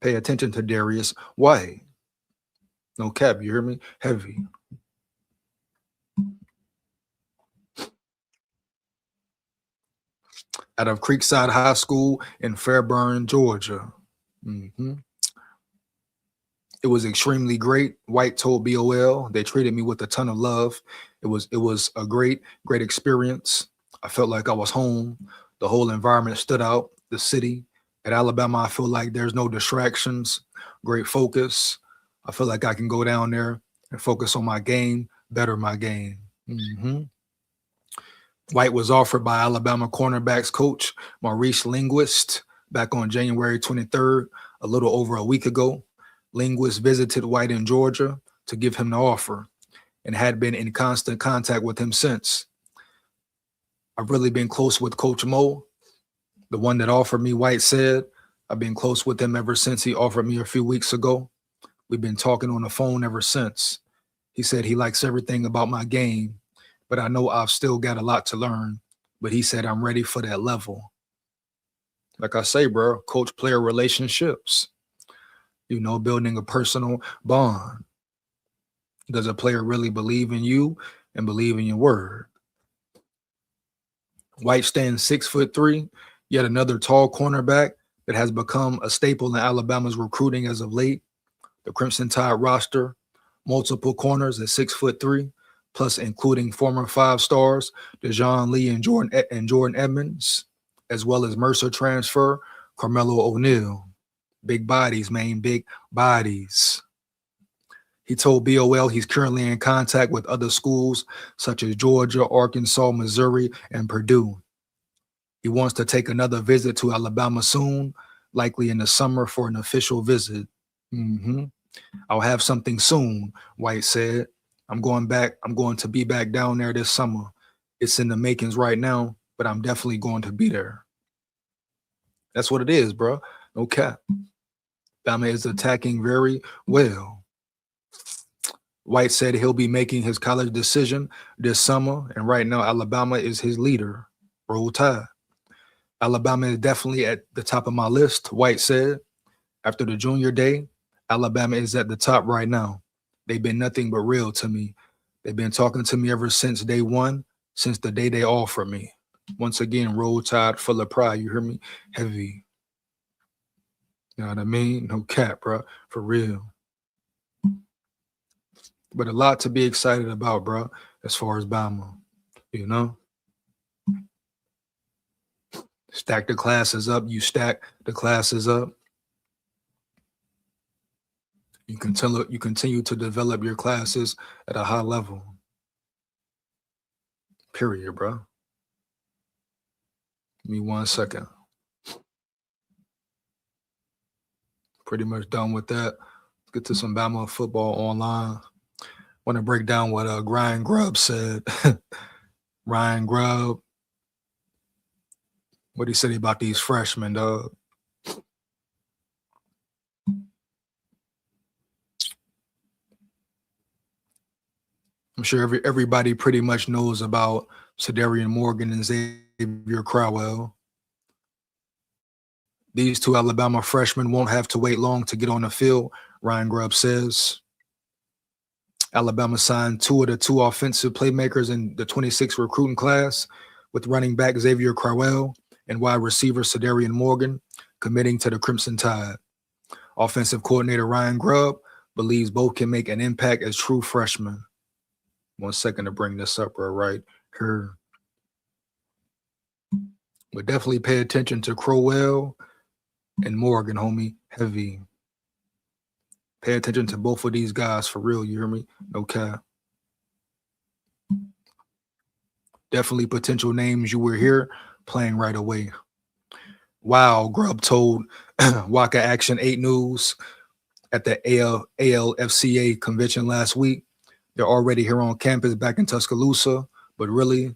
[SPEAKER 3] Pay attention to Darius White. No cap, you hear me? Heavy. Out of Creekside High School in Fairburn, Georgia. It was extremely great. White told BOL they treated me with a ton of love. It was a great experience. I felt like I was home. The whole environment stood out. The city at Alabama, I feel like there's no distractions. Great focus. I feel like I can go down there and focus on my game, better my game. White was offered by Alabama cornerbacks coach Maurice Linguist back on January 23rd, a little over a week ago. Linguist visited White in Georgia to give him the offer and had been in constant contact with him since. I've really been close with Coach Mo, the one that offered me. White said, I've been close with him ever since he offered me a few weeks ago. We've been talking on the phone ever since. He said he likes everything about my game, but I know I've still got a lot to learn. But he said I'm ready for that level. Like I say, bro, coach-player relationships, you know, building a personal bond. Does a player really believe in you and believe in your word? White stands 6'3", yet another tall cornerback that has become a staple in Alabama's recruiting as of late. The Crimson Tide roster, multiple corners at 6'3", plus including former 5 stars Dejon Lee and Jordan Edmonds, as well as Mercer transfer Carmelo O'Neal. Big bodies, man, big bodies. He told BOL he's currently in contact with other schools such as Georgia, Arkansas, Missouri, and Purdue. He wants to take another visit to Alabama soon, likely in the summer for an official visit. I'll have something soon, White said. I'm going to be back down there this summer. It's in the makings right now, but I'm definitely going to be there. That's what it is, bro. No cap. Alabama is attacking very well. White said he'll be making his college decision this summer, and right now Alabama is his leader. Roll Tide. Alabama is definitely at the top of my list, White said. After the junior day, Alabama is at the top right now. They've been nothing but real to me. They've been talking to me ever since day one, since the day they offered me. Once again, Roll Tide, full of pride. You hear me? Heavy. You know what I mean? No cap, bro. For real. But a lot to be excited about, bro, as far as Bama, you know? Stack the classes up. You stack the classes up. You continue to develop your classes at a high level. Period, bro. Give me 1 second. Pretty much done with that. Let's get to some Bama football online. Want to break down what Ryan Grubb said. Ryan Grubb, what he said about these freshmen, dog. I'm sure everybody pretty much knows about Sedarian Morgan and Xavier Crowell. These 2 Alabama freshmen won't have to wait long to get on the field, Ryan Grubb says. Alabama signed 2 of the 2 offensive playmakers in the 26 recruiting class, with running back Xavier Crowell and wide receiver Sedarian Morgan committing to the Crimson Tide. Offensive coordinator Ryan Grubb believes both can make an impact as true freshmen. 1 second to bring this up right here. But definitely pay attention to Crowell and Morgan, homie. Heavy. Pay attention to both of these guys for real, you hear me? No cap. Definitely potential names you will hear playing right away. Wow, Grubb told Waka Action 8 News at the ALFCA convention last week. They're already here on campus back in Tuscaloosa, but really,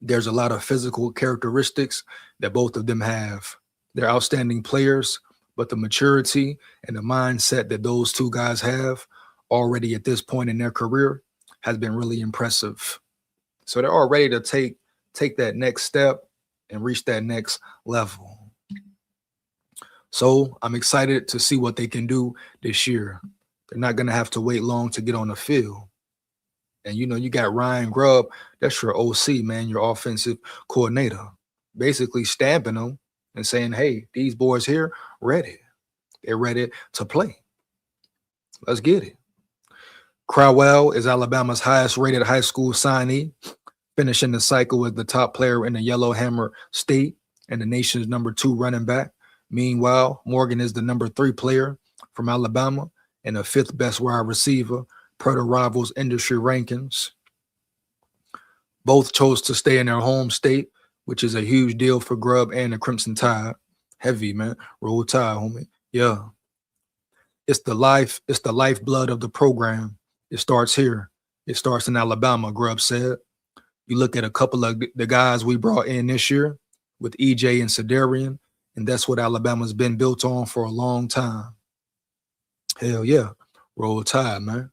[SPEAKER 3] there's a lot of physical characteristics that both of them have. They're outstanding players, but the maturity and the mindset that those 2 guys have already at this point in their career has been really impressive. So they're all ready to take that next step and reach that next level. So I'm excited to see what they can do this year. They're not going to have to wait long to get on the field. And, you know, you got Ryan Grubb, that's your OC, man, your offensive coordinator, basically stamping them and saying, hey, these boys here, ready. They're ready to play. Let's get it. Crowell is Alabama's highest-rated high school signee, finishing the cycle as the top player in the Yellowhammer State and the nation's number 2 running back. Meanwhile, Morgan is the number 3 player from Alabama and the 5th best wide receiver per the Rivals industry rankings. Both chose to stay in their home state, which is a huge deal for Grubb and the Crimson Tide. Heavy, man. Roll Tide, homie. Yeah. It's the lifeblood of the program. It starts here. It starts in Alabama, Grubb said. You look at a couple of the guys we brought in this year with EJ and Sedarian, and that's what Alabama's been built on for a long time. Hell yeah. Roll Tide, man.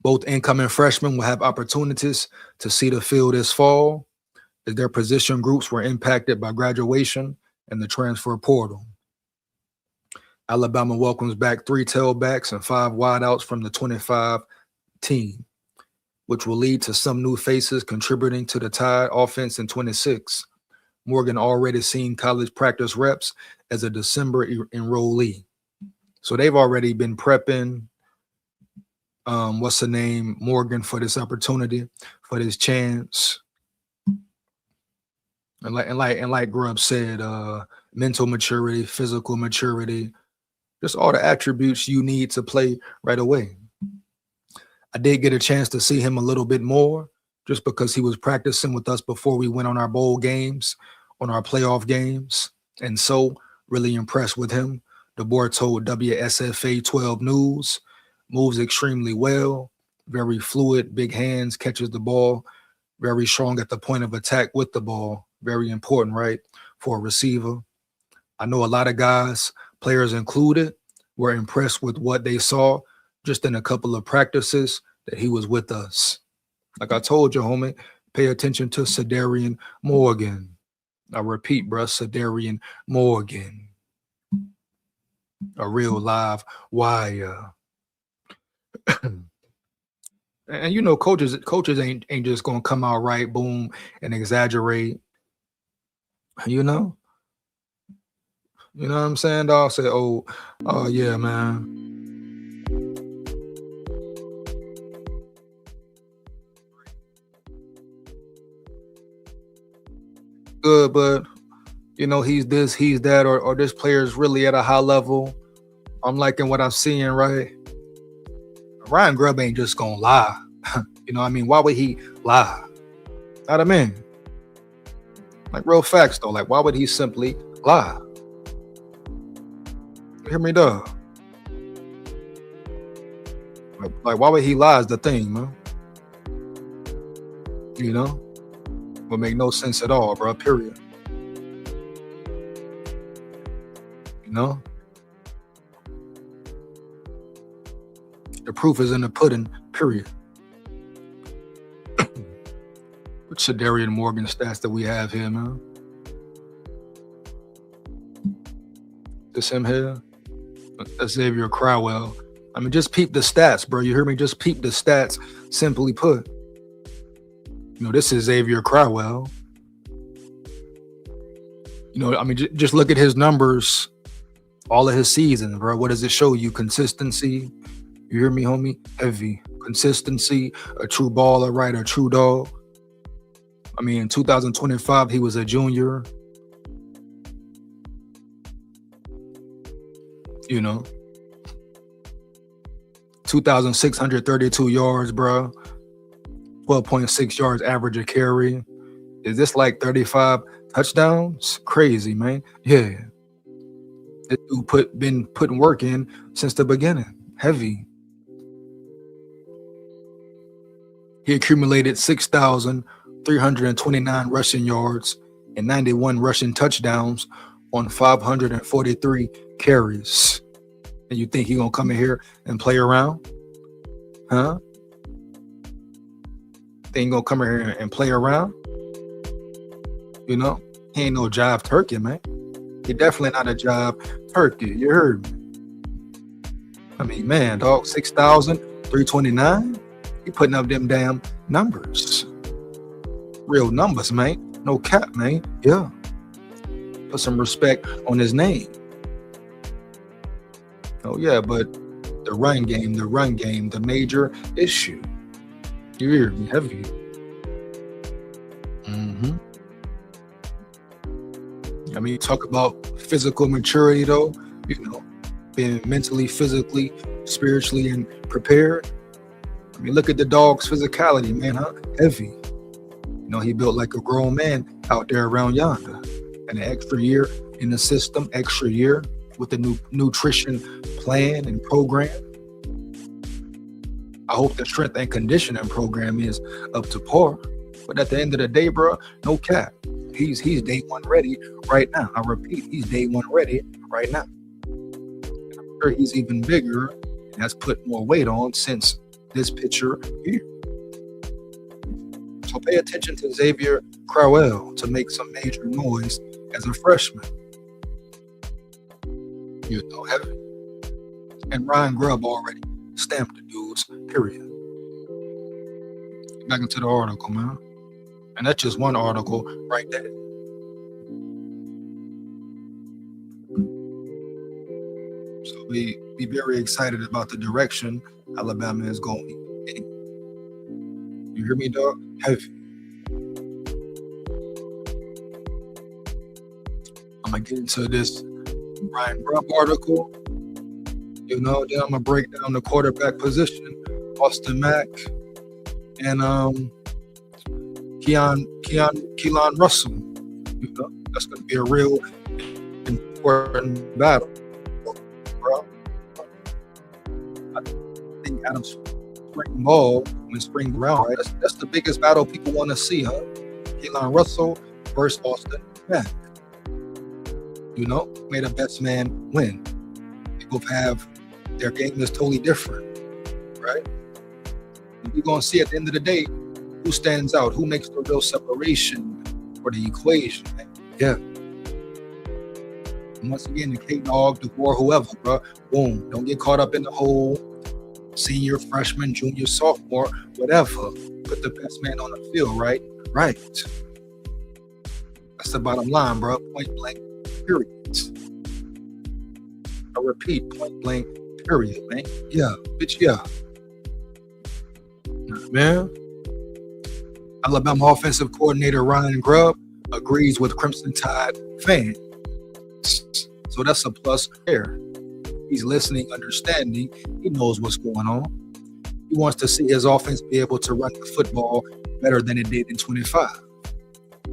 [SPEAKER 3] Both incoming freshmen will have opportunities to see the field this fall as their position groups were impacted by graduation and the transfer portal. Alabama welcomes back 3 tailbacks and 5 wideouts from the 25 team, which will lead to some new faces contributing to the Tide offense in 26. Morgan already seen college practice reps as a December enrollee. So they've already been prepping, what's the name, Morgan, for this opportunity, for this chance. And like Grubb said, mental maturity, physical maturity, just all the attributes you need to play right away. I did get a chance to see him a little bit more just because he was practicing with us before we went on our bowl games, on our playoff games. And so really impressed with him. The board told WSFA 12 News, moves extremely well, very fluid, big hands, catches the ball, very strong at the point of attack with the ball. Very important, right, for a receiver. I know a lot of guys, players included, were impressed with what they saw just in a couple of practices that he was with us. Like I told you, homie, pay attention to Cedarian Morgan. I repeat, bruh, Cedarian Morgan. A real live wire. And you know, coaches ain't just gonna come out right, boom, and exaggerate. You know what I'm saying, dog? Say, oh yeah, man. Good, but you know, he's this, he's that, or this player's really at a high level. I'm liking what I'm seeing, right? Ryan Grubb ain't just gonna lie. You know what I mean? Why would he lie? Not a man. Like real facts though. Like why would he simply lie? You hear me, dog? Like why would he lie is the thing, man. You know? Would make no sense at all, bro. Period. You know? The proof is in the pudding, period. With Cedarian Morgan stats that we have here, man. This him here? That's Xavier Crowell. I mean, just peep the stats, bro. You hear me? Just peep the stats, simply put. You know, this is Xavier Crowell. You know, I mean, just look at his numbers, all of his seasons, bro. What does it show you? Consistency. You hear me, homie? Heavy. Consistency, a true baller, right? A true dog. I mean, in 2025, he was a junior. You know. 2,632 yards, bro. 12.6 yards average a carry. Is this like 35 touchdowns? Crazy, man. Yeah. This dude been putting work in since the beginning. Heavy. He accumulated 6,329 rushing yards and 91 rushing touchdowns on 543 carries. And you think he gonna come in here and play around? Huh? Think he gonna come in here and play around? You know? He ain't no jive turkey, man. He definitely not a jive turkey. You heard me. I mean, man, dog, 6,329? He putting up them damn numbers. Real numbers, man. No cap, man. Yeah. Put some respect on his name. Oh, yeah, but the run game, the major issue. You hear me? Heavy. I mean, talk about physical maturity, though. You know, being mentally, physically, spiritually, and prepared. I mean, look at the dog's physicality, man, huh? Heavy. You know, he built like a grown man out there around yonder. And an extra year in the system, extra year with the new nutrition plan and program. I hope the strength and conditioning program is up to par. But at the end of the day, bro, no cap. He's day one ready right now. I repeat, he's day one ready right now. And I'm sure he's even bigger and has put more weight on since this picture here. So pay attention to Xavier Crowell to make some major noise as a freshman. You know, heavy. And Ryan Grubb already stamped the dudes, period. Back into the article, man. And that's just one article right there. So be very excited about the direction Alabama is going in. You hear me, dog? Heavy. I'm going to get into this Ryan Grubb article. You know, then I'm going to break down the quarterback position. Austin Mack and Keelan Russell. You know, that's going to be a real important battle, bro. I think Adam Spring Ball, when Spring Brown, right? That's the biggest battle people want to see, huh? Keelan Russell versus Austin Mack. You know, may the best man win. They both have, their game is totally different, right? We're going to see at the end of the day who stands out, who makes the real separation for the equation. Man. Yeah. And once again, the K-Dog, the war, whoever, bro, boom. Don't get caught up in the whole senior, freshman, junior, sophomore, whatever. Put the best man on the field, right? Right. That's the bottom line, bro. Point blank, period. I repeat, point blank, period, man. Yeah, bitch, yeah. Man. Alabama offensive coordinator Ryan Grubb agrees with Crimson Tide fans. So that's a plus there. He's listening, understanding. He knows what's going on. He wants to see his offense be able to run the football better than it did in 25.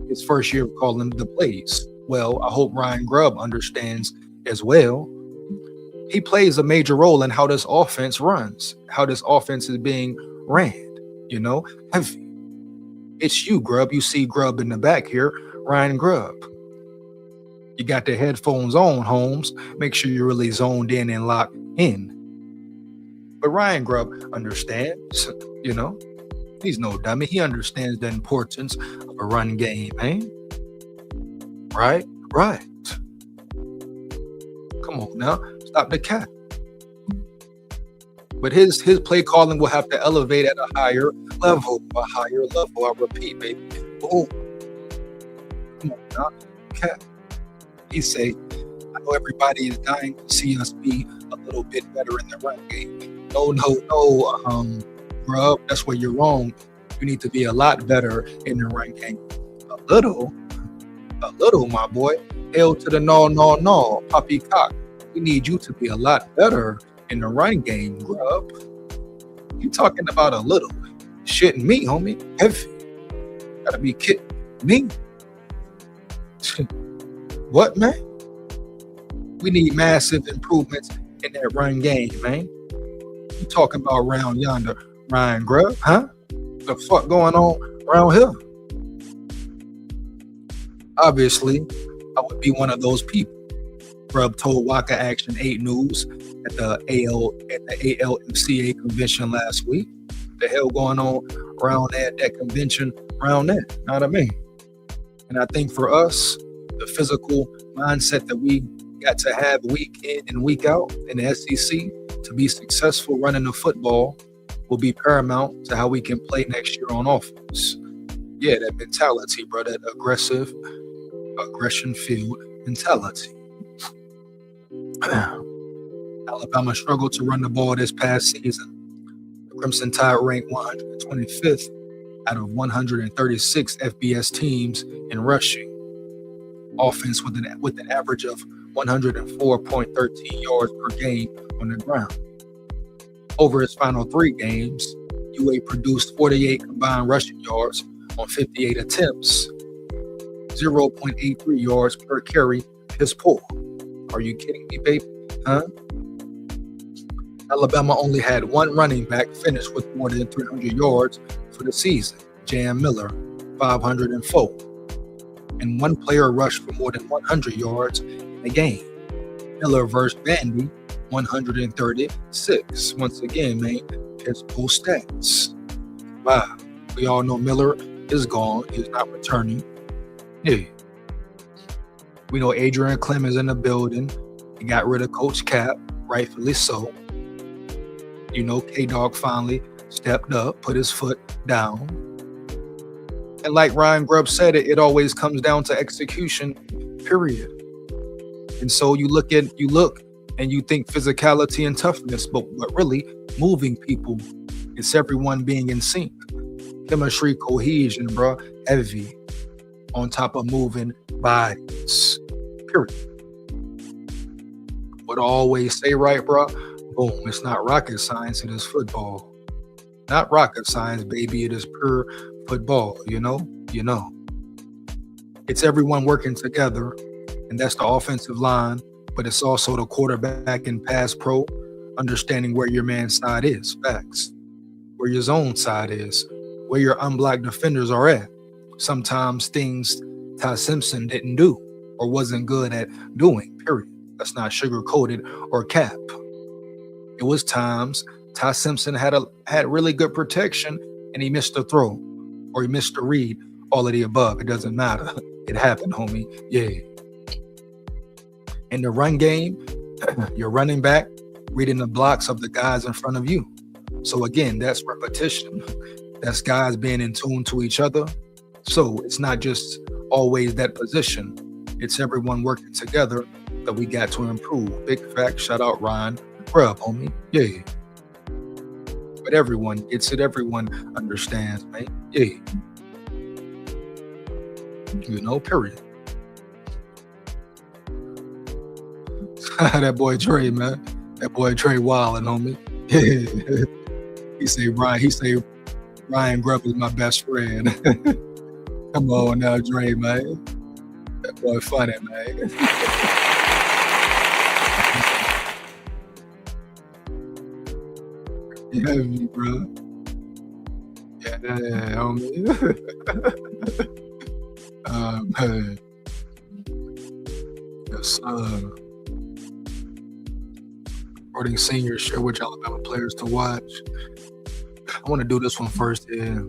[SPEAKER 3] His first year of calling the plays. Well, I hope Ryan Grubb understands as well. He plays a major role in how this offense runs, how this offense is being ran. You know, it's you, Grubb. You see Grubb in the back here, Ryan Grubb. You got the headphones on, Holmes. Make sure you're really zoned in and locked in. But Ryan Grubb understands, you know. He's no dummy. He understands the importance of a run game, man. Right? Right. Come on now. Stop the cap. But his play calling will have to elevate at a higher level. I repeat, baby. Boom. Come on now. Cap. He say, I know everybody is dying to see us be a little bit better in the run game. No, Grubb, that's where you're wrong. You need to be a lot better in the run game. A little, my boy. Hell to the no, poppycock. We need you to be a lot better in the run game, Grubb. You talking about a little. Shitting me, homie. Heavy. Gotta be kidding me. What, man? We need massive improvements in that run game, man. You talking about around yonder, Ryan Grubb, huh? The fuck going on around here? Obviously, I would be one of those people. Grubb told Waka Action 8 News at the ALFCA convention last week. What the hell going on around that convention around that? Know what I mean? And I think for us, the physical mindset that we got to have week in and week out in the SEC to be successful running the football will be paramount to how we can play next year on offense. Yeah, that mentality, bro, that aggressive, aggression-filled mentality. Alabama struggled to run the ball this past season. The Crimson Tide ranked 125th out of 136 FBS teams in rushing. Offense with an average of 104.13 yards per game on the ground. Over his final 3 games, UA produced 48 combined rushing yards on 58 attempts, 0.83 yards per carry, piss poor. Are you kidding me, baby? Huh? Alabama only had 1 running back finish with more than 300 yards for the season, Jam Miller, 504. And 1 player rushed for more than 100 yards in a game. Miller versus Vandy, 136. Once again, man, his poor stats. Wow. We all know Miller is gone. He's not returning. Yeah. We know Adrian Clem is in the building. He got rid of Coach Cap, rightfully so. You know, K-Dog finally stepped up, put his foot down. And like Ryan Grubb said, it always comes down to execution, period. And so you look and you think physicality and toughness, but really moving people, it's everyone being in sync. Chemistry, cohesion, bro, heavy on top of moving bodies, period. What I always say, right, bro? Boom, it's not rocket science, it is football. Not rocket science, baby, it is pure football, you know? It's everyone working together, and that's the offensive line, but it's also the quarterback and pass pro, understanding where your man's side is, facts, where your zone side is, where your unblocked defenders are at. Sometimes things Ty Simpson didn't do or wasn't good at doing, period. That's not sugar-coated or cap. It was times Ty Simpson had really good protection and he missed a throw or he missed a read, all of the above. It doesn't matter. It happened, homie. Yeah. In the run game, you're running back, reading the blocks of the guys in front of you. So again, that's repetition. That's guys being in tune to each other. So it's not just always that position. It's everyone working together that we got to improve. Big fact, shout out Ryan Grubb, homie. Yeah. But everyone gets it. Everyone understands, man. Yeah. You know, period. That boy Trey, man. That boy Trey wildin', homie. Yeah. He say Ryan Grubb is my best friend. Come on now, Dre, man. That boy funny, man. Yeah, bro. Yeah, homie. Man. Yes, Sporting Senior, share which Alabama players to watch. I want to do this one first. Yeah.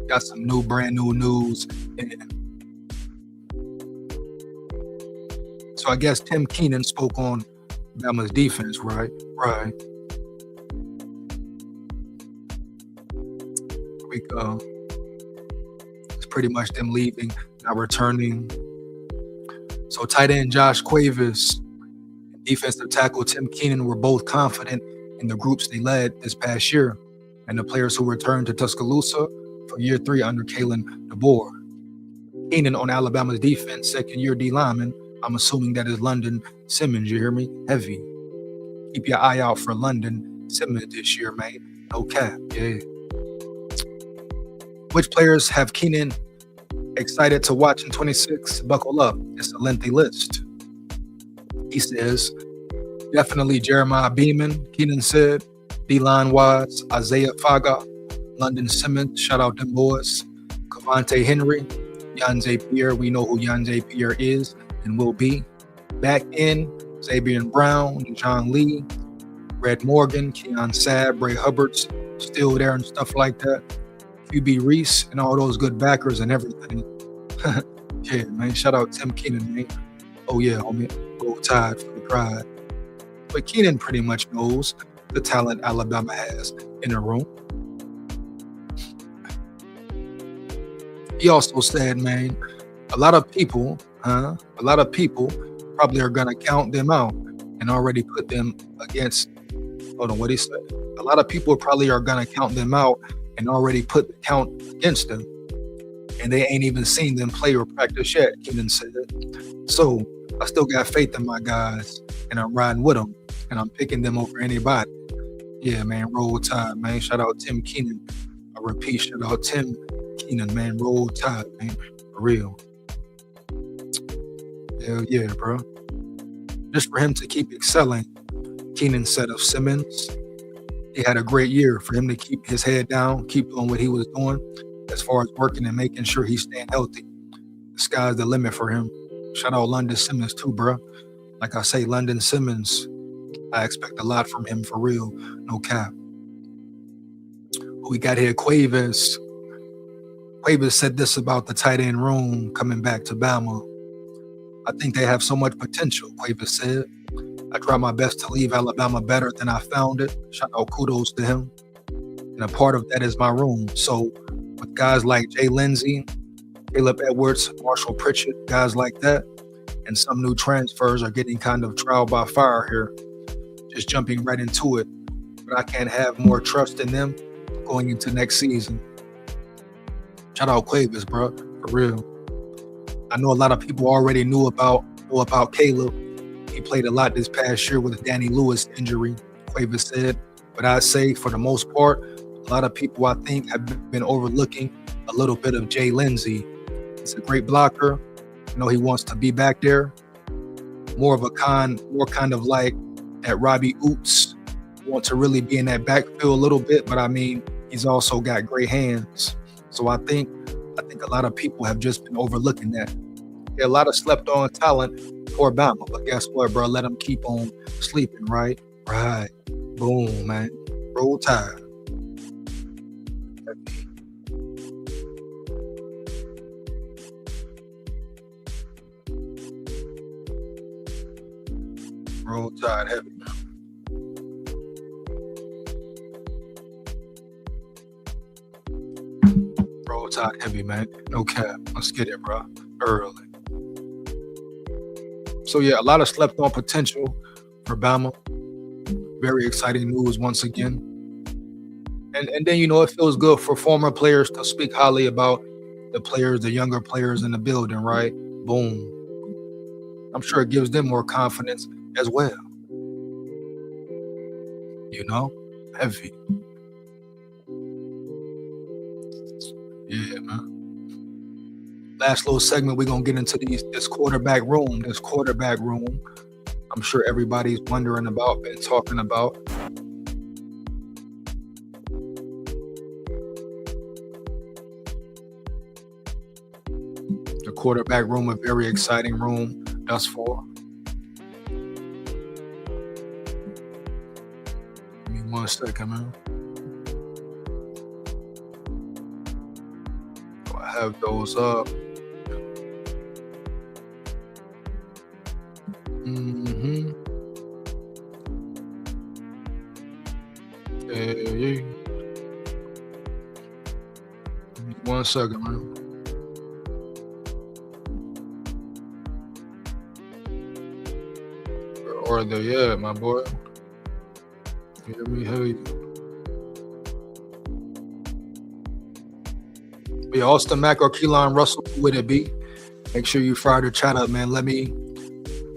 [SPEAKER 3] Got some brand new news. So I guess Tim Keenan spoke on Alabama's defense, right? Right. Here we go. It's pretty much them leaving, not returning. So tight end Josh Cuevas and defensive tackle Tim Keenan were both confident in the groups they led this past year and the players who returned to Tuscaloosa for year 3 under Kalen DeBoer. Keenan on Alabama's defense, second-year D lineman. I'm assuming that is London Simmons, you hear me? Heavy. Keep your eye out for London Simmons this year, man. No cap, yeah. Which players have Keenan excited to watch in 26? Buckle up. It's a lengthy list. He says, definitely Jeremiah Beeman, Keenan said. D-line wise, Isaiah Faga, London Simmons, shout out them boys. Cavante Henry, Yanze Pierre, we know who Yanze Pierre is and will be. Back in, Xavier Brown, John Lee, Red Morgan, Keon Sabb, Bray Hubbards, still there and stuff like that. QB Reese and all those good backers and everything. Yeah, man, shout out Tim Keenan, man. Oh yeah, homie, go Tide for the pride. But Keenan pretty much knows the talent Alabama has in the room. He also said, man, a lot of people probably are going to count them out and already put them against, hold on, what he said? A lot of people probably are going to count them out and already put the count against them. And they ain't even seen them play or practice yet, Keenan said. So I still got faith in my guys and I'm riding with them and I'm picking them over anybody. Yeah, man, roll Tide, man. Shout out Tim Keenan. I repeat, shout out Tim Keenan, man. Roll Tide, man. For real. Hell yeah, bro. Just for him to keep excelling, Keenan said of Simmons, he had a great year for him to keep his head down, keep doing what he was doing as far as working and making sure he's staying healthy. The sky's the limit for him. Shout out London Simmons too, bro. Like I say, London Simmons, I expect a lot from him for real. No cap. We got here Cuevas. Cuevas said this about the tight end room coming back to Bama. I think they have so much potential, Quaver said. I tried my best to leave Alabama better than I found it. Shout out, kudos to him. And a part of that is my room. So with guys like Jay Lindsey, Caleb Edwards, Marshall Pritchett, guys like that, and some new transfers are getting kind of trial by fire here. Just jumping right into it. But I can't have more trust in them going into next season. Shout out Quavers, bro, for real. I know a lot of people already know about Caleb. He played a lot this past year with a Danny Lewis injury, Quavers said. But I'd say for the most part, a lot of people I think have been overlooking a little bit of Jay Lindsey. He's a great blocker. You know, he wants to be back there. More kind of like that Robbie Oots. Want to really be in that backfield a little bit, but I mean, he's also got great hands. So I think a lot of people have just been overlooking that. There are a lot of slept on talent for Bama, but guess what, bro? Let them keep on sleeping, right? Right. Boom, man. Roll Tide. Roll Tide heavy. Roll Tide heavy, man. No cap. Let's get it, bro. Early. So yeah, a lot of slept on potential for Bama. Very exciting news once again. And then, you know, it feels good for former players to speak highly about the players, the younger players in the building, right? Boom. I'm sure it gives them more confidence as well. You know? Heavy. Yeah, man. Last little segment, we're going to get into this quarterback room. I'm sure everybody's wondering about, been talking about. The quarterback room, a very exciting room thus far. Give me 1 second, man. I have those up. Yeah. 1 second, man. Where are they at, my boy? Hear you. Yeah, Austin Mack or Keelan Russell, who would it be? Make sure you fire the chat up, man. Let me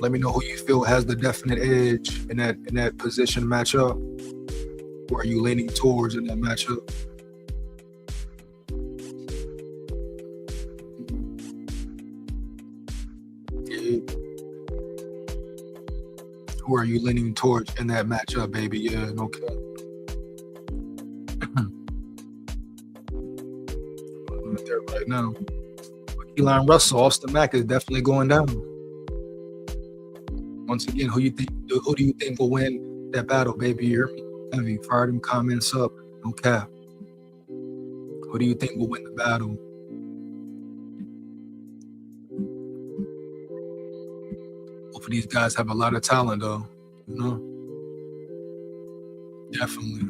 [SPEAKER 3] know who you feel has the definite edge in that position matchup. Who are you leaning towards in that matchup? Yeah. Who are you leaning towards in that matchup, baby? Yeah, okay. I'm there right now. Keelan Russell, Austin Mack is definitely going down. Once again, who do you think will win that battle, baby? You hear me? Heavy, fire them comments up. No cap. Who do you think will win the battle? Both of these guys have a lot of talent, though. You know? Definitely.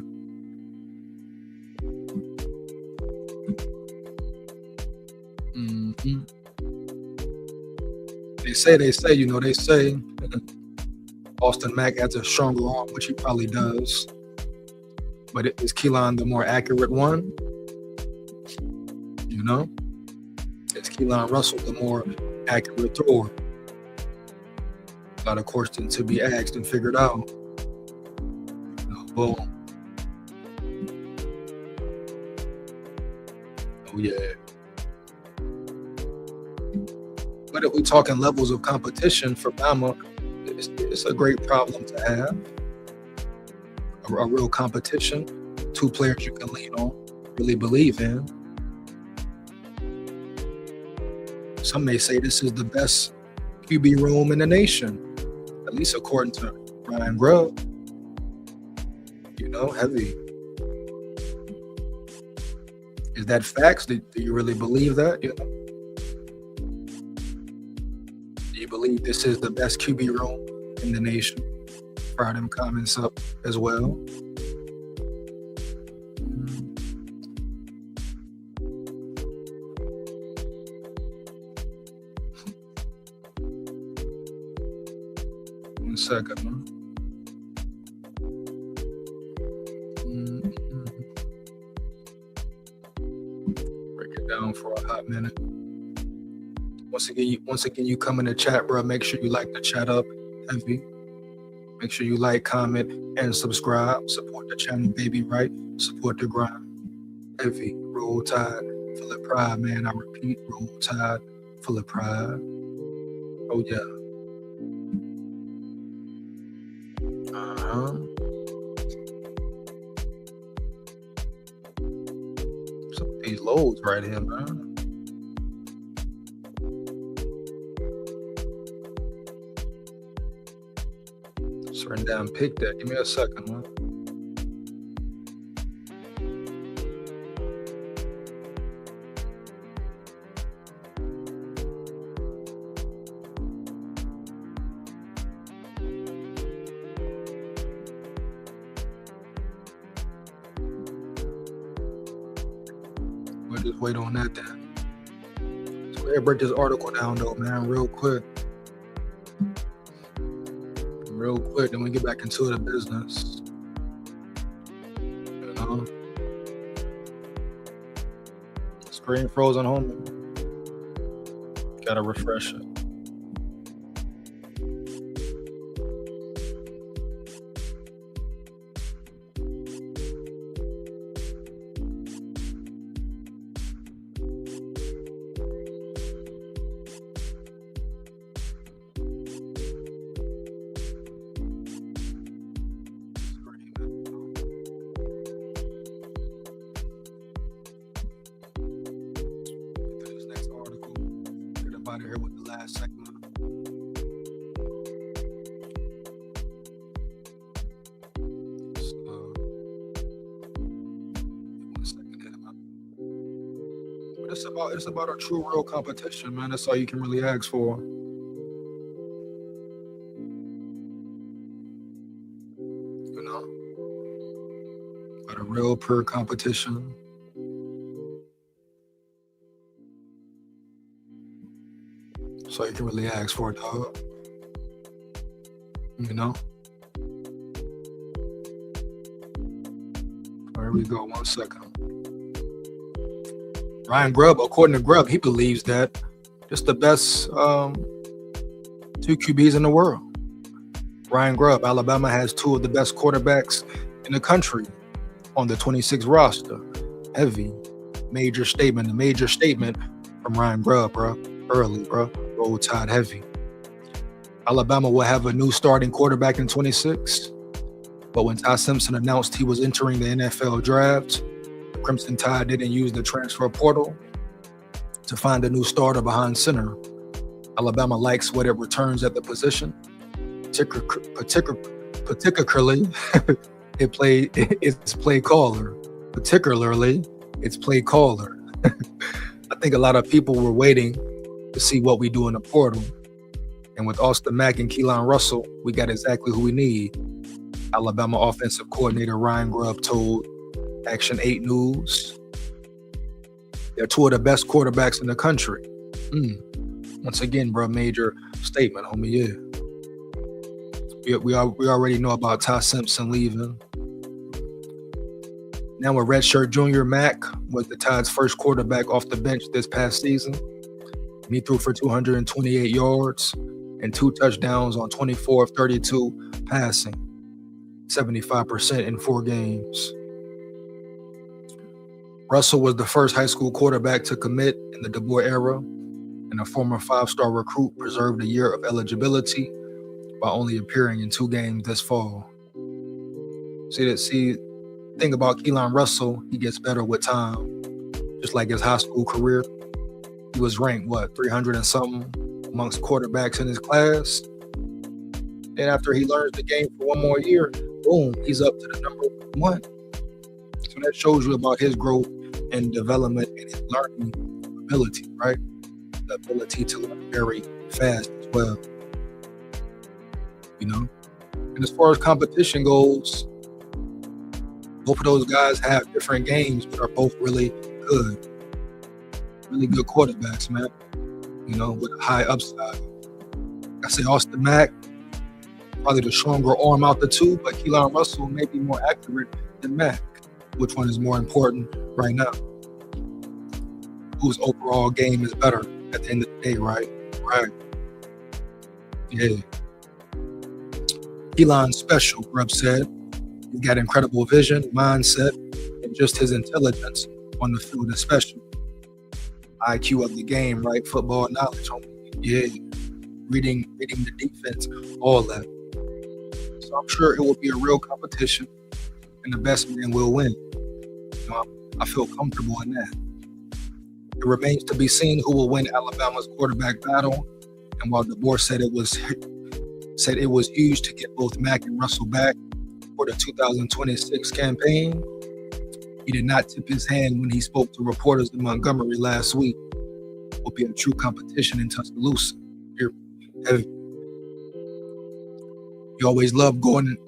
[SPEAKER 3] Mm-hmm. They say, you know, they say Austin Mack has a stronger arm, which he probably does. But is Keelan the more accurate one? You know? Is Keelan Russell the more accurate thrower? A lot of questions to be asked and figured out. Boom. Oh, yeah. But if we're talking levels of competition for Bama, it's a great problem to have. A real competition. 2 players you can lean on, really believe in. Some may say this is the best QB room in the nation, at least according to Ryan Grubb. You know, heavy. Is that facts? Do you really believe that? You know? Do you believe this is the best QB room in the nation? Fire them comments up as well. One second, man. Break it down for a hot minute. Once again, you come in the chat, bro. Make sure you like the chat up heavy. Make sure you like, comment, and subscribe. Support the channel, baby, right? Support the grind. Heavy. Roll Tide. Full of pride, man. I repeat, Roll Tide. Full of pride. Oh, yeah. Some of these loads right here, man. Certain down, pick that. Give me a second, man. We'll just wait on that then. So let's break this article down though, man, real quick. Then we get back into the business. You know? Screen frozen, homie. Gotta refresh it. Out of here with the last segment. So, 1 second. But it's about a true, real competition, man. That's all you can really ask for. You know, but a real, pure competition. So you can really ask for it, dog. You know? There we go. 1 second. Ryan Grubb, according to Grubb, he believes that it's the best 2 QBs in the world. Ryan Grubb, Alabama has 2 of the best quarterbacks in the country on the 26 roster. Heavy. Major statement. A major statement from Ryan Grubb, bro. Early, bro. Roll Tide heavy. Alabama will have a new starting quarterback in 26. But when Ty Simpson announced he was entering the NFL draft, the Crimson Tide didn't use the transfer portal to find a new starter behind center. Alabama likes what it returns at the position, particularly its play caller. Particularly, its play caller. I think a lot of people were waiting to see what we do in the portal. And with Austin Mack and Keelan Russell, we got exactly who we need. Alabama offensive coordinator Ryan Grubb told Action 8 News. They're 2 of the best quarterbacks in the country. Once again, bro, major statement, homie, yeah. We already know about Ty Simpson leaving. Now with redshirt junior Mack was the Tide's first quarterback off the bench this past season. And he threw for 228 yards and 2 touchdowns on 24 of 32 passing, 75% in 4 games. Russell was the first high school quarterback to commit in the DeBoer era, and a former 5-star recruit preserved a year of eligibility by only appearing in 2 games this fall. Thing about Keelan Russell, he gets better with time. Just like his high school career, he was ranked 300 and something amongst quarterbacks in his class. And after he learns the game for 1 more year, boom, he's up to the number 1. So that shows you about his growth and development and his learning ability, right? the ability to learn very fast as well. You know? And as far as competition goes, both of those guys have different games, but are both really good. Really good quarterbacks, man. You know, with a high upside. I say Austin Mack, probably the stronger arm out the two, but Keelan Russell may be more accurate than Mack. Which one is more important right now? Whose overall game is better at the end of the day, right? Right. Yeah. Keelan's special, Grubb said. He's got incredible vision, mindset, and just his intelligence on the field is special. IQ of the game, right? Football knowledge, homie. Yeah. Reading the defense, all that. So I'm sure it will be a real competition, and the best man will win. You know, I feel comfortable in that. It remains to be seen who will win Alabama's quarterback battle. And while DeBoer said it was huge to get both Mack and Russell back for the 2026 campaign, he did not tip his hand when he spoke to reporters in Montgomery last week. It will be a true competition in Tuscaloosa. You always love going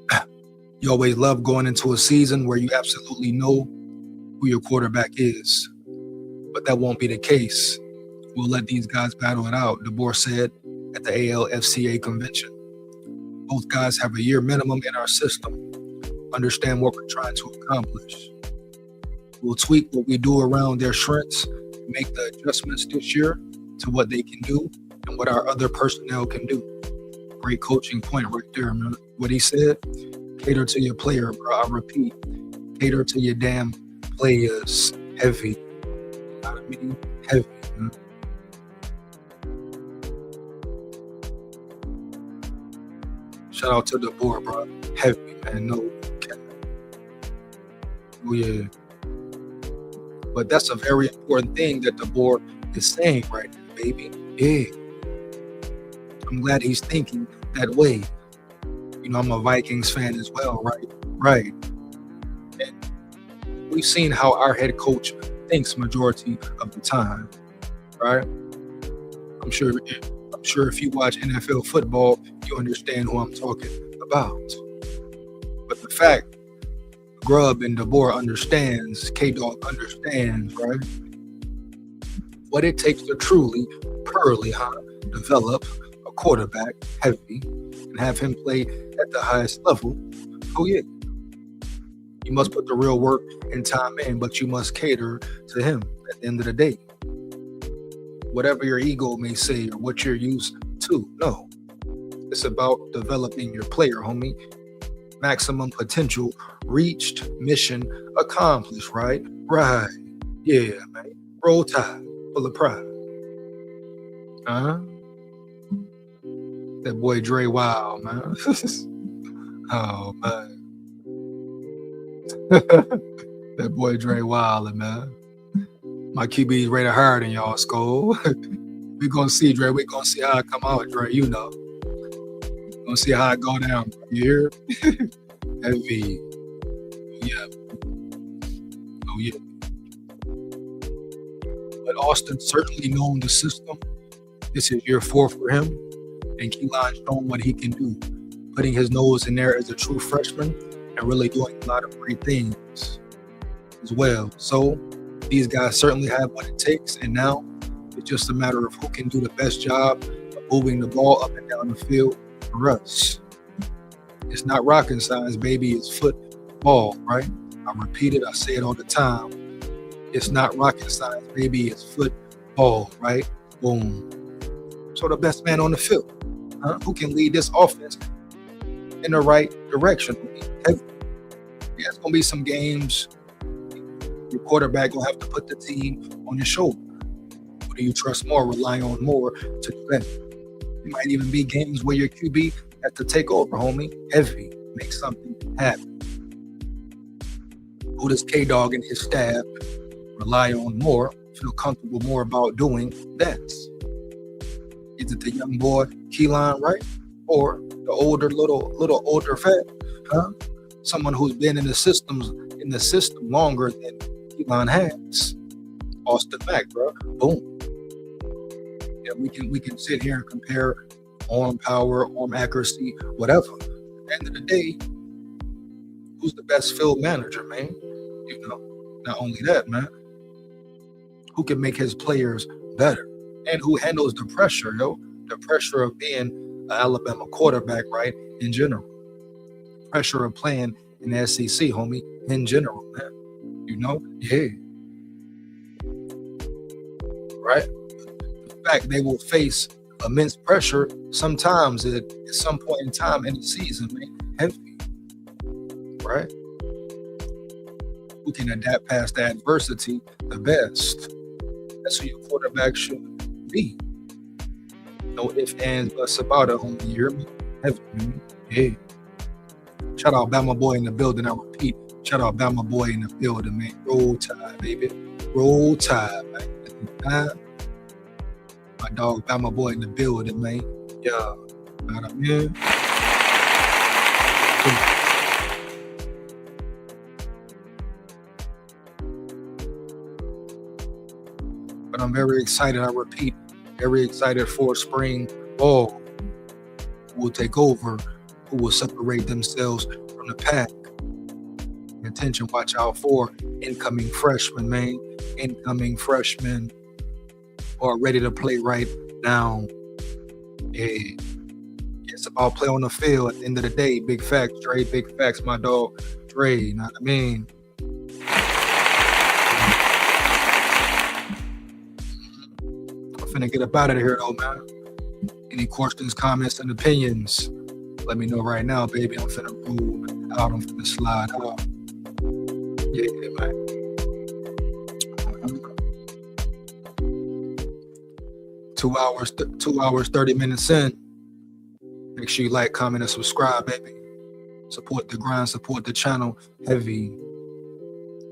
[SPEAKER 3] into a season where you absolutely know who your quarterback is. But that won't be the case. We'll let these guys battle it out, DeBoer said at the ALFCA convention. Both guys have a year minimum in our system, understand what we're trying to accomplish. We'll tweak what we do around their strengths, make the adjustments this year to what they can do and what our other personnel can do. Great coaching point right there, man. What he said, cater to your player, bro. I repeat, cater to your damn players. Heavy. You know what I mean? Heavy, man. Shout out to DeBoer, bro. Heavy, man. No cap. Oh, yeah. But that's a very important thing that DeBoer is saying right now, baby. Yeah. I'm glad he's thinking that way. You know, I'm a Vikings fan as well, right? Right. And we've seen how our head coach thinks majority of the time, right? I'm sure if you watch NFL football, you understand who I'm talking about. But the fact Grubb and DeBoer understands, K-Dog understands, right? What it takes to truly, develop a quarterback heavy and have him play at the highest level. Oh yeah. You must put the real work and time in, but you must cater to him at the end of the day. Whatever your ego may say or what you're used to, no. It's about developing your player, homie. Maximum potential reached, mission accomplished, right? Right. Yeah, man. Roll Tide, full of pride. That boy Dre Wild, man. Oh, man. That boy Dre Wild, man. My QB's rated higher than y'all, SKOL. We gonna see, Dre. We gonna see how it come out, Dre. You know. Gonna see how it go down. You hear? Heavy. Oh, yeah. Oh, yeah. But Austin certainly known the system. This is year 4 for him. And Keelan's shown what he can do. Putting his nose in there as a true freshman and really doing a lot of great things as well. So these guys certainly have what it takes. And now it's just a matter of who can do the best job of moving the ball up and down the field for us. It's not rocket science, baby. It's football, right? I repeat it. I say it all the time. It's not rocket science, baby. It's football, right? Boom. So the best man on the field, who can lead this offense in the right direction? Yeah, it's going to be some games. Your quarterback going to have to put the team on his shoulder. Who do you trust more, rely on more to do that? It might even be games where your QB has to take over, homie. Heavy. Make something happen. Who does K-Dog and his staff rely on more, feel comfortable more about doing that? Is it the young boy, Keelan, right? Or the older, little older vet? Someone who's been in the system longer than Keelan has. Austin Mack, bro. Boom. Yeah, we can sit here and compare arm power, arm accuracy, whatever. At the end of the day, who's the best field manager, man? You know, not only that, man, who can make his players better and who handles the pressure, the pressure of being an Alabama quarterback, right? In general, pressure of playing in the SEC, homie, in general, man. You know, yeah, right. In fact, they will face immense pressure sometimes at some point in time in the season, man. Heavy, right? Who can adapt past the adversity the best? That's who your quarterback should be. No ifs, ands, buts about it, homie. You hear me? Heavy, man. Yeah. Shout out Bama Boy in the building. I repeat, shout out Bama Boy in the building, man. Roll Tide, baby. Roll Tide, man. My dog Bama Boy in the building, man. Yeah. Know what I mean? But I'm very excited. I repeat, very excited for spring ball. Who will take over? Who will separate themselves from the pack? Attention, watch out for incoming freshmen, man. Incoming freshmen are ready to play right now. Yeah. It's about play on the field at the end of the day. Big facts, Dre. Big facts, my dog. Dre, you know what I mean? I'm finna get up out of here, though, man. Any questions, comments, and opinions? Let me know right now, baby. I'm finna roll out. I'm finna slide out. Yeah, man. 2 hours, 30 minutes in. Make sure you like, comment, and subscribe, baby. Support the grind, support the channel. Heavy.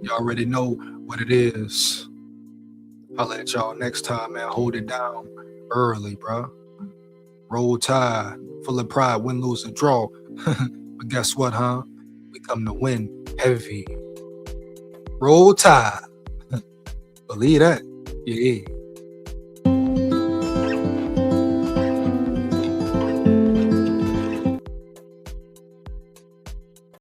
[SPEAKER 3] You already know what it is. I'll at y'all next time, man. Hold it down early, bro. Roll Tide. Full of pride, win, lose, and draw. But guess what, huh? We come to win. Heavy. Roll Tide. Believe that. Yeah.